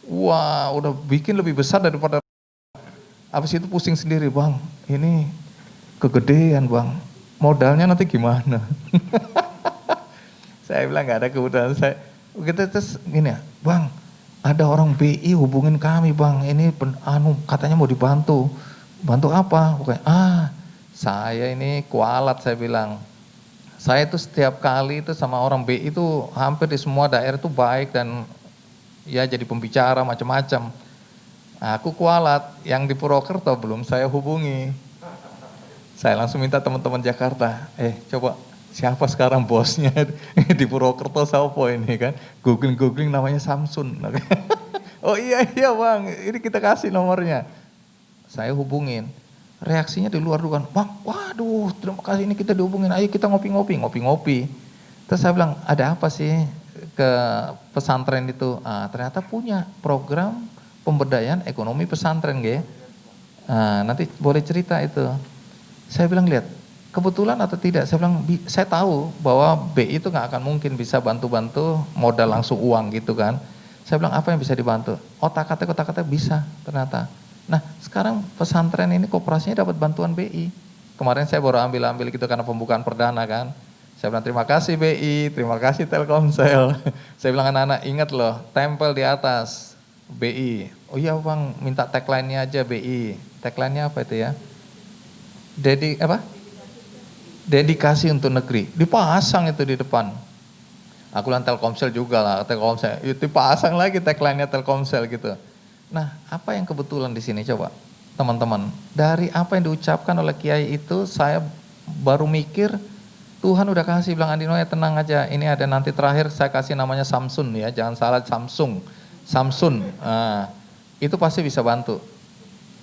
wah udah bikin lebih besar daripada, habis itu pusing sendiri, Bang ini kegedean Bang, modalnya nanti gimana? Saya bilang nggak ada kebutuhan, saya begitu terus gini ya, Bang ada orang BI hubungin kami Bang, ini katanya mau dibantu, bantu apa? Bukan, saya ini kualat, saya bilang. Saya itu setiap kali itu sama orang BI itu hampir di semua daerah itu baik dan ya jadi pembicara macam-macam. Aku kualat, yang di Purwokerto belum saya hubungi. Saya langsung minta teman-teman Jakarta, coba siapa sekarang bosnya di Purwokerto siapa ini kan? Googling namanya Samsun. Oh iya Bang, ini kita kasih nomornya. Saya hubungin. Reaksinya di luar dugaan, Bang, waduh terima kasih ini kita dihubungin, ayo kita ngopi-ngopi. Terus saya bilang, ada apa sih ke pesantren itu? Ternyata punya program pemberdayaan ekonomi pesantren, nanti boleh cerita itu. Saya bilang, lihat, kebetulan atau tidak? Saya bilang, saya tahu bahwa BI itu nggak akan mungkin bisa bantu-bantu modal langsung uang gitu kan. Saya bilang, apa yang bisa dibantu? Otak-atik bisa ternyata. Nah sekarang pesantren ini koperasinya dapat bantuan BI. Kemarin saya baru ambil gitu karena pembukaan perdana kan. Saya bilang terima kasih BI, terima kasih Telkomsel. Saya bilang anak-anak ingat loh, tempel di atas BI. Oh iya Bang, minta tagline-nya aja BI. Tagline-nya apa itu ya? Dedikasi untuk negeri. Dipasang itu di depan. Aku bilang Telkomsel juga lah, Telkomsel. Itu dipasang lagi tagline-nya Telkomsel gitu. Nah, apa yang kebetulan di sini coba, teman-teman? Dari apa yang diucapkan oleh Kiai itu, saya baru mikir, Tuhan udah kasih, bilang Andi Noya tenang aja, ini ada nanti terakhir saya kasih namanya Samsun ya, jangan salah Samsun, itu pasti bisa bantu.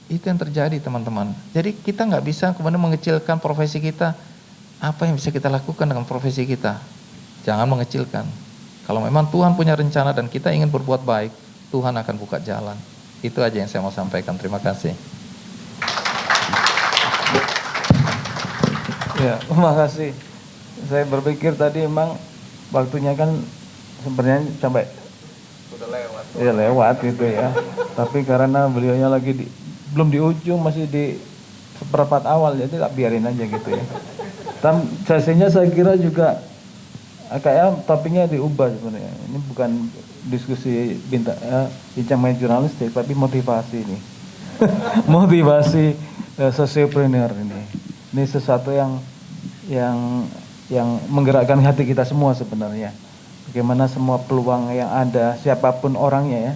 Itu yang terjadi teman-teman. Jadi kita nggak bisa kemudian mengecilkan profesi kita. Apa yang bisa kita lakukan dengan profesi kita? Jangan mengecilkan. Kalau memang Tuhan punya rencana dan kita ingin berbuat baik, Tuhan akan buka jalan. Itu aja yang saya mau sampaikan. Terima kasih. Ya, terima kasih. Saya berpikir tadi emang waktunya kan sebenarnya sampai Sudah lewat. Ya lewat gitu ya. Tapi karena beliaunya lagi belum di ujung, masih di seperempat awal, jadi tak biarin aja gitu ya. Sesinya saya kira juga kayaknya topiknya diubah sebenarnya. Ini bukan diskusi bincang main jurnalistik, tapi motivasi ini. Motivasi sosiopreneur ini. Ini sesuatu yang menggerakkan hati kita semua sebenarnya. Bagaimana semua peluang yang ada, siapapun orangnya ya,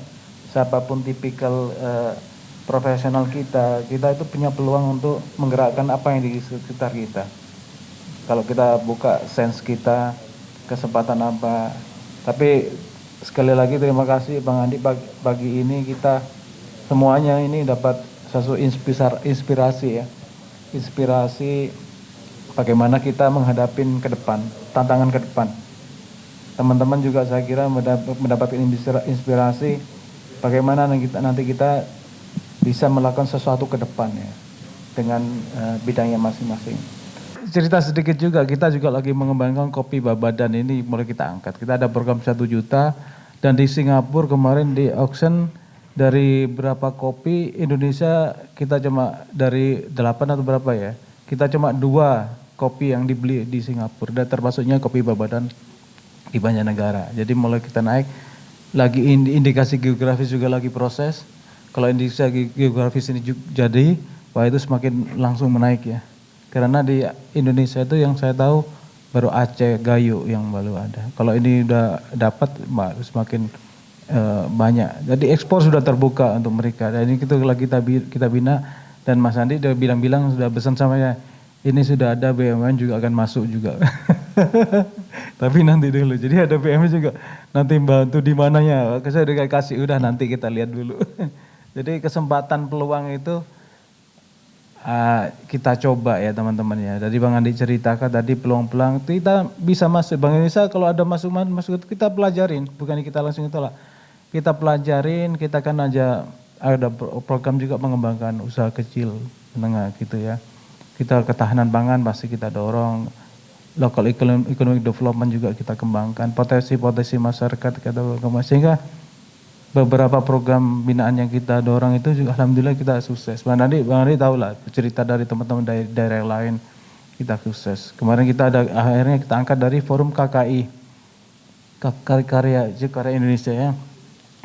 siapapun tipikal profesional kita itu punya peluang untuk menggerakkan apa yang di sekitar kita. Kalau kita buka sense kita, kesempatan apa. Tapi sekali lagi terima kasih Bang Andi, pagi ini kita semuanya ini dapat satu inspirasi ya. Inspirasi bagaimana kita menghadapi ke depan, tantangan ke depan. Teman-teman juga saya kira mendapatkan inspirasi bagaimana nanti kita bisa melakukan sesuatu ke depan ya, dengan bidangnya masing-masing. Cerita sedikit juga, kita juga lagi mengembangkan kopi Babadan ini mulai kita angkat. Kita ada program 1 juta dan di Singapura kemarin di auction dari berapa kopi Indonesia kita cuma dari 8 atau berapa ya. Kita cuma 2 kopi yang dibeli di Singapura dan termasuknya kopi Babadan di Banjarnegara. Jadi mulai kita naik lagi indikasi geografis juga lagi proses. Kalau indikasi geografis ini jadi, wah itu semakin langsung menaik ya. Karena di Indonesia itu yang saya tahu baru Aceh, Gayo yang baru ada. Kalau ini udah dapat, semakin banyak. Jadi ekspor sudah terbuka untuk mereka. Dan ini kita bina dan Mas Andi udah bilang sudah pesan sama ya, ini sudah ada BUMN juga akan masuk juga. Tapi nanti dulu. Jadi ada BUMN juga nanti bantu di mananya. Saya udah kasih, udah nanti kita lihat dulu. Jadi kesempatan peluang itu kita coba ya teman-teman ya. Tadi Bang Andi ceritakan tadi peluang-peluang kita bisa masuk. Bank Indonesia kalau ada masuk kita pelajarin, bukan kita langsung tolak. Kita pelajarin, kita kan aja ada program juga mengembangkan usaha kecil menengah gitu ya. Kita ketahanan pangan pasti kita dorong. Local economic development juga kita kembangkan. Potensi masyarakat kita kembangkan sehingga beberapa program binaan yang kita dorong itu juga alhamdulillah kita sukses. Bang Andi tahu lah cerita dari teman-teman dari daerah lain kita sukses. Kemarin kita akhirnya kita angkat dari forum KKI, karya Indonesia ya.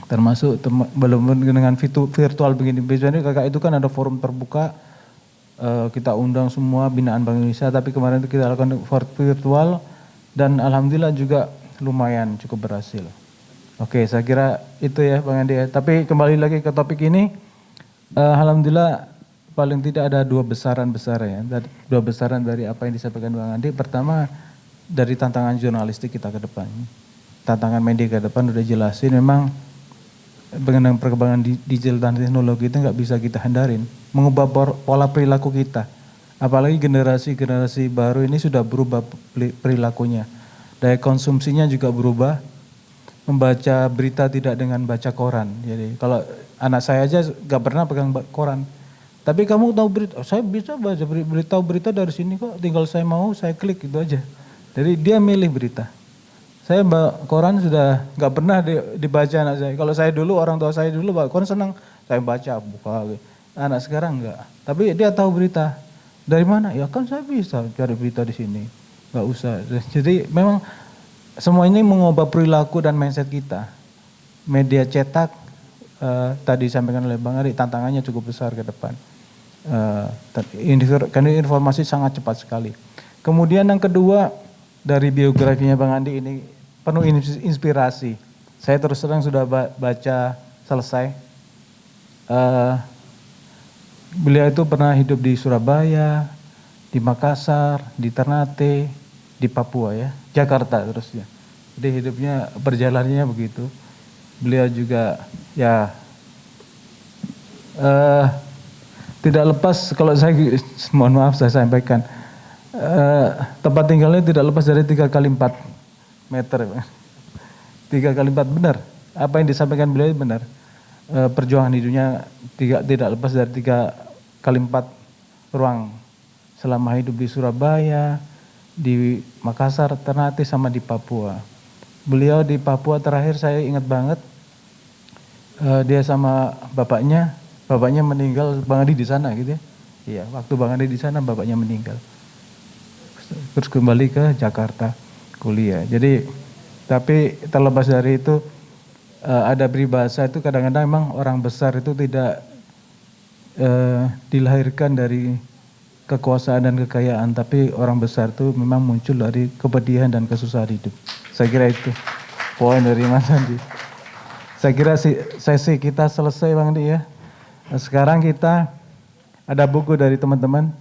Termasuk belum dengan virtual begini. Biasanya KKI itu kan ada forum terbuka, kita undang semua binaan Bank Indonesia. Tapi kemarin itu kita lakukan virtual dan alhamdulillah juga lumayan cukup berhasil. Oke, saya kira itu ya Bang Andi ya. Tapi kembali lagi ke topik ini, alhamdulillah paling tidak ada 2 besaran besar ya. 2 besaran dari apa yang disampaikan Bang Andi. Pertama dari tantangan jurnalistik kita ke depan. Tantangan media ke depan udah jelasin, memang dengan perkembangan digital dan teknologi itu nggak bisa kita hindarin. Mengubah pola perilaku kita. Apalagi generasi baru ini sudah berubah perilakunya. Daya konsumsinya juga berubah. Membaca berita tidak dengan baca koran. Jadi kalau anak saya aja gak pernah pegang koran. Tapi kamu tahu berita, saya bisa baca berita dari sini kok, tinggal saya mau saya klik gitu aja. Jadi dia milih berita. Saya koran sudah gak pernah dibaca anak saya. Kalau saya dulu, orang tua saya dulu koran senang, saya baca, buka. Anak sekarang enggak. Tapi dia tahu berita. Dari mana? Ya kan saya bisa cari berita di sini. Gak usah. Jadi memang semua ini mengubah perilaku dan mindset kita. Media cetak tadi disampaikan oleh Bang Ari, tantangannya cukup besar ke depan. Karena informasi sangat cepat sekali. Kemudian yang kedua dari biografinya Bang Andi ini penuh inspirasi. Saya terus terang sudah baca selesai. Beliau itu pernah hidup di Surabaya, di Makassar, di Ternate, di Papua ya, Jakarta terusnya. Jadi hidupnya perjalanannya begitu. Beliau juga ya tidak lepas, kalau saya mohon maaf saya sampaikan, tempat tinggalnya tidak lepas dari 3 kali 4 meter. 3 kali 4 benar. Apa yang disampaikan beliau benar. Perjuangan hidupnya tidak lepas dari 3 kali 4 ruang. Selama hidup di Surabaya, di Makassar, Ternate, sama di Papua. Beliau di Papua terakhir saya ingat banget, dia sama bapaknya meninggal, Bang Andi di sana gitu ya. Iya, waktu Bang Andi di sana bapaknya meninggal. Terus kembali ke Jakarta kuliah. Jadi, tapi terlepas dari itu, ada peribahasa itu kadang-kadang memang orang besar itu tidak dilahirkan dari kekuasaan dan kekayaan, tapi orang besar itu memang muncul dari kepedihan dan kesusahan hidup. Saya kira itu poin dari Mas Andi. Saya kira sesi kita selesai Bang Andi ya. Nah, sekarang kita ada buku dari teman-teman.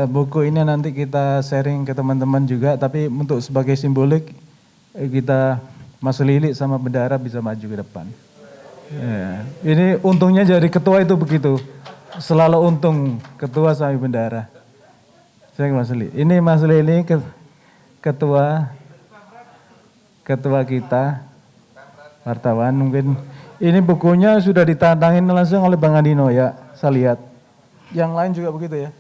Buku ini nanti kita sharing ke teman-teman juga, tapi untuk sebagai simbolik kita Mas Lili sama bendara bisa maju ke depan. Ya. Ini untungnya jadi ketua itu begitu, selalu untung ketua sama bendara. Saya Mas Lili. Ini Mas Lili ketua kita wartawan mungkin. Ini bukunya sudah ditantangin langsung oleh Bang Andi Noya, saya lihat. Yang lain juga begitu ya.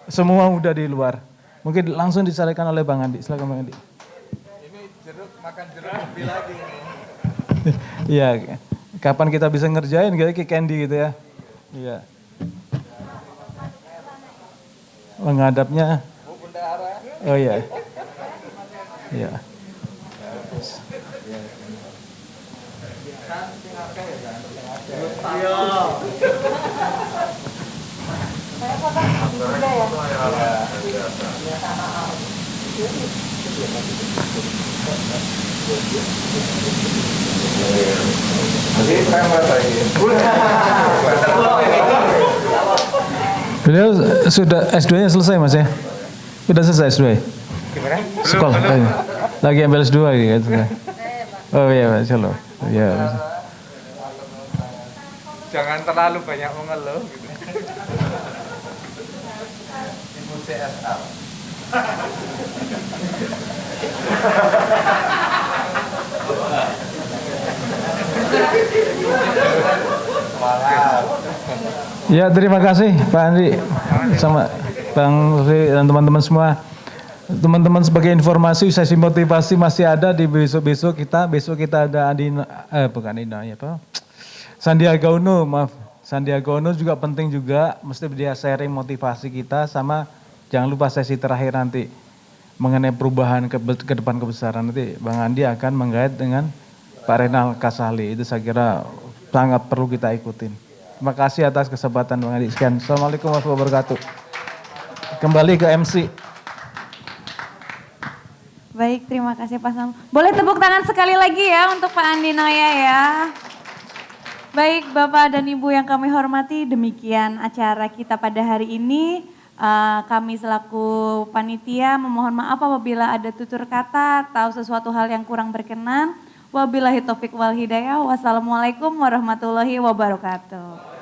Semua udah di luar. Mungkin langsung disampaikan oleh Bang Andi. Silakan Bang Andi. Ini jeruk, makan jeruk lebih lagi nih. Iya, kapan kita bisa ngerjain kayak candy gitu ya. Iya. Menghadapnya. Oh iya. Iya. Beliau sudah S2-nya selesai Mas ya? Sudah selesai S2? Sekolah lagi ambil S2 gitu kan? Oh iya Mas, shalom. Iya. Jangan terlalu banyak mengeluh gitu. Ibu CSR. Ya terima kasih Pak Andi sama Bang Rufy dan teman-teman semua. Teman-teman sebagai informasi, sesi motivasi masih ada di besok kita ada Sandiaga Uno, maaf. Sandiaga Uno juga penting juga, mesti dia sharing motivasi kita sama jangan lupa sesi terakhir nanti mengenai perubahan ke depan kebesaran nanti Bang Andi akan menggait dengan Pak Renal Kasali. Itu saya kira sangat perlu kita ikutin. Terima kasih atas kesempatan Bang Andi. Sekian. Assalamualaikum warahmatullahi wabarakatuh. Kembali ke MC. Baik, terima kasih Pak Sam. Boleh tepuk tangan sekali lagi ya untuk Pak Andi Noya ya. Baik Bapak dan Ibu yang kami hormati, demikian acara kita pada hari ini. Kami selaku panitia memohon maaf apabila ada tutur kata atau sesuatu hal yang kurang berkenan. Wabillahi taufik wal hidayah. Wassalamualaikum warahmatullahi wabarakatuh.